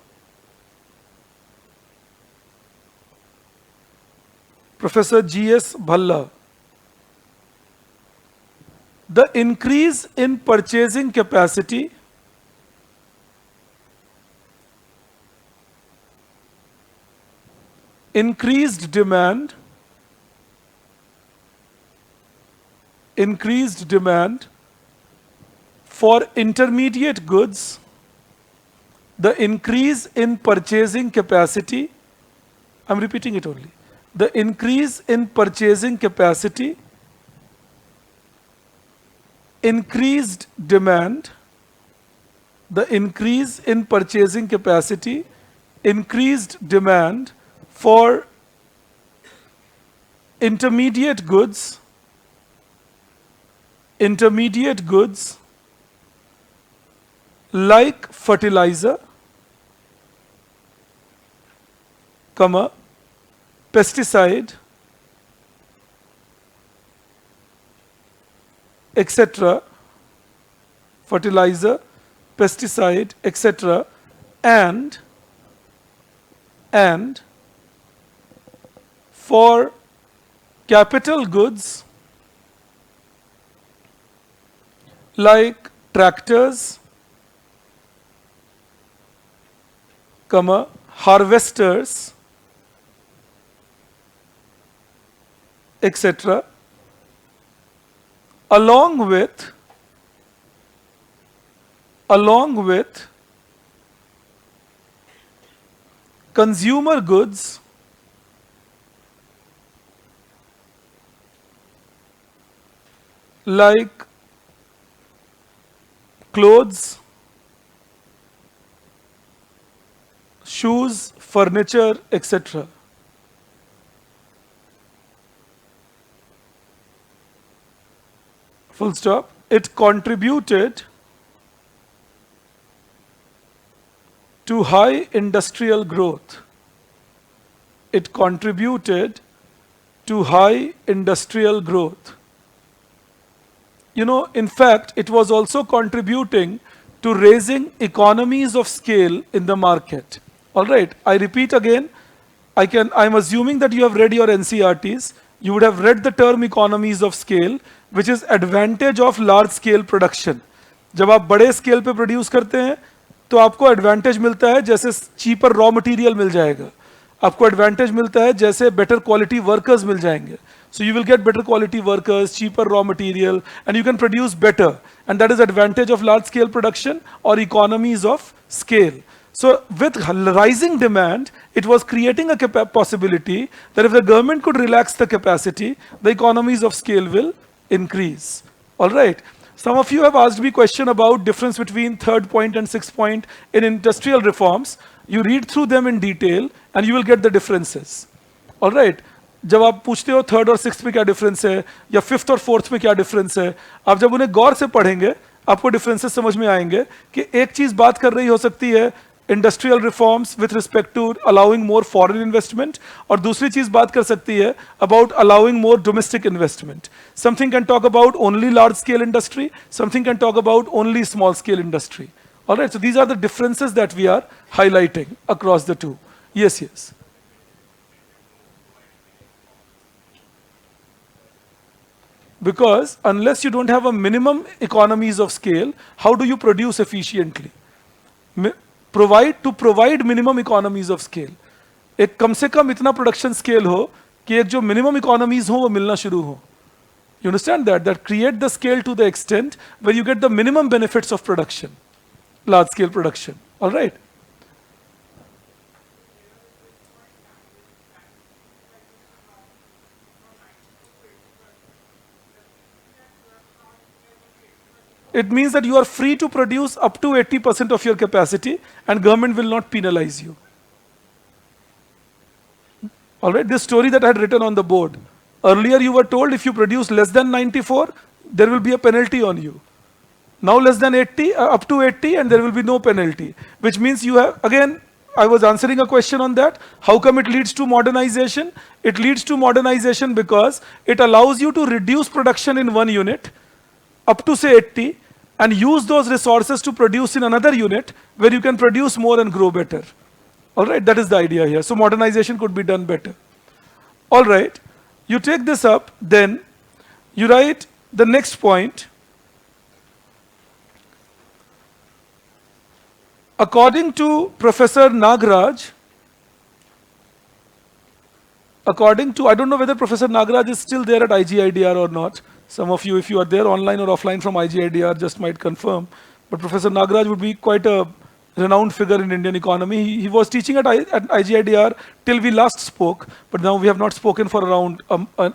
Professor G.S. Bhalla. The increase in purchasing capacity increased demand for intermediate goods. The increase in purchasing capacity, I'm repeating it only. The increase in purchasing capacity increased demand. The increase in purchasing capacity increased demand for intermediate goods like fertilizer, pesticide, etc. Fertilizer, pesticide, etc. and for capital goods like tractors, harvesters, etc., along with consumer goods like clothes, shoes, furniture, etc. Full stop. It contributed to high industrial growth. It contributed to high industrial growth. You know, in fact, it was also contributing to raising economies of scale in the market. All right, I repeat again. I'm assuming that you have read your NCRTs. You would have read the term economies of scale, which is advantage of large scale production. जब आप बड़े scale पे produce करते हैं तो आपको advantage मिलता है, जैसे चीपर रॉ मटेरियल मिल जाएगा, आपको एडवांटेज मिलता है जैसे बेटर क्वालिटी वर्कर्स मिल जाएंगे. So you will get better quality workers, cheaper raw material, and you can produce better. And that is advantage of large scale production or economies of scale. So with rising demand, it was creating a possibility that if the government could relax the capacity, the economies of scale will increase. All right. Some of you have asked me question about difference between third point and sixth point in industrial reforms. You read through them in detail and you will get the differences. All right. जब आप पूछते हो third और sixth में क्या difference है या fifth और फोर्थ में क्या डिफरेंस है, आप जब उन्हें गौर से पढ़ेंगे आपको डिफरेंसेस समझ में आएंगे कि एक चीज बात कर रही हो सकती है industrial reforms with respect to allowing more foreign investment, और दूसरी चीज बात कर सकती है about allowing more domestic investment. Something can talk about only large scale industry, something can talk about only small scale industry. Alright, so these are the differences that we are highlighting across the two. Yes yes. Because unless you don't have a minimum economies of scale, how do you produce efficiently? Provide minimum economies of scale. एक कम से कम इतना production scale हो कि एक जो minimum economies हो वो मिलना शुरू हो. You understand that? That create the scale to the extent where you get the minimum benefits of production, large scale production. All right. It means that you are free to produce up to 80% of your capacity and government will not penalize you. All right, this story that I had written on the board. Earlier you were told if you produce less than 94, there will be a penalty on you. Now less than 80, up to 80 and there will be no penalty. Which means you have, again, I was answering a question on that. How come it leads to modernization? It leads to modernization because it allows you to reduce production in one unit up to say 80 and use those resources to produce in another unit where you can produce more and grow better. All right, that is the idea here. So modernization could be done better. All right, you take this up, then you write the next point. According to Professor Nagraj, I don't know whether Professor Nagraj is still there at IGIDR or not. Some of you, if you are there online or offline from IGIDR, just might confirm. But Professor Nagraj would be quite a renowned figure in Indian economy. He was teaching at IGIDR till we last spoke, but now we have not spoken for around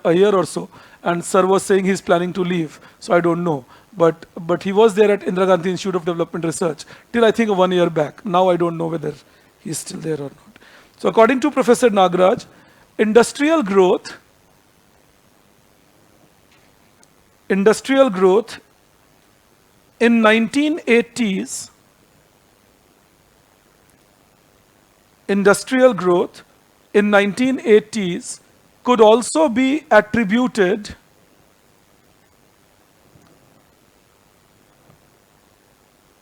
a year or so. And sir was saying he's planning to leave, so I don't know. But he was there at Indira Gandhi Institute of Development Research till I think 1 year back. Now I don't know whether he's still there or not. So according to Professor Nagraj, industrial growth in 1980s, industrial growth in 1980s could also be attributed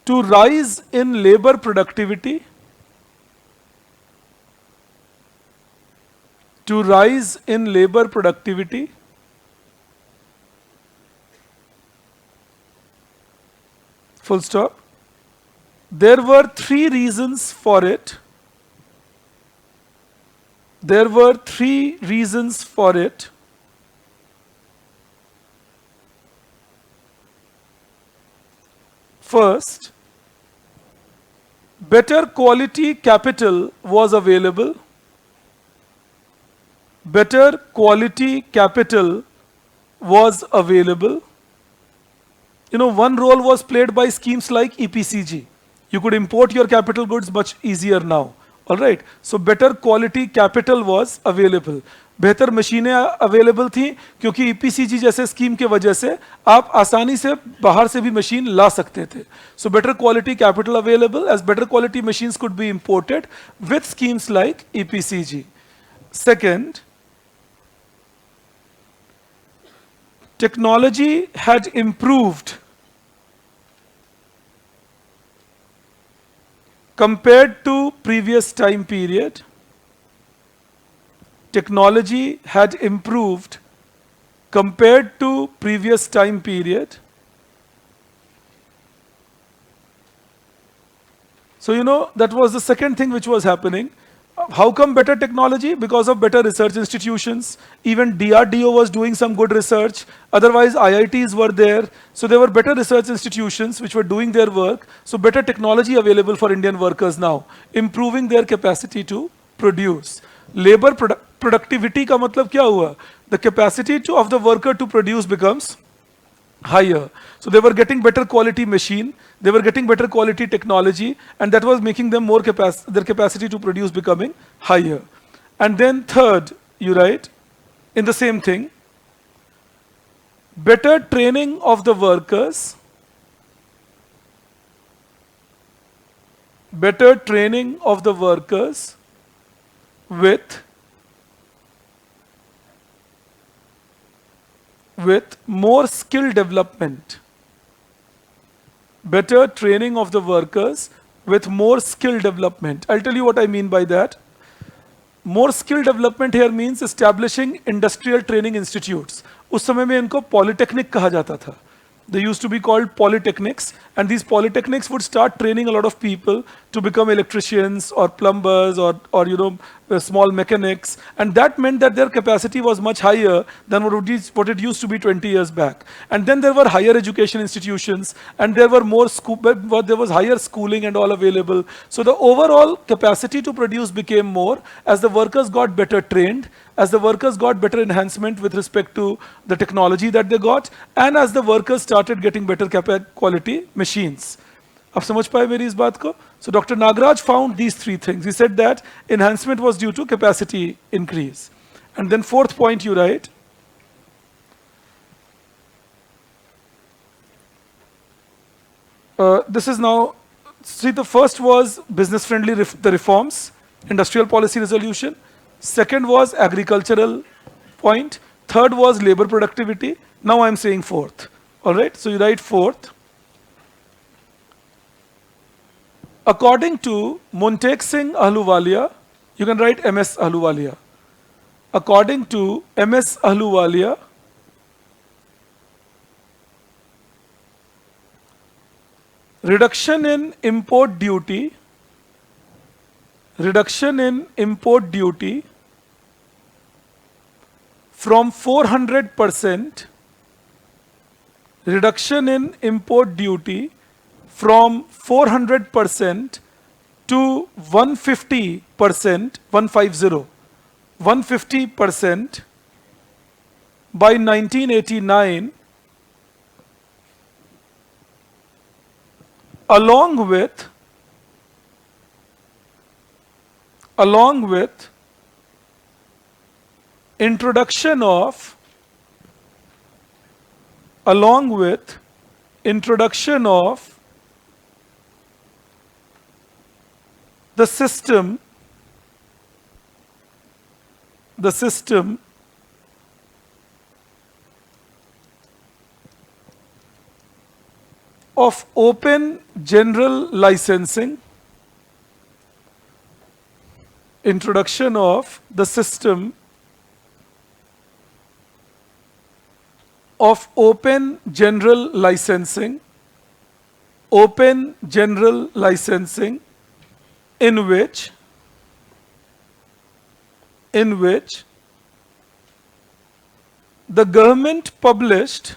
to rise in labor productivity, full stop. There were three reasons for it. First, better quality capital was available. You know, one role was played by schemes like EPCG. You could import your capital goods much easier now. All right. So better quality capital was available. बेहतर मशीनें available थी क्योंकि EPCG जैसे scheme के वजह से आप आसानी से बाहर से भी मशीन ला सकते थे. So better quality capital available as better quality machines could be imported with schemes like EPCG. Second, technology had improved compared to previous time period. Technology had improved compared to previous time period. So you know that was the second thing which was happening. How come better technology? Because of better research institutions. Even DRDO was doing some good research. Otherwise, IITs were there. So there were better research institutions which were doing their work. So better technology available for Indian workers now, improving their capacity to produce. Labor productivity का मतलब क्या हुआ? The capacity of the worker to produce becomes higher. So they were getting better quality machine, they were getting better quality technology, and that was making them more their capacity to produce becoming higher. And then third, you write in the same thing, better training of the workers, better training of the workers with more skill development. Better training of the workers with more skill development. I'll tell you what I mean by that. More skill development here means establishing industrial training institutes. उस समय में इनको polytechnic कहा जाता था. They used to be called polytechnics, and these polytechnics would start training a lot of people to become electricians or plumbers or small mechanics, and that meant that their capacity was much higher than what it used to be 20 years back. And then there were higher education institutions, and there were there was higher schooling and all available. So the overall capacity to produce became more as the workers got better trained, as the workers got better enhancement with respect to the technology that they got, and as the workers started getting better quality machines. आप समझ पाए मेरी इस बात को? So Dr. Nagaraj found these three things. He said that enhancement was due to capacity increase. And then fourth point you write, this is now, see, the first was business friendly the reforms, industrial policy resolution. Second was agricultural point. Third was labor productivity. Now I'm saying fourth. All right, so you write fourth. According to Muntek Singh Ahluwalia, you can write MS Ahluwalia. According to MS Ahluwalia, reduction in import duty from 400%, reduction in import duty from 400% to 150%, 150% by 1989, along with introduction of the system of open general licensing, introduction of the system of open general licensing, in which the government published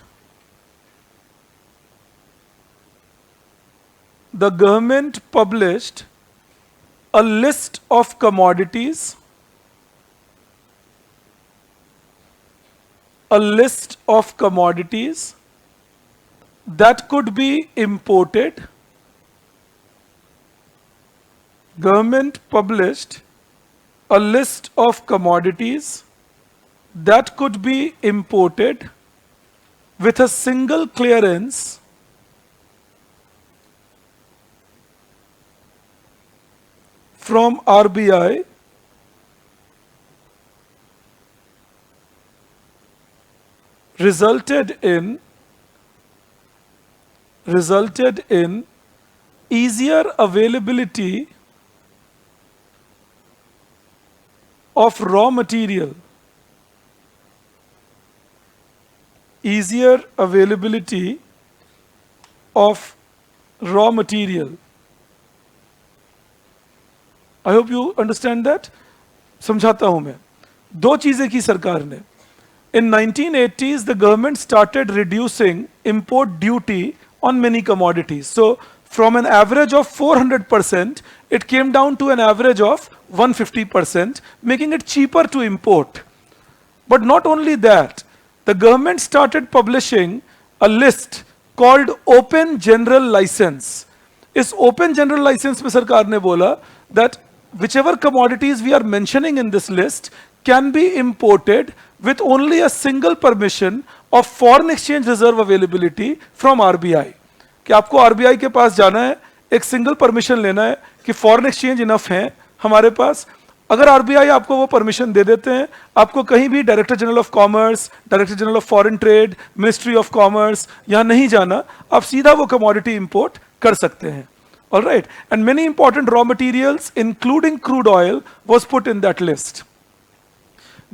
a list of commodities, that could be imported. Government published a list of commodities that could be imported with a single clearance from RBI, resulted in easier availability of raw material, I hope you understand that. समझाता हूं मैं. दो चीजें की सरकार ने. In 1980s, the government started reducing import duty on many commodities. So, from an average of 400%, it came down to an average of 150%, making it cheaper to import. But not only that, the government started publishing a list called Open General License. इस Open General License में सरकार ने बोला that whichever commodities we are mentioning in this list can be imported with only a single permission of foreign exchange reserve availability from RBI. कि आपको RBI के पास जाना है, एक सिंगल परमिशन लेना है कि फॉरेन एक्सचेंज इनफ है हमारे पास. अगर आरबीआई आपको वो परमिशन दे देते हैं, आपको कहीं भी director general of commerce, director general of foreign trade, ministry of commerce यहाँ नहीं जाना, आप सीधा वो कमोडिटी इंपोर्ट कर सकते हैं. All right, and many important raw materials, including crude oil, was put in that list.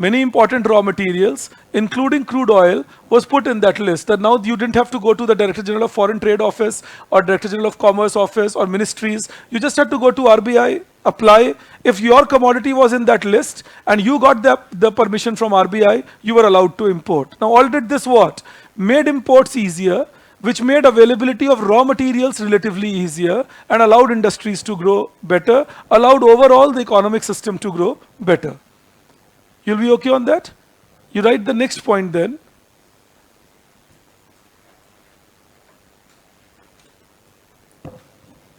Many important raw materials, including crude oil, was put in that list. That now you didn't have to go to the Director General of Foreign Trade Office or Director General of Commerce Office or ministries. You just had to go to RBI, apply. If your commodity was in that list and you got the permission from RBI, you were allowed to import. Now all did this what? Made imports easier, which made availability of raw materials relatively easier and allowed industries to grow better, allowed overall the economic system to grow better. You'll be okay on that? You write the next point then.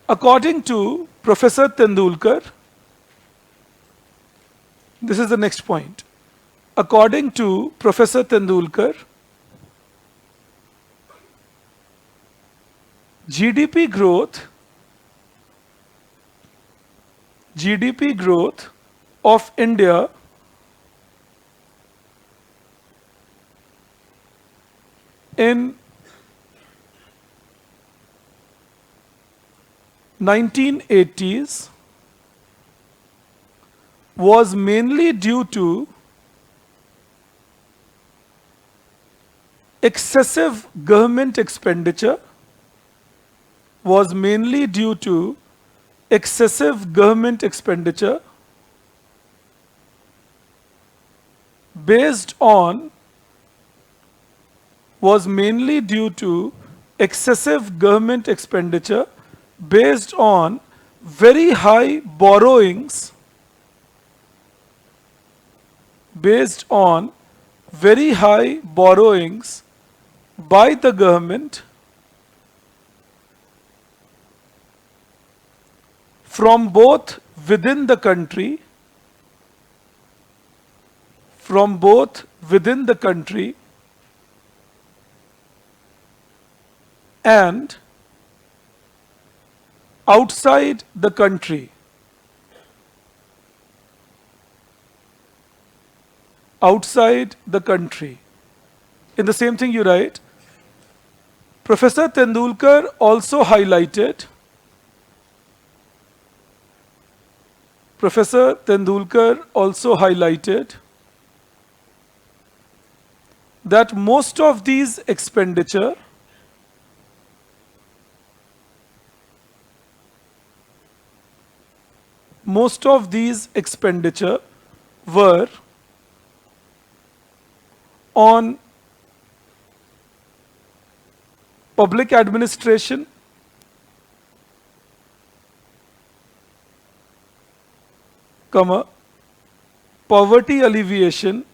According to Professor Tendulkar, this is the next point. According to Professor Tendulkar, GDP growth of India in 1980s was mainly due to excessive government expenditure, was mainly due to excessive government expenditure based on was mainly due to excessive government expenditure based on very high borrowings, based on very high borrowings by the government from both within the country, from both within the country and outside the country. Outside the country. In the same thing you write, Professor Tendulkar also highlighted Professor Tendulkar also highlighted that most of these expenditure were on public administration, poverty alleviation,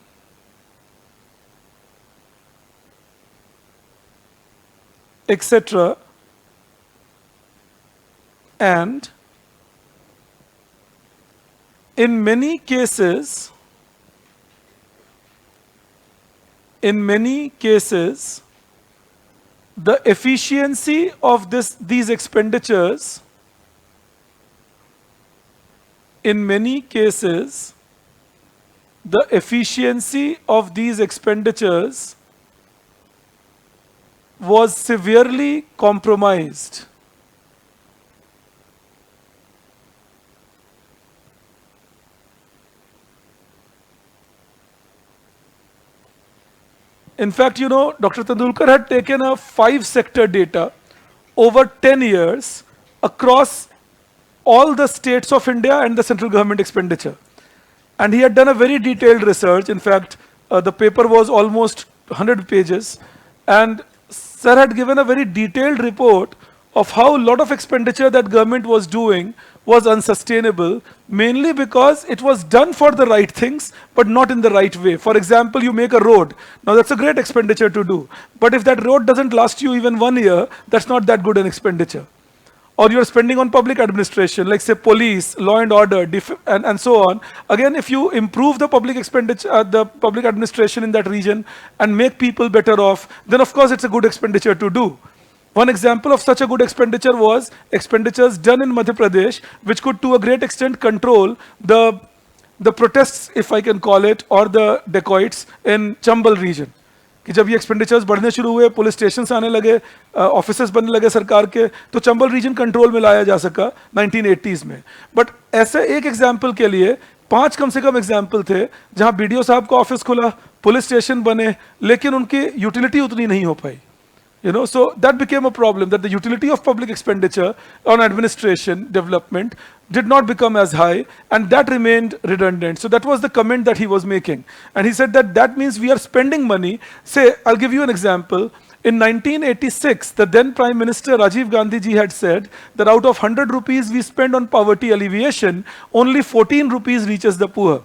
etc. And in many cases, the efficiency of these expenditures, in many cases, the efficiency of these expenditures was severely compromised. In fact, you know, Dr. Tendulkar had taken a 5-sector data over 10 years across all the states of India and the central government expenditure. And he had done a very detailed research. In fact, the paper was almost 100 pages. And Sir had given a very detailed report of how a lot of expenditure that government was doing was unsustainable, mainly because it was done for the right things, but not in the right way. For example, you make a road. Now that's a great expenditure to do. But if that road doesn't last you even 1 year, that's not that good an expenditure. Or you're spending on public administration, like say police, law and order, and so on. Again, if you improve the public expenditure, the public administration in that region and make people better off, then of course it's a good expenditure to do. One example of such a good expenditure was expenditures done in Madhya Pradesh, which could to a great extent control the protests, if I can call it, or the dacoits in Chambal region. कि जब ये expenditures बढ़ने शुरू हुए, police station आने लगे, offices बनने लगे सरकार के, तो चंबल रीजन कंट्रोल में लाया जा सका 1980s में. बट ऐसे एक एग्जाम्पल के लिए 5 कम से कम एग्जाम्पल थे जहां बीडीओ साहब का ऑफिस खुला, पुलिस स्टेशन बने, लेकिन उनकी यूटिलिटी उतनी नहीं हो पाई. So that became a problem, that the utility of public expenditure on administration development did not become as high, and that remained redundant. So that was the comment that he was making. And he said that that means we are spending money. Say, I'll give you an example. In 1986, the then Prime Minister Rajiv Gandhi ji had said that out of 100 rupees we spend on poverty alleviation, only 14 rupees reaches the poor.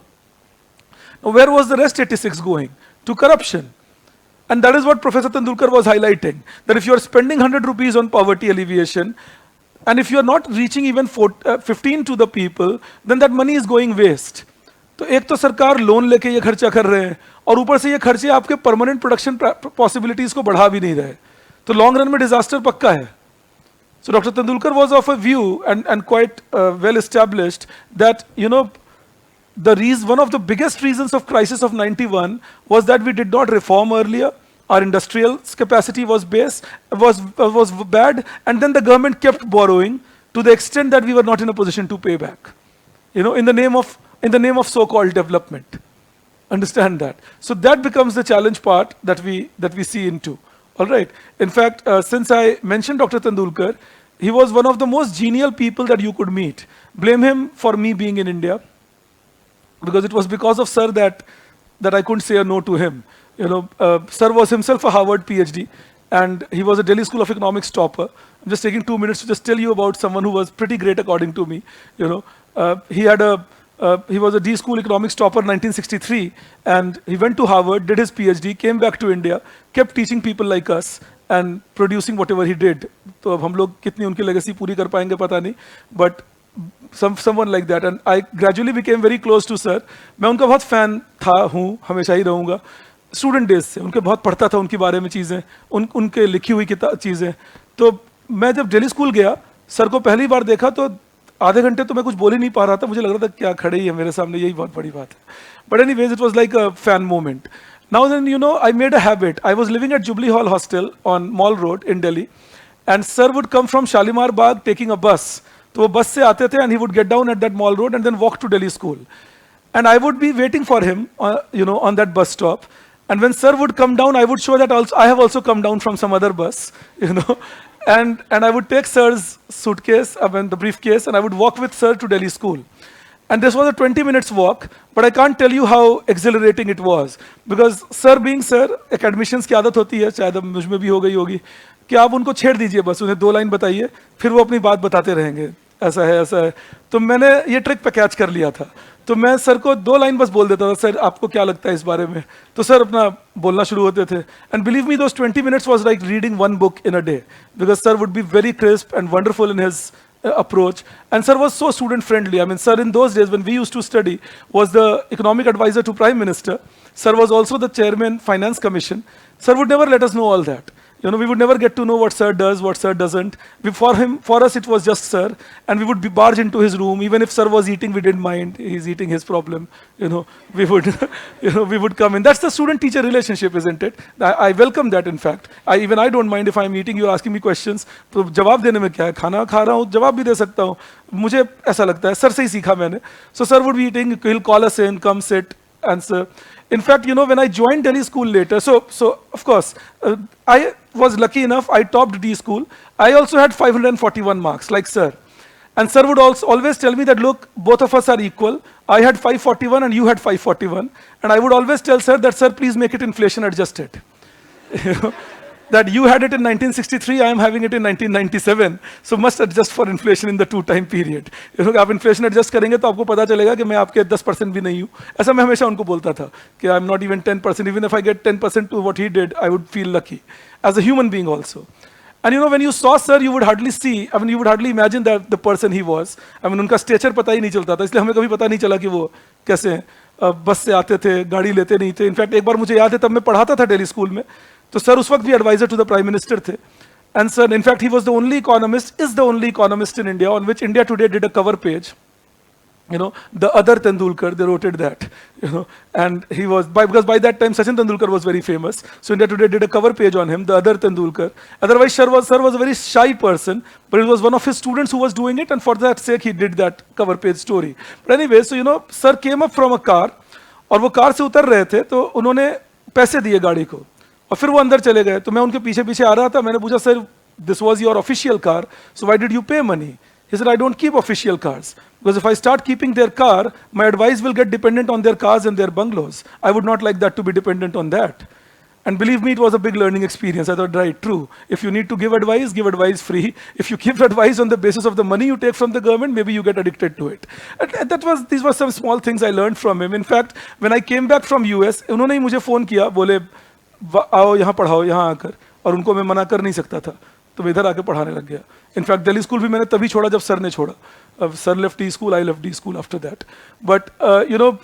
Now where was the rest 86 going? To corruption. And that is what Professor Tendulkar was highlighting, that if you are spending 100 rupees on poverty alleviation, and if you are not reaching even 15 to the people, then that money is going waste. तो एक तो सरकार loan लेके ये खर्चा कर रहे हैं, और ऊपर से ये खर्चे आपके परमानेंट प्रोडक्शन पॉसिबिलिटीज को बढ़ा भी नहीं रहे, तो लॉन्ग रन में डिजास्टर पक्का है. So Dr. Tendulkar was of a view, and quite well established, that one of the biggest reasons of crisis of 91 was that we did not reform earlier. Our industrial capacity was bad, and then the government kept borrowing to the extent that we were not in a position to pay back. In the name of so-called development. Understand that. So that becomes the challenge part that we see into. All right. In fact, since I mentioned Dr. Tendulkar, he was one of the most genial people that you could meet. Blame him for me being in India, because it was because of Sir that I couldn't say a no to him. Sir was himself a Harvard PhD, and he was a Delhi School of Economics topper. I'm just taking 2 minutes to just tell you about someone who was pretty great according to me. He was a D School Economics topper in 1963, and he went to Harvard, did his PhD, came back to India, kept teaching people like us, and producing whatever he did. तो अब हम लोग कितनी उनकी legacy पूरी कर पाएंगे पता नहीं, but someone like that, and I gradually became very close to Sir. मैं उनका बहुत fan था, हूँ, हमेशा ही रहूँगा. Student days से उनके बहुत पढ़ता था उनके बारे में चीज़ें, उनके लिखी हुई चीज़ें. तो मैं जब दिल्ली स्कूल गया, सर को पहली बार देखा तो आधे घंटे तो मैं कुछ बोल ही नहीं पा रहा था, मुझे लग रहा था क्या खड़े ही है मेरे सामने, यही बहुत बड़ी बात है. But anyways, it was like a fan moment. Now then, I made a habit. I was living at Jubilee Hall Hostel on Mall Road in Delhi, and Sir would come from Shalimar Bagh taking a bus. तो वो बस से आते थे, and he would get down at that Mall Road and then walk to Delhi school. And I would be waiting for him, on that bus stop. And when Sir would come down, I would show that I have also come down from some other bus, And I would take Sir's suitcase, the briefcase, and I would walk with Sir to Delhi school. And this was a 20 minutes walk, but I can't tell you how exhilarating it was. Because Sir being Sir, एक admissions की आदत होती है, शायद मुझ में भी हो गई होगी, कि आप उनको छेड़ दीजिए बस, उन्हें 2 लाइन बताइए, फिर वो अपनी बात बताते रहेंगे, ऐसा है. तो मैंने ये ट्रिक पे कैच कर लिया था. तो मैं सर को 2 लाइन बस बोल देता था, सर आपको क्या लगता है इस बारे में, तो सर अपना बोलना शुरू होते थे. And believe me, those 20 minutes was like reading 1 book in a day, because Sir would be very crisp and wonderful in his approach, and Sir was so student friendly. I mean, Sir in those days when we used to study was the economic advisor to Prime Minister. Sir was also the chairman Finance Commission. Sir would never let us know all that. We would never get to know what Sir does, what Sir doesn't. For us, it was just Sir, and we would barge into his room. Even if Sir was eating, we didn't mind. He's eating, his problem. We would, we would come in. That's the student-teacher relationship, isn't it? I welcome that. In fact, I don't mind if I'm eating. You're asking me questions. तो जवाब देने में क्या है? खाना खा रहा हूँ, जवाब भी दे सकता हूँ. मुझे ऐसा लगता है. Sir से ही सीखा मैंने. So Sir would be eating. He'll call us in, come sit, answer. In fact, when I joined Delhi school later, so of course, I was lucky enough, I topped D school. I also had 541 marks, like Sir. And sir would also always tell me that, look, both of us are equal. I had 541 and you had 541. And I would always tell sir that, sir, please make it inflation adjusted. You know, that you had it in 1963, I am having it in 1997, so must adjust for inflation in the two time period. You know, आप inflation adjust करेंगे तो आपको पता चलेगा कि मैं आपके 10% भी नहीं हूँ. ऐसा मैं हमेशा उनको बोलता था कि I'm not even 10%. Even if I get 10% to what he did, I would feel lucky as a human being also. And you know, when you saw sir, you would hardly see, I mean, you would hardly imagine that the person he was. I mean, उनका stature पता ही नहीं चलता था, इसलिए हमें कभी पता नहीं चला कि वो कैसे बस से आते थे, गाड़ी लेते नहीं थे. इनफैक्ट एक बार मुझे याद है, तब मैं पढ़ाता था दिल्ली स्कूल में, तो सर उस वक्त भी adviser to the prime minister थे. And sir, in fact, he was the only economist, is the only economist in India on which India Today did a cover page. You know, the other Tendulkar, they wrote it that, you know, and he was, because by that time Sachin Tendulkar was very famous, so India Today did a cover page on him, the other Tendulkar. Otherwise, sir was a very shy person, but it was one of his students who was doing it, and for that sake, he did that cover page story. But anyway, so you know, sir came up from a car, और वो car से उतर रहे थे, तो उन्होंने पैसे दिए गाड़ी को, और फिर वो अंदर चले गए. तो मैं उनके पीछे पीछे आ रहा था, मैंने पूछा, sir, this was your official car, so why did you pay money? He said, I don't keep official cars. Because if I start keeping their car, my advice will get dependent on their cars and their bungalows. I would not like that to be dependent on that. And believe me, it was a big learning experience. I thought, right, true. If you need to give advice free. If you give advice on the basis of the money you take from the government, maybe you get addicted to it. And these were some small things I learned from him. In fact, when I came back from US, उन्होंने ही मुझे phone किया, बोले, आओ यहाँ पढ़ाओ यहाँ आकर, और उनको मैं मना कर नहीं सकता था, तो मैं इधर आके पढ़ाने लग गया. इनफैक्ट दिल्ली स्कूल भी मैंने तभी छोड़ा जब सर ने छोड़ा. Sir left D school, I left D school after that. But you know,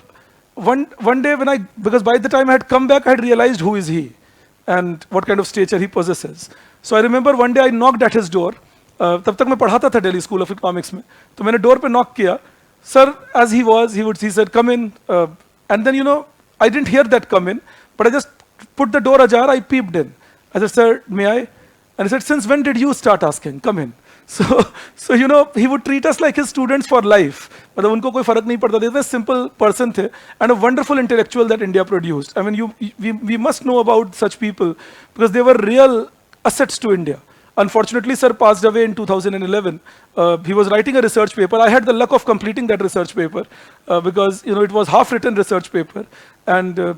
one day when because by the time I had come back, I had realized who is he and what kind of stature he possesses. So I remember one day I knocked at his door. तब तक मैं पढ़ाता था Delhi School of Economics में. तो मैंने door पे knock किया. Sir, as he said, come in. And then, you know, I didn't hear that come in, but I just put the door ajar, I peeped in. I said, sir, may I? And he said, since when did you start asking? Come in. So you know, he would treat us like his students for life. मतलब उनको कोई फर्क नहीं पड़ता. They were a simple person थे, and a wonderful intellectual that India produced. I mean, we must know about such people because they were real assets to India. Unfortunately, sir passed away in 2011. He was writing a research paper. I had the luck of completing that research paper because you know it was half-written research paper, and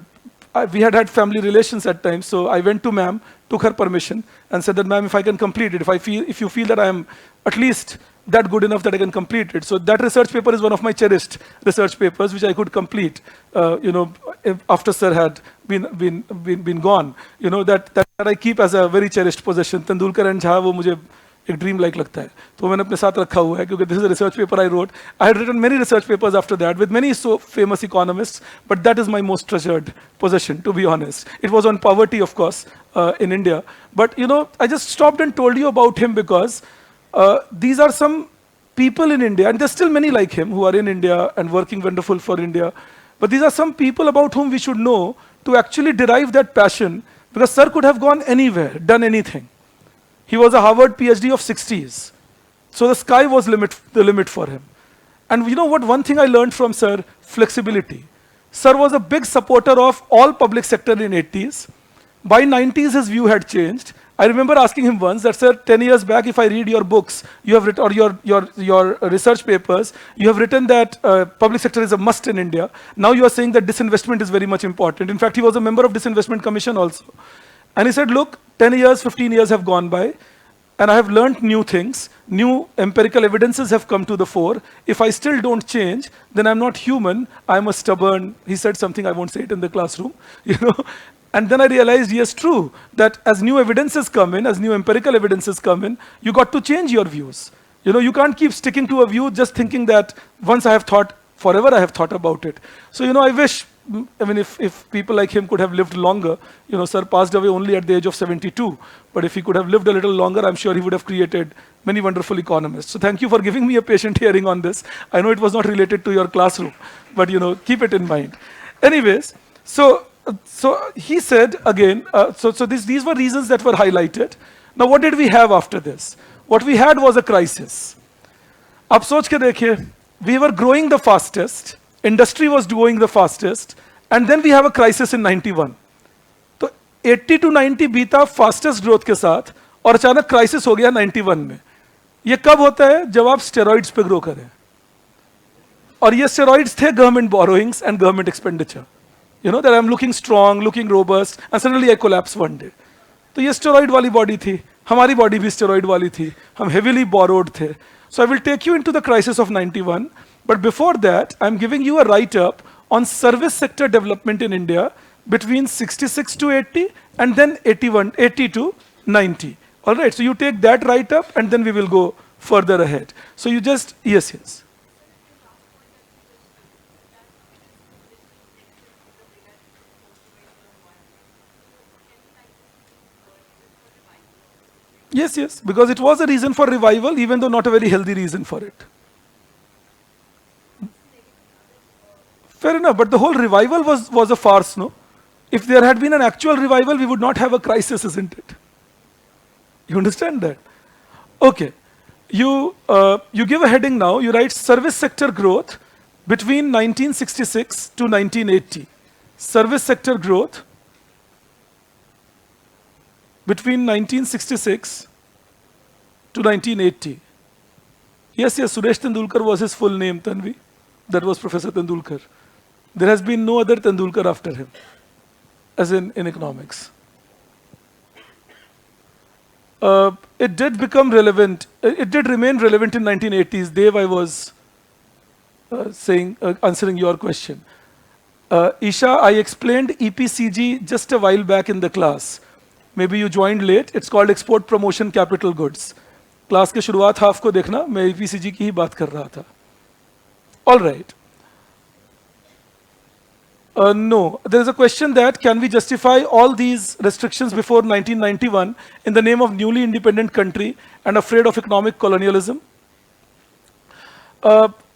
we had family relations at times. So I went to ma'am, took her permission, and said that, ma'am, if I can complete it, if you feel that I am at least that good enough that I can complete it. So that research paper is one of my cherished research papers, which I could complete, you know, after sir had been gone. You know, that I keep as a very cherished possession. Tendulkar and Jha, वो मुझे एक dream like लगता है, तो मैंने अपने साथ रखा हुआ है क्योंकि this is a research paper I wrote. I had written many research papers after that with many so famous economists, but that is my most treasured possession, to be honest. It was on poverty, of course, in India. But you know, I just stopped and told you about him because these are some people in India, and there's still many like him who are in India and working wonderful for India. But these are some people about whom we should know to actually derive that passion, because sir could have gone anywhere, done anything. He was a Harvard PhD of 60s. So the sky was the limit for him. And you know what, one thing I learned from sir, flexibility. Sir was a big supporter of all public sector in 80s. By 90s, his view had changed. I remember asking him once that, sir, 10 years back, if I read your books, you have written, or your research papers, you have written that public sector is a must in India. Now you are saying that disinvestment is very much important. In fact, he was a member of Disinvestment Commission also. And he said, look, 10 years, 15 years have gone by, and I have learned new things. New empirical evidences have come to the fore. If I still don't change, then I'm not human. I'm a stubborn, he said something, I won't say it in the classroom, you know. And then I realized, yes, true, that as new evidences come in, as new empirical evidences come in, you got to change your views. You know, you can't keep sticking to a view just thinking that once I have thought, forever I have thought about it. So, you know, I wish, I mean, if people like him could have lived longer, you know, sir passed away only at the age of 72, but if he could have lived a little longer, I'm sure he would have created many wonderful economists. So thank you for giving me a patient hearing on this. I know it was not related to your classroom, but, you know, keep it in mind. Anyways, so he said again, these were reasons that were highlighted. Now, what did we have after this? What we had was a crisis. आप सोच के देखिए, we were growing the fastest, industry was growing the fastest, and then we have a crisis in 91. तो 80 to 90 बीता fastest growth के साथ, और अचानक crisis हो गया 91 में. ये कब होता है? जब आप स्टेरॉइड्स पे ग्रो करें, और ये स्टेरॉइड्स थे government borrowings and government expenditure, you know that I am looking strong, looking robust, and suddenly I collapse one day. तो ये स्टेरॉइड वाली बॉडी थी, हमारी बॉडी भी स्टेरॉइड वाली थी, हम हेवीली बोरोड थे. So I will take you into the crisis of 91, but before that I am giving you a write up on service sector development in India between 66 to 80 and then 80 to 90. All right, so you take that right up and then we will go further ahead. So you just, yes, yes. Yes, yes, because it was a reason for revival, even though not a very healthy reason for it. Fair enough, but the whole revival was a farce, no? If there had been an actual revival, we would not have a crisis, isn't it? You understand that? Okay. You give a heading now. You write service sector growth between 1966 to 1980. Service sector growth between 1966 to 1980. Yes, yes, Suresh Tendulkar was his full name, Tanvi. That was Professor Tendulkar. There has been no other Tendulkar after him, as in economics. It did become relevant. It did remain relevant in 1980s. Dave, I was answering your question. Isha, I explained EPCG just a while back in the class. Maybe you joined late. It's called Export Promotion Capital Goods. Class के शुरुआत half को देखना, मैं EPCG की ही बात कर रहा था. All right. No, there is a question that can we justify all these restrictions before 1991 in the name of newly independent country and afraid of economic colonialism?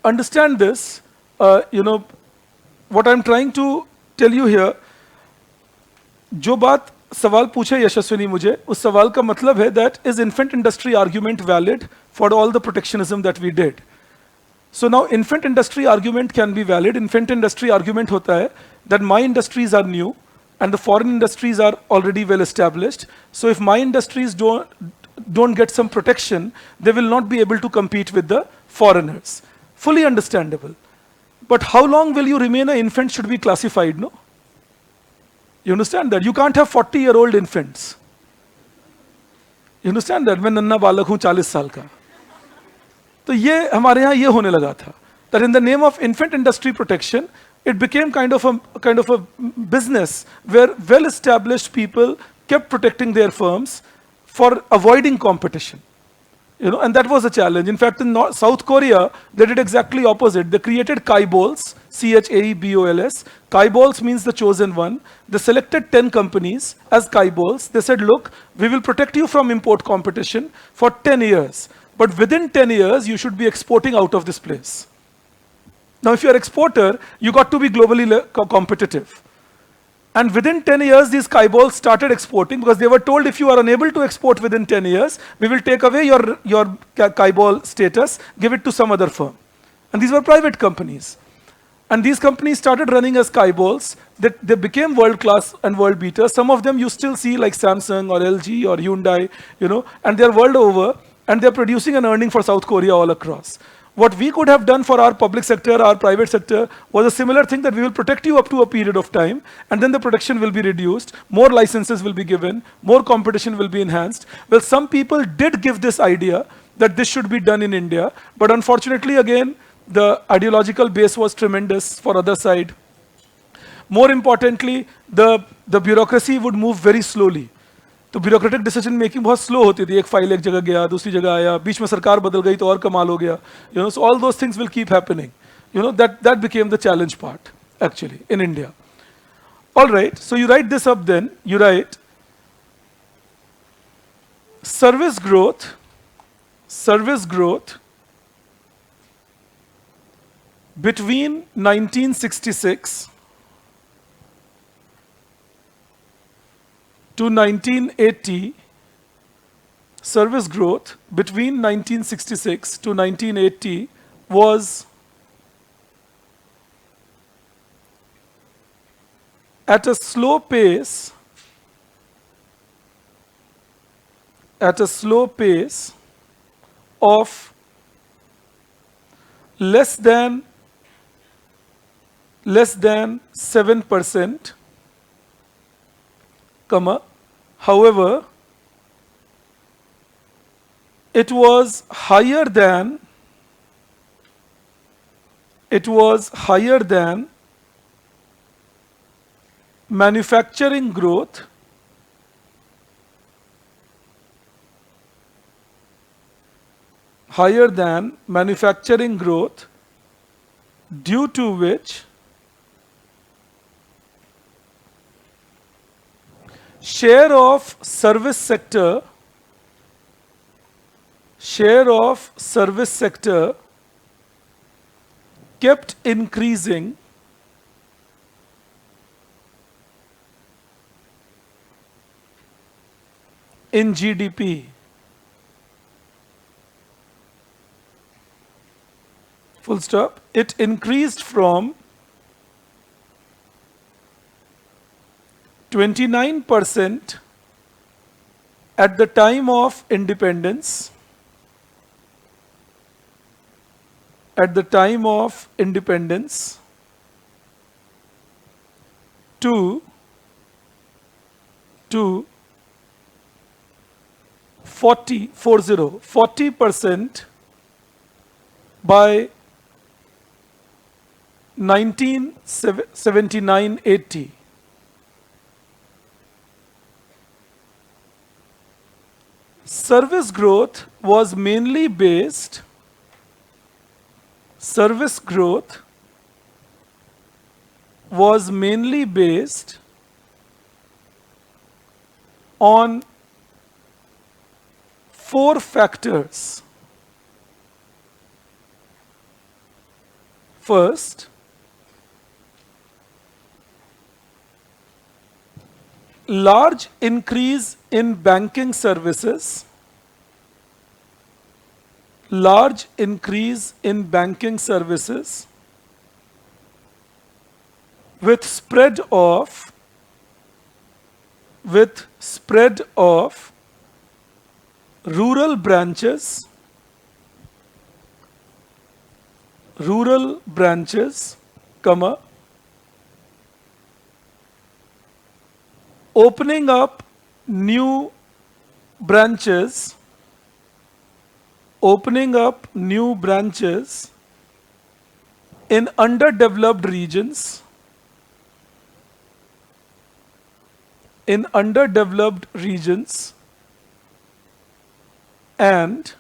Understand this, what I'm trying to tell you here, जो बात सवाल पूछे यशस्विनी मुझे, उस सवाल का मतलब है that is infant industry argument valid for all the protectionism that we did? So now infant industry argument can be valid. Infant industry argument hota hai that my industries are new and the foreign industries are already well established. So if my industries don't get some protection, they will not be able to compete with the foreigners. Fully understandable. But how long will you remain an infant should be classified, no? You understand that? You can't have 40-year-old infants. You understand that? मैं नन्ना बालक हूँ 40 साल का. तो ये हमारे यहाँ ये होने लगा था that in the name of infant industry protection, it became kind of a business where well-established people kept protecting their firms for avoiding competition. And that was a challenge. In fact, in South Korea, they did exactly opposite. They created Chaebols, Chaebols. Chaebols means the chosen one. They selected 10 companies as Chaebols. They said, look, we will protect you from import competition for 10 years. But within 10 years, you should be exporting out of this place. Now, if you're an exporter, you got to be globally competitive. And within 10 years, these Chaebols started exporting because they were told if you are unable to export within 10 years, we will take away your Chaebol status, give it to some other firm. And these were private companies. And these companies started running as Chaebols. They became world-class and world beaters. Some of them you still see like Samsung or LG or Hyundai, and they're world over. And they're producing and earning for South Korea all across. What we could have done for our public sector, our private sector, was a similar thing that we will protect you up to a period of time, and then the protection will be reduced, more licenses will be given, more competition will be enhanced. Well, some people did give this idea that this should be done in India, but unfortunately, again, the ideological base was tremendous for other side. More importantly, the bureaucracy would move very slowly. तो bureaucratic decision making बहुत slow होती थी. एक file एक जगह गया, दूसरी जगह आया, बीच में सरकार बदल गई तो और कमाल हो गया. So all those things will keep happening. That became the challenge part actually in India. All right, so you write this up then. You write service growth between 1966 to 1980, service growth between 1966 to 1980 was at a slow pace of less than 7%, however, it was higher than manufacturing growth due to which share of service sector kept increasing in GDP. Full stop. It increased from 29% at the time of independence to 40% by 1979-80. Service growth was mainly based on 4 factors. First, large increase in banking services, with spread of rural branches, opening up new branches in underdeveloped regions, and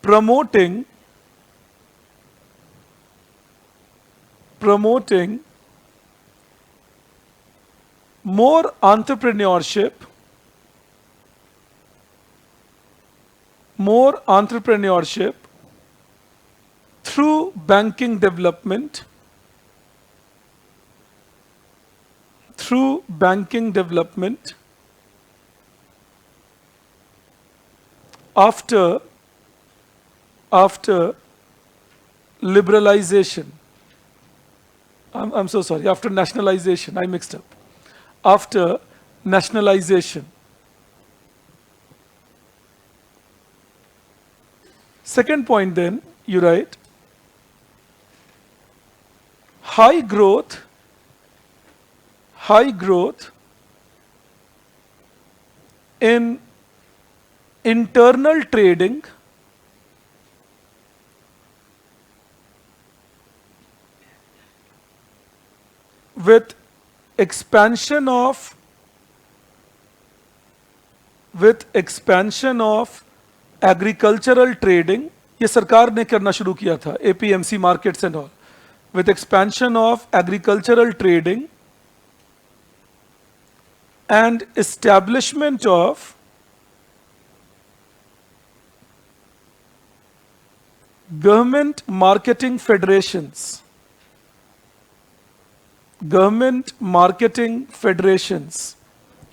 promoting more entrepreneurship through banking development after liberalization. I'm so sorry, after nationalization, I mixed up. After nationalization. Second point then, you write, high growth in internal trading with expansion of agricultural trading, ये सरकार ने करना शुरू किया था, APMC markets and all, with expansion of agricultural trading and establishment of government marketing federations,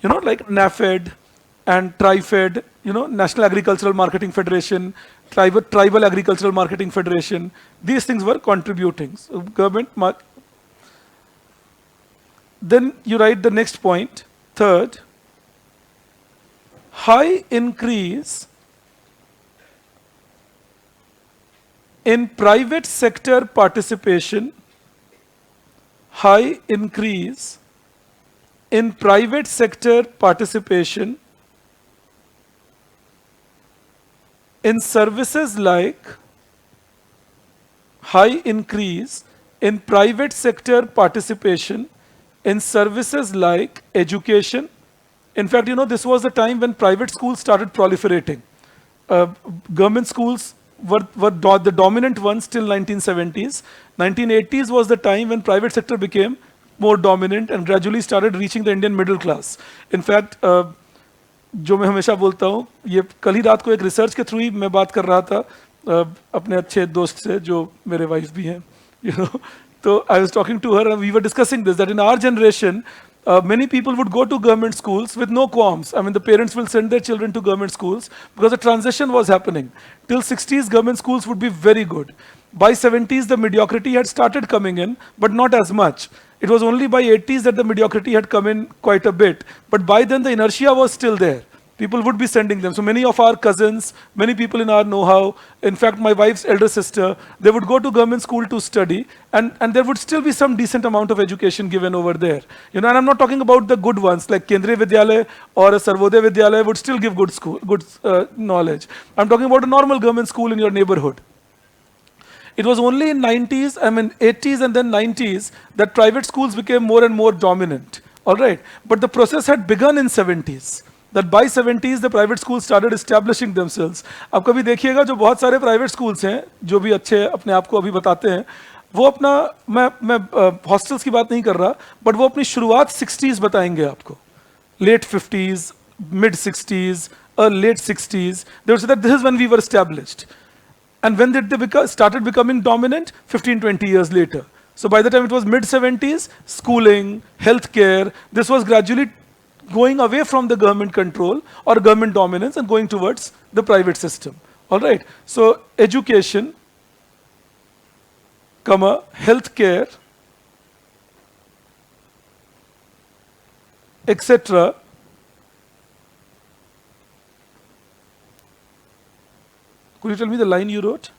like NAFED and TriFed, National Agricultural Marketing Federation, Tribal Agricultural Marketing Federation. These things were contributing. So then you write the next point. Third, high increase in private sector participation, high increase in private sector participation in services like, high increase in private sector participation in services like education. In fact, this was the time when private schools started proliferating. uh, Government schools were the dominant ones till 1970s. 1980s was the time when private sector became more dominant and gradually started reaching the Indian middle class. In fact, जो मैं हमेशा बोलता हूँ, ये कल ही रात को एक रिसर्च के थ्रू ही मैं बात कर रहा था अपने अच्छे दोस्त से जो मेरे वाइफ भी हैं, तो I was talking to her and we were discussing this, that in our generation many people would go to government schools with no qualms. I mean, the parents will send their children to government schools because the transition was happening. Till 60s, government schools would be very good. By 70s, the mediocrity had started coming in, but not as much. It was only by 80s that the mediocrity had come in quite a bit. But by then, the inertia was still there. People would be sending them. So many of our cousins, many people in our know-how, in fact, my wife's elder sister, they would go to government school to study, and there would still be some decent amount of education given over there. And I'm not talking about the good ones, like Kendriya Vidyalaya or a Sarvodaya Vidyalaya would still give good knowledge. I'm talking about a normal government school in your neighborhood. It was only in 80s and then 90s that private schools became more and more dominant. All right, but the process had begun in 70s. That by 70s the private schools started establishing themselves. अब कभी देखिएगा जो बहुत सारे private schools हैं जो भी अच्छे अपने आप को अभी बताते हैं, वो अपना मैं हॉस्टल्स की बात नहीं कर रहा, बट वो अपनी शुरुआत 60s बताएंगे आपको, late 50s, mid 60s, late 60s. They would say that this is when we were established. And when did they started becoming dominant? 15, 20 years later. So by the time it was mid 70s, schooling, healthcare, this was gradually going away from the government control or government dominance and going towards the private system. All right. So education, healthcare, etc. Could you tell me the line you wrote?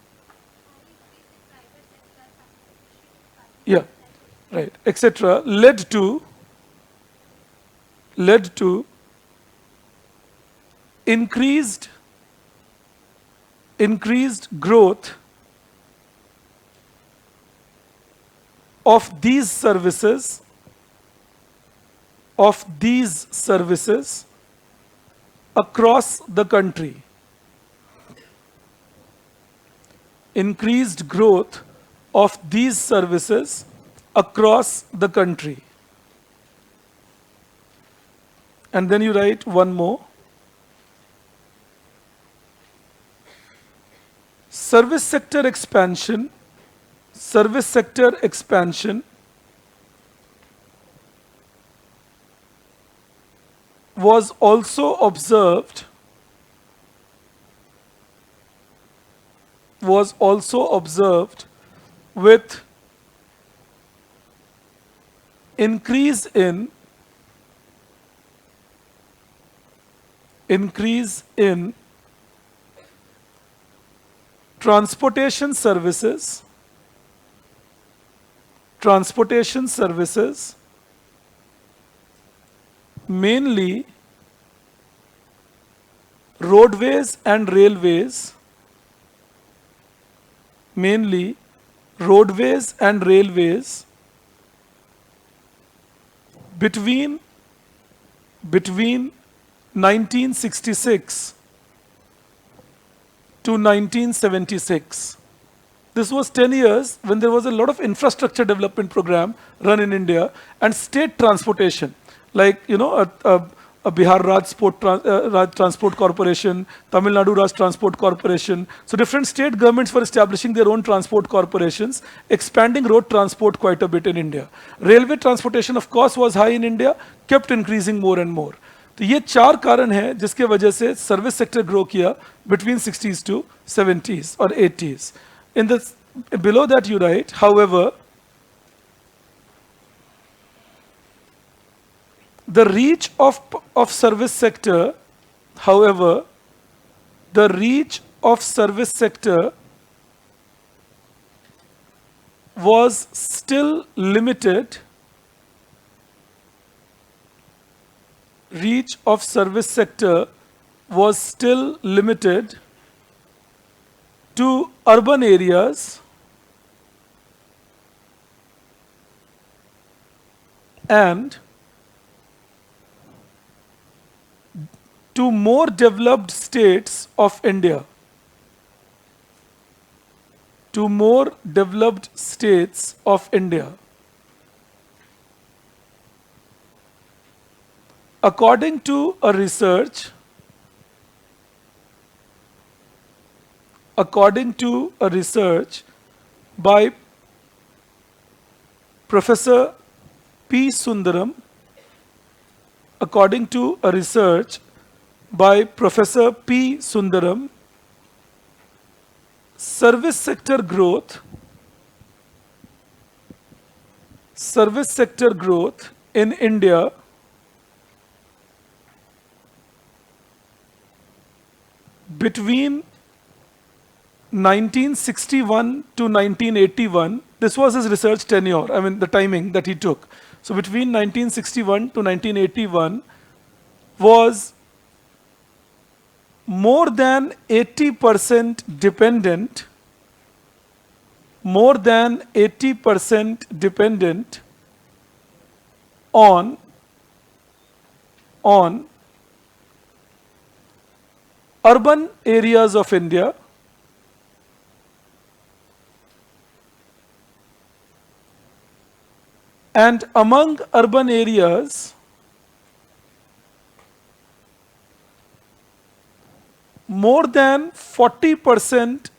Yeah, right. Etc. led to increased growth of these services across the country. Increased growth of these services across the country. And then you write one more. Service sector expansion was also observed with increase in transportation services, mainly roadways and railways, between 1966 to 1976. This was 10 years when there was a lot of infrastructure development program run in India and state transportation, like a Bihar Raj Transport Corporation, Tamil Nadu Raj Transport Corporation. So different state governments were establishing their own transport corporations, expanding road transport quite a bit in India. Railway transportation, of course, was high in India, kept increasing more and more. तो ये 4 कारण हैं जिसके वजह से service sector grow किया between 60s to 70s or 80s. In the below that you write, however, the reach of service sector However, the reach of service sector was still limited. Reach of service sector was still limited to urban areas and to more developed states of India. To more developed states of India. According to a research by Professor P. Sundaram, according to a research by Professor P. Sundaram, service sector growth in India between 1961 to 1981, this was his research tenure, I mean the timing that he took. So between 1961 to 1981 was more than 80% dependent on urban areas of India and among urban areas more than 40%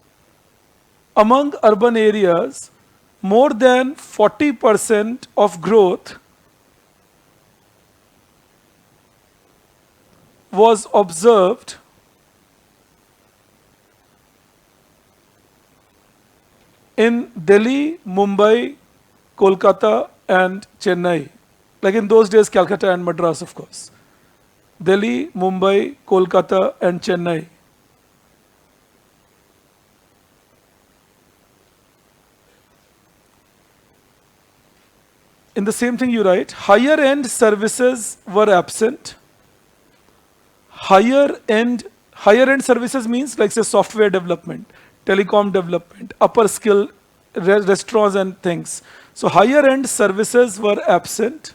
among urban areas, more than 40% of growth was observed in Delhi, Mumbai, Kolkata and Chennai. Like in those days, Calcutta and Madras, of course. Delhi, Mumbai, Kolkata and Chennai. In the same thing you write, higher end services were absent. Higher end services means like say software development, telecom development, upper skill restaurants and things. So higher end services were absent,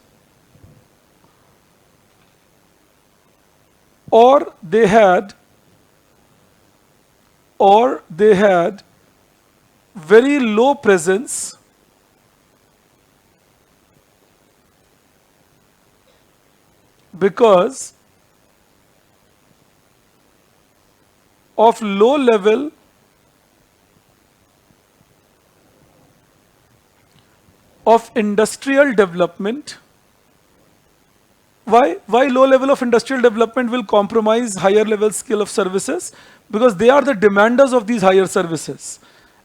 or they had very low presence because of low level of industrial development. Why low level of industrial development will compromise higher level skill of services? Because they are the demanders of these higher services.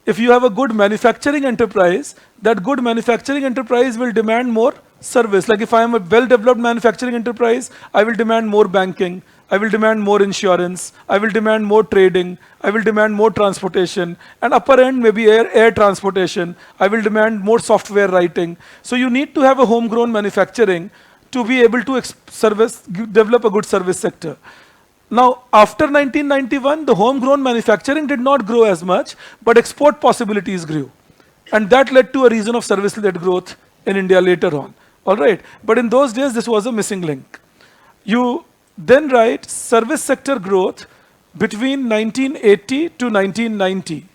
If you have a good manufacturing enterprise, that good manufacturing enterprise will demand more service. Like if I am a well-developed manufacturing enterprise, I will demand more banking, I will demand more insurance, I will demand more trading, I will demand more transportation, and upper end maybe air transportation, I will demand more software writing. So you need to have a homegrown manufacturing to be able to develop a good service sector. Now, after 1991, the homegrown manufacturing did not grow as much, but export possibilities grew. And that led to a reason of service-led growth in India later on. All right. But in those days, this was a missing link. You then write service sector growth between 1980 to 1990.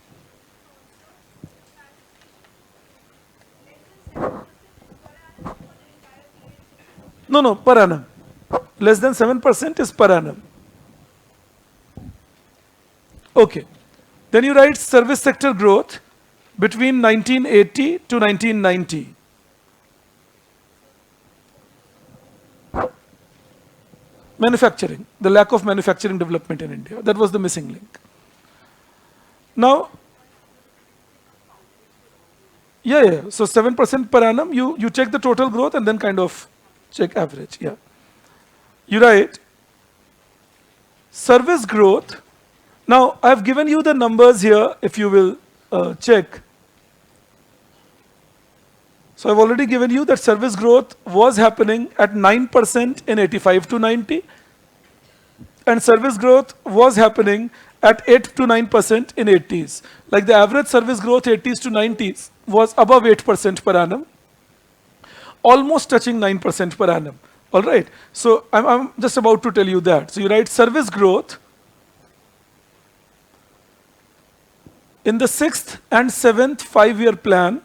No, per annum. Less than 7% is per annum. Okay. Then you write service sector growth between 1980 to 1990. Manufacturing, the lack of manufacturing development in India. That was the missing link. Now, yeah. So 7% per annum, you check the total growth and then kind of check average. Yeah. You write service growth. Now, I've given you the numbers here, if you will check. So I've already given you that service growth was happening at 9% in 85 to 90, and service growth was happening at 8 to 9% in 80s. Like the average service growth 80s to 90s was above 8% per annum, almost touching 9% per annum. All right. So I'm just about to tell you that. So you write service growth in the 6th and 7th 5-year plan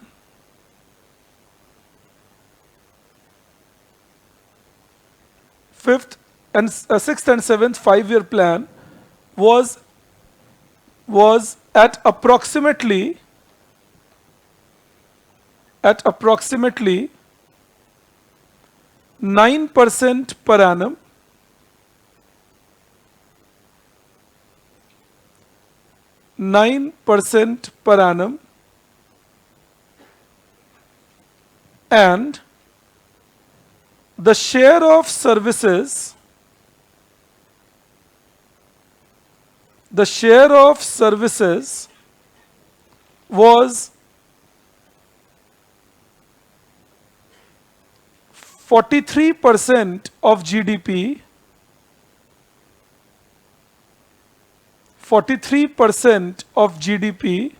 sixth and seventh 5-year plan was at approximately 9% per annum, and the share of services was 43% of GDP, 43% of GDP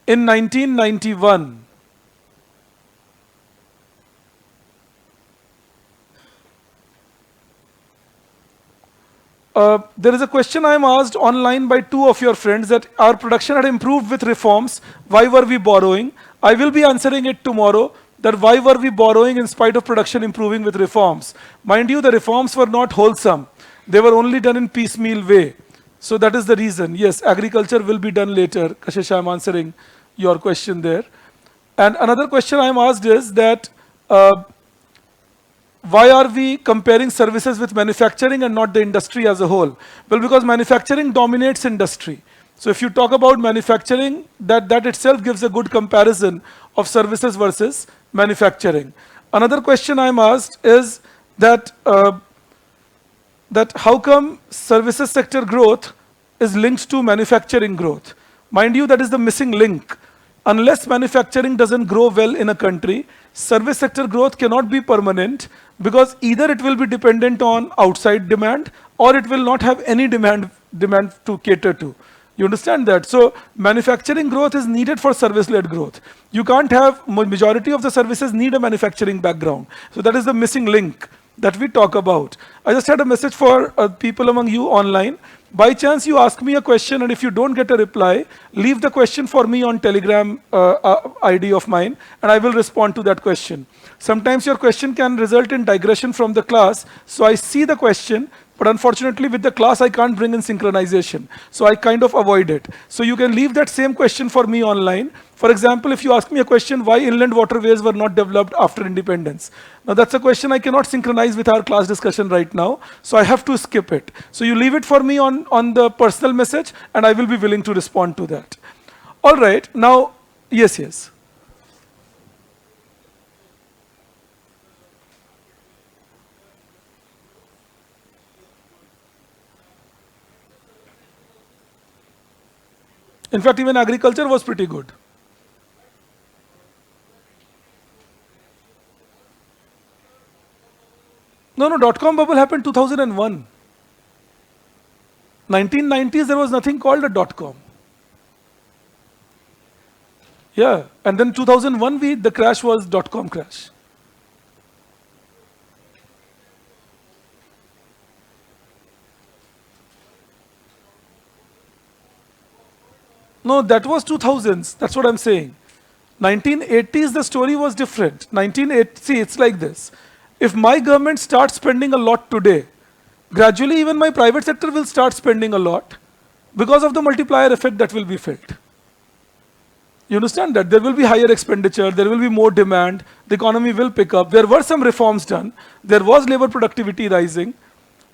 in 1991. There is a question I am asked online by 2 of your friends that our production had improved with reforms. Why were we borrowing? I will be answering it tomorrow. That why were we borrowing in spite of production improving with reforms? Mind you, the reforms were not wholesome. They were only done in piecemeal way. So that is the reason. Yes, agriculture will be done later. Kashish, I am answering your question there. And another question I am asked is that why are we comparing services with manufacturing and not the industry as a whole? Well, because manufacturing dominates industry. So if you talk about manufacturing, that itself gives a good comparison of services versus manufacturing. Another question I'm asked is that how come services sector growth is linked to manufacturing growth? Mind you, that is the missing link. Unless manufacturing doesn't grow well in a country, service sector growth cannot be permanent, because either it will be dependent on outside demand or it will not have any demand to cater to. You understand that? So manufacturing growth is needed for service-led growth. You can't have majority of the services need a manufacturing background. So that is the missing link that we talk about. I just had a message for people among you online. By chance you ask me a question, and if you don't get a reply, leave the question for me on Telegram ID of mine, and I will respond to that question. Sometimes your question can result in digression from the class, so I see the question, but unfortunately with the class I can't bring in synchronization, so I kind of avoid it. So you can leave that same question for me online. For example, if you ask me a question, why inland waterways were not developed after independence? Now that's a question I cannot synchronize with our class discussion right now, so I have to skip it. So you leave it for me on the personal message, and I will be willing to respond to that. All right, now, yes. In fact, even agriculture was pretty good. No, dot-com bubble happened 2001. 1990s, there was nothing called a dot-com. Yeah, and then 2001, the crash was dot-com crash. No, that was 2000s. That's what I'm saying. 1980s, the story was different. 1980, see, it's like this. If my government starts spending a lot today, gradually even my private sector will start spending a lot because of the multiplier effect that will be felt. You understand that? There will be higher expenditure, there will be more demand, the economy will pick up. There were some reforms done, there was labor productivity rising,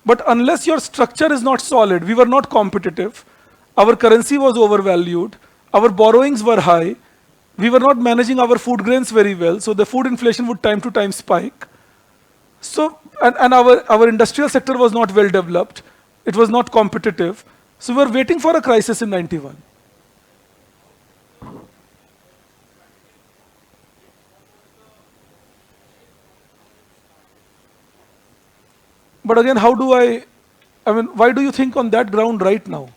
but unless your structure is not solid, we were not competitive, our currency was overvalued, our borrowings were high, we were not managing our food grains very well, so the food inflation would time to time spike. So, and our industrial sector was not well developed. it was not competitive. So we were waiting for a crisis in 91. But again, I mean, why do you think on that ground right now?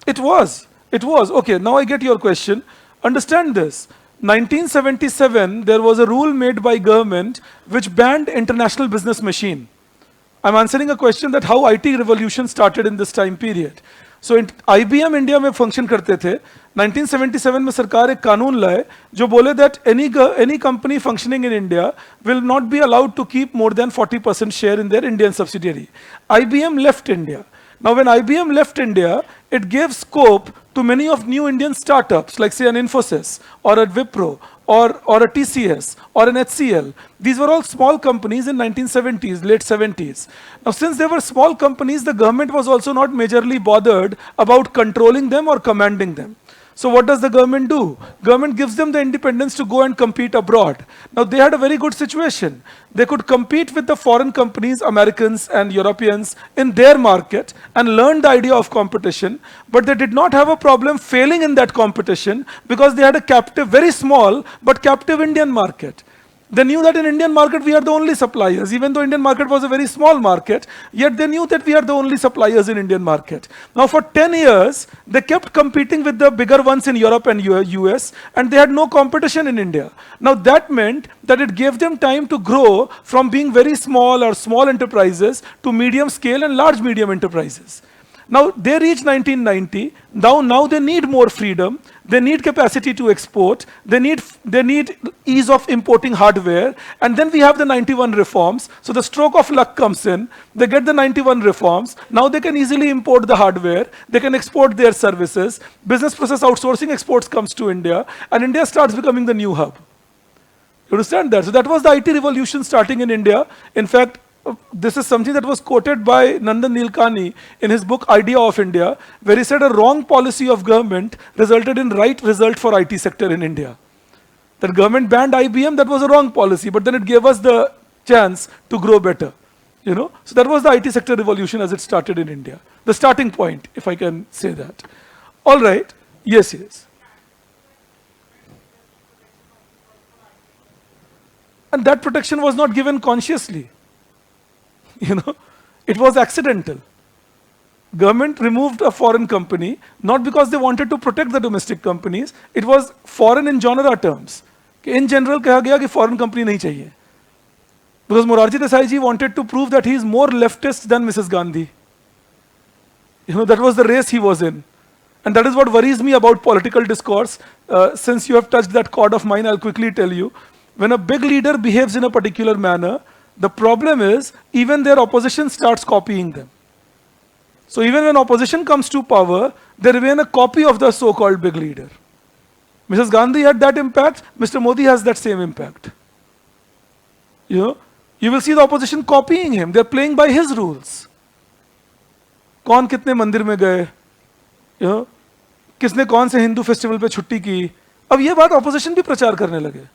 It was. It was. Okay, now I get your question. Understand this. 1977, there was a rule made by government which banned international business machine. I'm answering a question that how IT revolution started in this time period. So IBM India में function करते थे 1977 में सरकार एक कानून लाए जो बोले that any company functioning in India will not be allowed to keep more than 40% share in their Indian subsidiary. IBM left India. Now when IBM left India, it gave scope to many of new Indian startups like say an Infosys or a Wipro or a TCS or an HCL. These were all small companies in 1970s, late 70s. Now since they were small companies, the government was also not majorly bothered about controlling them or commanding them. So what does the government do? Government gives them the independence to go and compete abroad. Now they had a very good situation. They could compete with the foreign companies, Americans and Europeans in their market and learn the idea of competition, but they did not have a problem failing in that competition because they had a captive, very small, but captive Indian market. They knew that in Indian market we are the only suppliers, even though Indian market was a very small market, yet they knew that we are the only suppliers in Indian market. Now for 10 years, they kept competing with the bigger ones in Europe and US, and they had no competition in India. Now that meant that it gave them time to grow from being very small or small enterprises to medium scale and large medium enterprises. Now they reach 1990, now they need more freedom, they need capacity to export, they need ease of importing hardware, and then we have the 91 reforms, so the stroke of luck comes in, they get the 91 reforms, now they can easily import the hardware, they can export their services, business process outsourcing exports comes to India, and India starts becoming the new hub. You understand that? So that was the IT revolution starting in India. In fact, this is something that was quoted by Nandan Nilekani in his book Idea of India, where he said a wrong policy of government resulted in right result for IT sector in India. That government banned IBM, that was a wrong policy, but then it gave us the chance to grow better. You know, so that was the IT sector revolution as it started in India. The starting point, if I can say that. All right. Yes, yes. And that protection was not given consciously. You know, it was accidental. Government removed a foreign company, not because they wanted to protect the domestic companies, it was foreign in genre terms. In general, कहा गया कि foreign company नहीं चाहिए. Because Morarji Desai ji wanted to prove that he is more leftist than Mrs. Gandhi. You know, that was the race he was in. And that is what worries me about political discourse. Since you have touched that chord of mine, I'll quickly tell you. When a big leader behaves in a particular manner, the problem is, even their opposition starts copying them. So even when opposition comes to power, they remain a copy of the so-called big leader. Mrs. Gandhi had that impact, Mr. Modi has that same impact. You know, you will see the opposition copying him, they're playing by his rules. कौन कितने मंदिर में गए, you know, किसने कौन से Hindu festival पे छुट्टी की, अब ये बात opposition भी प्रचार करने लगे.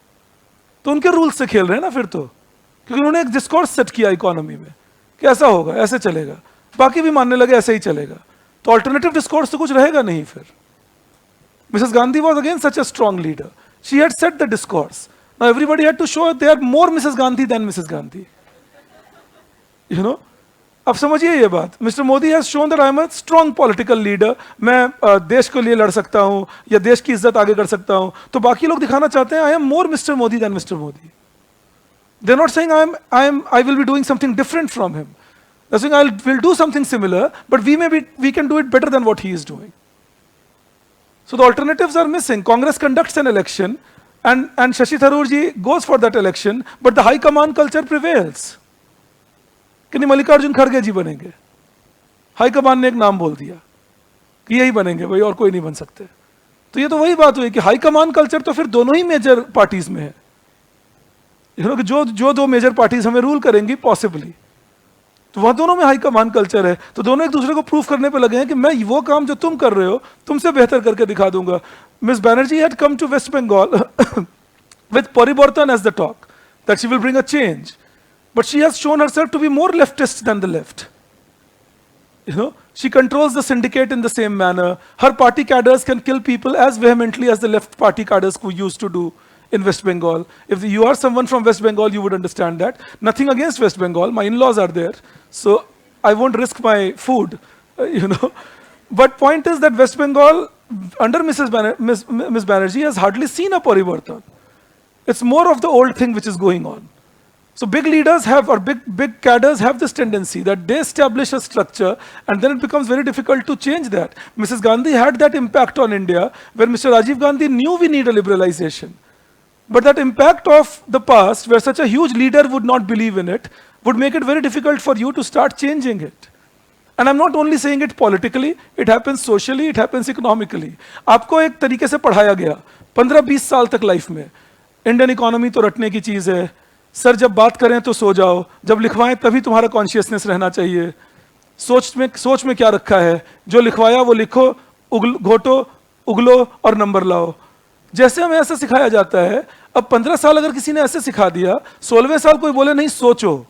तो उनके रूल्स से खेल रहे हैं ना फिर तो. क्योंकि उन्होंने एक डिस्कोर्स सेट किया इकोनॉमी में कि ऐसा होगा, ऐसे चलेगा, बाकी भी मानने लगे ऐसे ही चलेगा, तो अल्टरनेटिव डिस्कोर्स तो कुछ रहेगा नहीं फिर. Mrs Gandhi was again such a strong leader, she had set the discourse. Now everybody had to show they are more Mrs Gandhi than Mrs Gandhi. You know, अब समझिए ये बात. Mr Modi has shown that I am a strong political leader, मैं देश के लिए लड़ सकता हूं या देश की इज्जत आगे कर सकता हूं, तो बाकी लोग दिखाना चाहते हैं I am more Mr Modi than Mr Modi. They're not saying I will be doing something different from him. They're saying will do something similar, but we can do it better than what he is doing. So the alternatives are missing. Congress conducts an election, and Shashi Tharoor ji goes for that election, but the high command culture prevails. कि नहीं मल्लिकार्जुन खड़गे जी बनेंगे. High command ने एक नाम बोल दिया कि यही बनेंगे भाई और कोई नहीं बन सकते. तो ये तो वही बात हुई कि हाई कमान कल्चर तो फिर दोनों ही मेजर पार्टीज में है. You know, कि जो दो मेजर पार्टीज हमें रूल करेंगी पॉसिबली, तो वह दोनों में हाई कमान कल्चर है, तो दोनों एक दूसरे को प्रूफ करने पे लगे हैं कि मैं वो काम जो तुम कर रहे हो तुमसे बेहतर करके दिखा दूंगा. Miss Banerjee had come to West Bengal with Paribortan as the talk, that she will bring a change. but she has shown herself to be more leftist than the left. She controls the syndicate in the same manner. Her party cadres can kill people as vehemently as the left party cadres who used to do in West Bengal. If you are someone from West Bengal, you would understand that. Nothing against West Bengal. My in-laws are there, so I won't risk my food, But point is that West Bengal, under Ms. Banerjee, has hardly seen a parivartan. It's more of the old thing which is going on. So big leaders have, or big cadres have this tendency that they establish a structure and then it becomes very difficult to change that. Mrs. Gandhi had that impact on India where Mr. Rajiv Gandhi knew we need a liberalization. But that impact of the past, where such a huge leader would not believe in it, would make it very difficult for you to start changing it. And I'm not only saying it politically, it happens socially, it happens economically. आपको एक तरीके से पढ़ाया गया 15-20 साल तक life में, Indian economy तो रटने की चीज़ है, सर जब बात करें तो सो जाओ, जब लिखवाएं तभी तुम्हारा कॉन्शियसनेस रहना चाहिए, सोच में क्या रखा है, जो लिखवाया वो लिखो, घोटो, उगलो और नंबर लाओ. जैसे हमें ऐसा सिखाया जाता है, अब 15 साल अगर किसी ने ऐसे सिखा दिया, 16वें साल कोई बोले नहीं सोचो,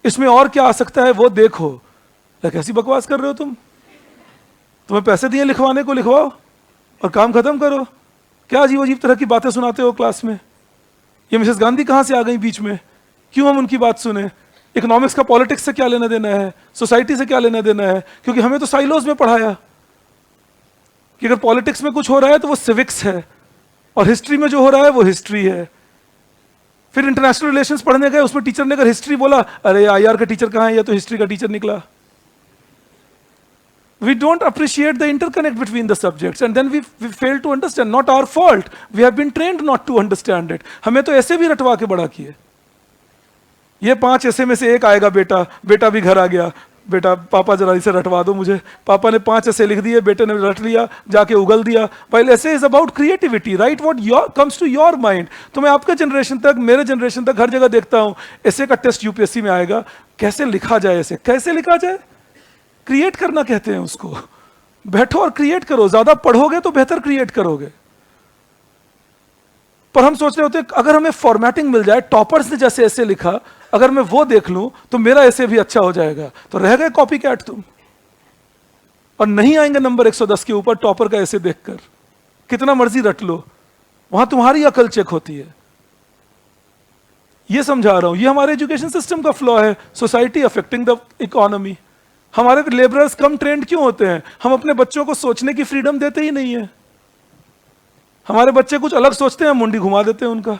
इसमें और क्या आ सकता है वो देखो. कैसी बकवास कर रहे हो तुम? तुम्हें पैसे दिए लिखवाने को, लिखवाओ और काम खत्म करो. क्या अजीब अजीब तरह की बातें सुनाते हो क्लास में. ये मिसेस गांधी कहां से आ गई बीच में? क्यों हम उनकी बात सुने? इकोनॉमिक्स का पॉलिटिक्स से क्या लेना देना है, सोसाइटी से क्या लेना देना है? क्योंकि हमें तो साइलोज में पढ़ाया कि अगर पॉलिटिक्स में कुछ हो रहा है तो वो सिविक्स है और हिस्ट्री में जो हो रहा है वो हिस्ट्री है. फिर इंटरनेशनल रिलेशंस पढ़ने गए, उसमें टीचर ने अगर हिस्ट्री बोला, अरे आईआर का टीचर कहाँ है, ये तो हिस्ट्री का टीचर निकला. We don't appreciate the interconnect between the subjects and then we fail to understand. Not our fault. We have been trained not to understand it. हमें तो ऐसे भी रटवा के बड़ा किए. ये 5 ऐसे में से एक आएगा बेटा, बेटा भी घर आ गया, बेटा पापा जरा इसे रटवा दो मुझे. पापा ने 5 ऐसे लिख दिए, बेटे ने रट लिया, जाके उगल दिया. While ऐसे is about creativity, write what comes to your mind. तो मैं आपके जनरेशन तक, मेरे जनरेशन तक हर जगह देखता हूँ, ऐसे का टेस्ट यूपीएससी में आएगा, कैसे लिखा जाए, ऐसे कैसे लिखा जाए. क्रिएट करना कहते हैं उसको. बैठो और क्रिएट करो, ज्यादा पढ़ोगे तो बेहतर क्रिएट करोगे. पर हम सोच रहे होते अगर हमें फॉर्मेटिंग मिल जाए, टॉपर्स ने जैसे ऐसे लिखा, अगर मैं वो देख लूं तो मेरा ऐसे भी अच्छा हो जाएगा. तो रह गए कॉपी कैट तुम, और नहीं आएंगे नंबर 110 के ऊपर टॉपर का ऐसे देखकर. कितना मर्जी रट लो, वहां तुम्हारी अकल चेक होती है. ये समझा रहा हूं, ये हमारे एजुकेशन सिस्टम का फ्लॉ है. Society affecting the economy. हमारे लेबरर्स कम ट्रेंड क्यों होते हैं? हम अपने बच्चों को सोचने की फ्रीडम देते ही नहीं है. हमारे बच्चे कुछ अलग सोचते हैं, मुंडी घुमा देते हैं उनका.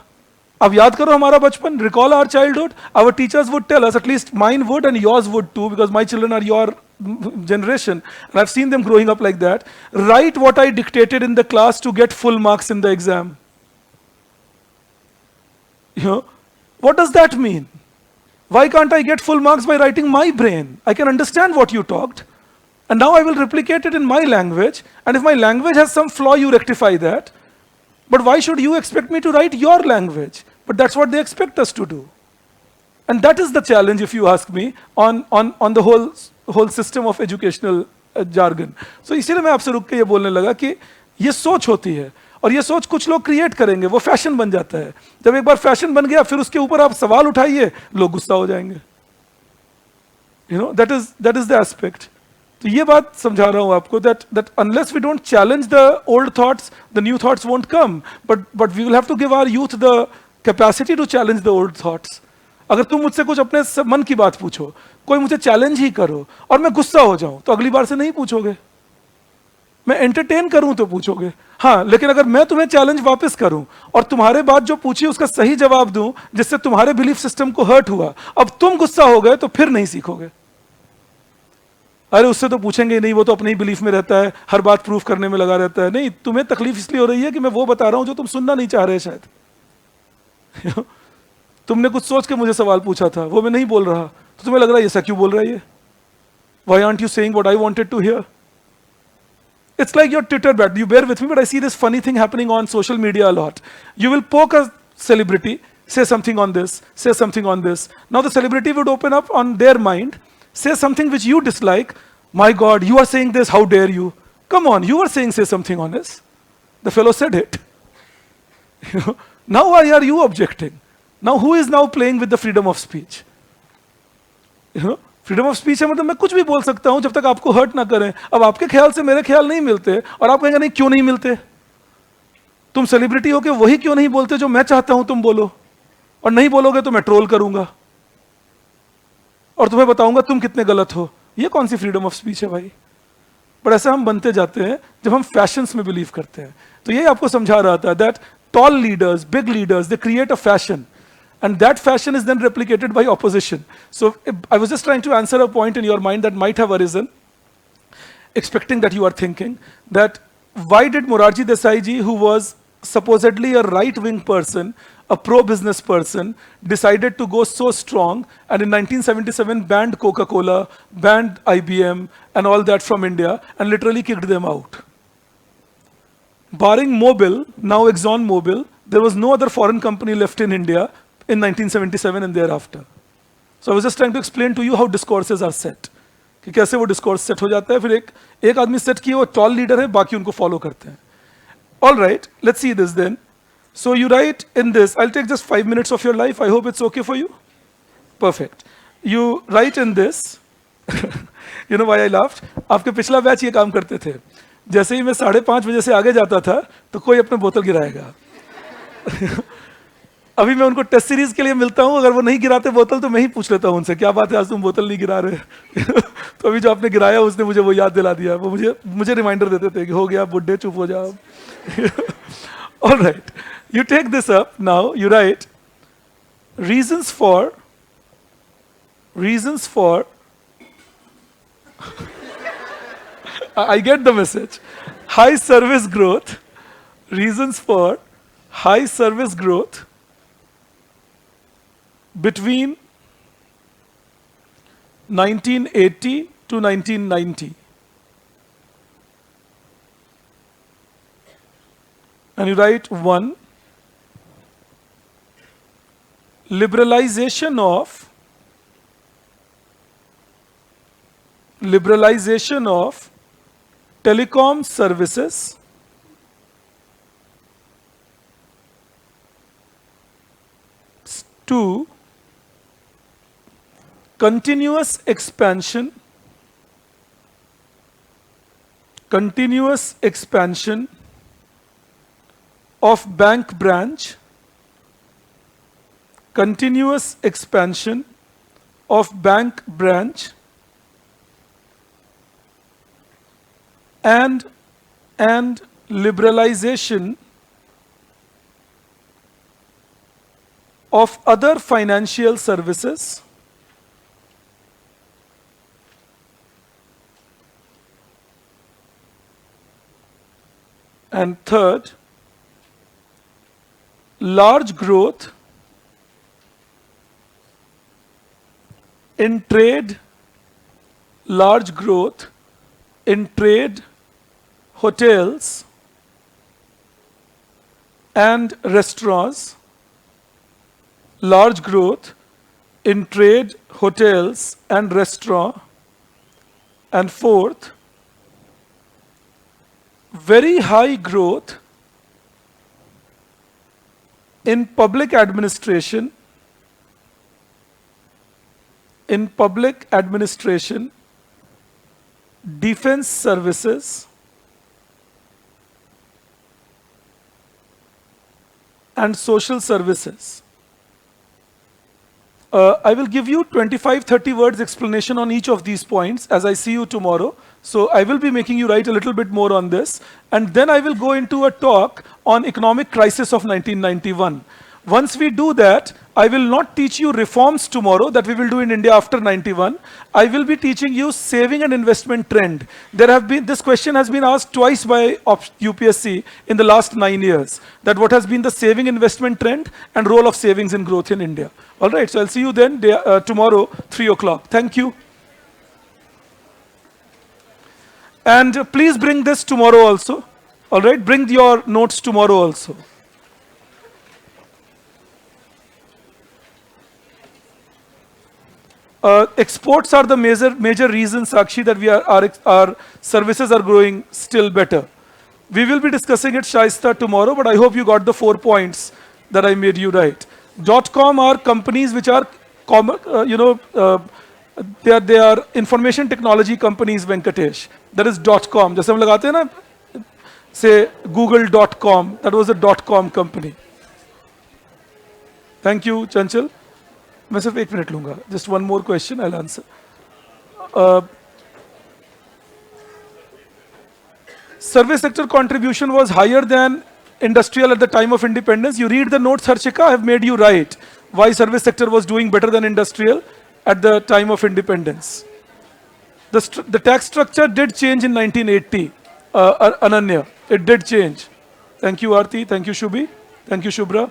अब याद करो हमारा बचपन, recall our childhood. Our teachers would tell us, at least mine would and yours would too, because my children are your generation and I've seen them growing up like that. Write what I dictated in the class to get full marks in the exam. What does that mean? Why can't I get full marks by writing my brain? I can understand what you talked, and now I will replicate it in my language, and if my language has some flaw, you rectify that. But why should you expect me to write your language? But that's what they expect us to do. And that is the challenge, if you ask me, on the whole system of educational jargon. So इसीलिए मैं आपसे रुक के ये बोलने लगा कि ये सोच होती है, और ये सोच कुछ लोग क्रिएट करेंगे, वो फैशन बन जाता है. जब एक बार फैशन बन गया, फिर उसके ऊपर आप सवाल उठाइए, लोग गुस्सा हो जाएंगे. That is the aspect. तो ये बात समझा रहा हूँ आपको, that unless we don't challenge the old thoughts, the new thoughts won't come. But we will have to give our youth the capacity to challenge the old thoughts. अगर तुम मुझसे कुछ अपने मन की बात पूछो, कोई मुझे चैलेंज ही करो और मैं गुस्सा हो जाऊं, तो अगली बार से नहीं पूछोगे. मैं एंटरटेन करूं तो पूछोगे. हाँ, लेकिन अगर मैं तुम्हें चैलेंज वापस करूं और तुम्हारे बात जो पूछी उसका सही जवाब दूं, जिससे तुम्हारे बिलीफ सिस्टम को हर्ट हुआ, अब तुम गुस्सा हो गए, तो फिर नहीं सीखोगे. अरे उससे तो पूछेंगे नहीं, वो तो अपने ही बिलीफ में रहता है, हर बात प्रूफ करने में लगा रहता है. नहीं, तुम्हें तकलीफ इसलिए हो रही है कि मैं वो बता रहा हूं जो तुम सुनना नहीं चाह रहे शायद. तुमने कुछ सोच के मुझे सवाल पूछा था, वो मैं नहीं बोल रहा, तो तुम्हें लग रहा है ये ऐसा क्यों बोल रहा है ये? Why aren't you saying what I wanted to hear? It's like your Twitter bat. You bear with me, but I see this funny thing happening on social media a lot. You will poke a celebrity, say something on this, say something on this. Now the celebrity would open up on their mind, say something which you dislike. My God, you are saying this, how dare you? Come on, you were saying say something on this. The fellow said it. Now why are you objecting? Now who is now playing with the freedom of speech? Freedom of speech है मतलब मैं कुछ भी बोल सकता हूं जब तक आपको हर्ट ना करें। अब आपके ख्याल से मेरे ख्याल नहीं मिलते और आप कहेंगे नहीं क्यों नहीं मिलते, तुम सेलिब्रिटी हो के वही क्यों नहीं बोलते जो मैं चाहता हूं तुम बोलो, और नहीं बोलोगे तो मैं ट्रोल करूंगा और तुम्हें बताऊंगा तुम कितने गलत हो। ये कौन सी फ्रीडम ऑफ स्पीच है भाई? पर ऐसे हम बनते जाते हैं जब हम फैशंस में बिलीव करते हैं। तो ये आपको समझा रहा था that tall leaders, big leaders, they create a fashion, and that fashion is then replicated by opposition. So I was just trying to answer a point in your mind that might have arisen, expecting that you are thinking that why did Morarji Desai ji, who was supposedly a right-wing person, a pro-business person, decided to go so strong and in 1977 banned Coca-Cola, banned IBM and all that from India and literally kicked them out. Barring Mobil, now Exxon Mobil, there was no other foreign company left in India in 1977 and thereafter. So I was just trying to explain to you how discourses are set. कि कैसे वो discourse set हो जाता है, फिर एक आदमी set किए, वो टॉल लीडर है, बाकी उनको फॉलो करते हैं. All right, let's see this then. So you write in this, I'll take just 5 minutes of your life. I hope it's okay for you. Perfect. You write in this. You know why I laughed? आपके पिछला batch ये काम करते थे. जैसे ही मैं 5:30 बजे से आगे जाता था तो कोई अपने बोतल गिराएगा. अभी मैं उनको टेस्ट सीरीज के लिए मिलता हूं, अगर वो नहीं गिराते बोतल तो मैं ही पूछ लेता हूं उनसे, क्या बात है आज तुम बोतल नहीं गिरा रहे? तो अभी जो आपने गिराया उसने मुझे वो याद दिला दिया, वो मुझे रिमाइंडर देते थे कि हो गया बुड्ढे, चुप हो जाओ. All right, you take this up now. You write reasons for I get the message. High service growth. Reasons for high service growth between 1980 to 1990. And you write 1. Liberalization of telecom services. 2. Continuous expansion of bank branch. Continuous expansion of bank branch and liberalization of other financial services. And third, large growth in trade, hotels and restaurants. Large growth in trade, hotels and restaurant. And fourth, very high growth in public administration, defense services, and social services. I will give you 25-30 words explanation on each of these points as I see you tomorrow. So I will be making you write a little bit more on this. And then I will go into a talk on economic crisis of 1991. Once we do that, I will not teach you reforms tomorrow that we will do in India after 91. I will be teaching you saving and investment trend. This question has been asked twice by UPSC in the last 9 years. That what has been the saving investment trend and role of savings in growth in India. All right, so I'll see you then tomorrow, 3 o'clock. Thank you. And please bring this tomorrow also. All right, bring your notes tomorrow also. Exports are the major reason, Sakshi, that our services are growing still better. We will be discussing it, Shaista, tomorrow, but I hope you got the 4 points that I made you write. .com are companies which are they are information technology companies, Venkatesh. That is .com. जैसे हम लगाते हैं ना, say google.com, that was a .com company. Thank you, Chanchal. मैं सिर्फ 1 minute लूंगा. Just one more question, I'll answer. Service sector contribution was higher than industrial at the time of independence. You read the notes, Harshika, I have made you write why service sector was doing better than industrial at the time of independence. The tax structure did change in 1980, Ananya. It did change. Thank you, Aarti. Thank you, Shubhi. Thank you, Shubhra.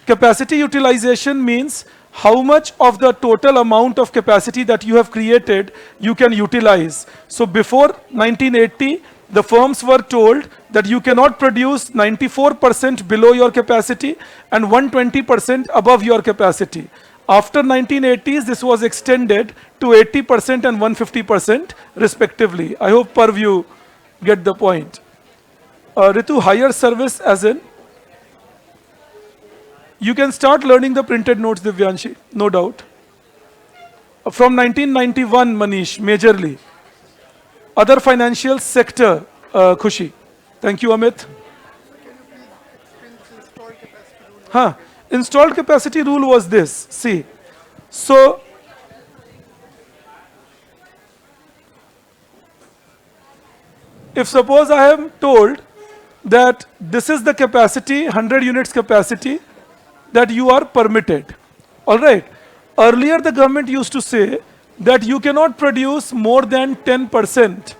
Capacity utilization means how much of the total amount of capacity that you have created you can utilize. So before 1980, the firms were told that you cannot produce 94% below your capacity and 120% above your capacity. After 1980s, this was extended to 80% and 150% respectively. I hope Parv you get the point. Ritu, higher service as in? You can start learning the printed notes, Divyanshi, no doubt. From 1991, Manish, majorly. Other financial sector, Khushi. Thank you, Amit. Huh. Installed capacity rule was this. See. So, if suppose I am told that this is the capacity, 100 units capacity, that you are permitted. All right. Earlier, the government used to say that you cannot produce more than 10%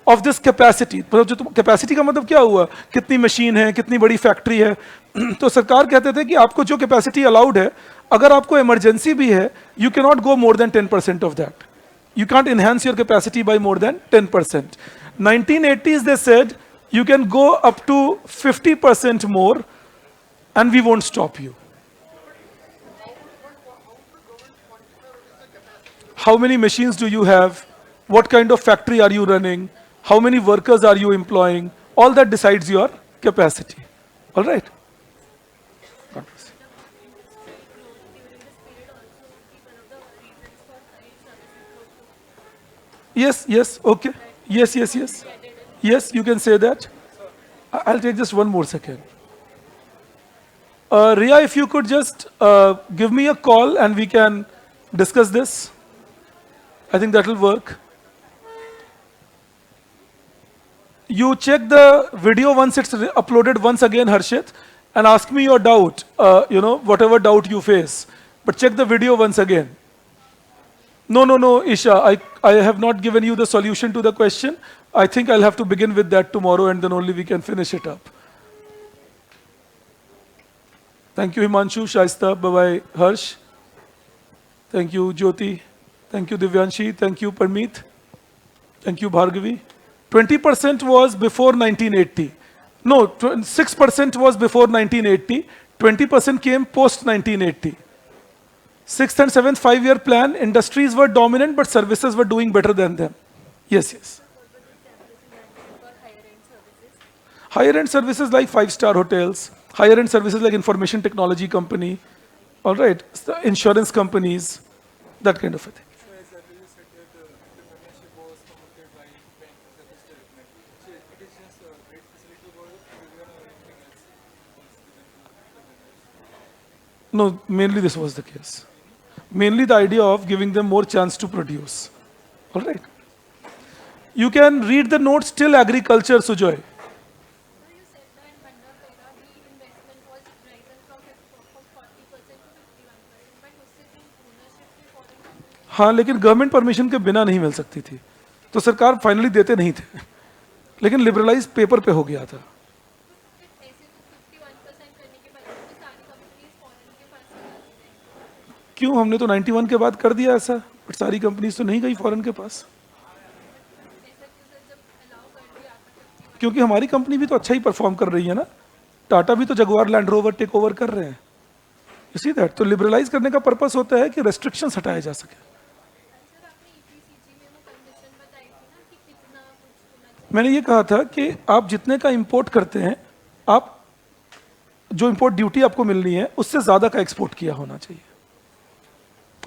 of this capacity. Capacity का मतलब क्या हुआ? कितनी machine है, कितनी बड़ी factory है? तो सरकार कहते थे कि आपको जो कैपेसिटी अलाउड है, अगर आपको इमरजेंसी भी है, you cannot go more than 10% of that. You can't enhance your capacity by more than 10%. 1980s they said you can go up to 50% more, and we won't stop you. How many machines do you have? What kind of factory are you running? How many workers are you employing? All that decides your capacity. All right? Yes, yes, okay. Yes, yes, yes. Yes, you can say that. I'll take just one more second. Ria, if you could just give me a call and we can discuss this. I think that will work. You check the video once it's uploaded once again, Harshit, and ask me your doubt, whatever doubt you face. But check the video once again. No, Isha, I have not given you the solution to the question. I think I'll have to begin with that tomorrow and then only we can finish it up. Thank you, Himanshu, Shaista, bye-bye, Harsh. Thank you, Jyoti. Thank you, Divyanshi. Thank you, Parmeet. Thank you, Bhargavi. 20% was before 1980. No, 6% was before 1980. 20% came post 1980. Sixth and seventh five-year plan, industries were dominant, but services were doing better than them. Yes, yes. Higher-end services like five-star hotels, higher-end services like information technology company, all right, insurance companies, that kind of a thing. No, mainly this was the case. Mainly the idea of giving them more chance to produce. All right. You can read the notes till agriculture, Sujoy. हाँ, लेकिन government permission के बिना नहीं मिल सकती थी, तो सरकार finally देते नहीं थे, लेकिन लिबरलाइज पेपर पे हो गया था. क्यों? हमने तो 91 के बाद कर दिया ऐसा, बट सारी कंपनीज तो नहीं गई फॉरेन के पास, क्योंकि हमारी कंपनी भी तो अच्छा ही परफॉर्म कर रही है ना. टाटा भी तो Jaguar Land Rover take over कर रहे हैं. इसी दैट तो लिबरलाइज करने का पर्पस होता है कि रेस्ट्रिक्शंस हटाए जा सके. मैंने ये कहा था कि आप जितने का इंपोर्ट करते हैं, आप जो इंपोर्ट ड्यूटी आपको मिलनी है उससे ज्यादा का एक्सपोर्ट किया होना चाहिए.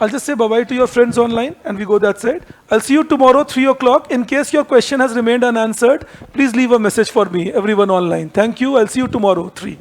I'll just say bye-bye to your friends online and we go that side. I'll see you tomorrow, 3 o'clock. In case your question has remained unanswered, please leave a message for me, everyone online. Thank you. I'll see you tomorrow, 3.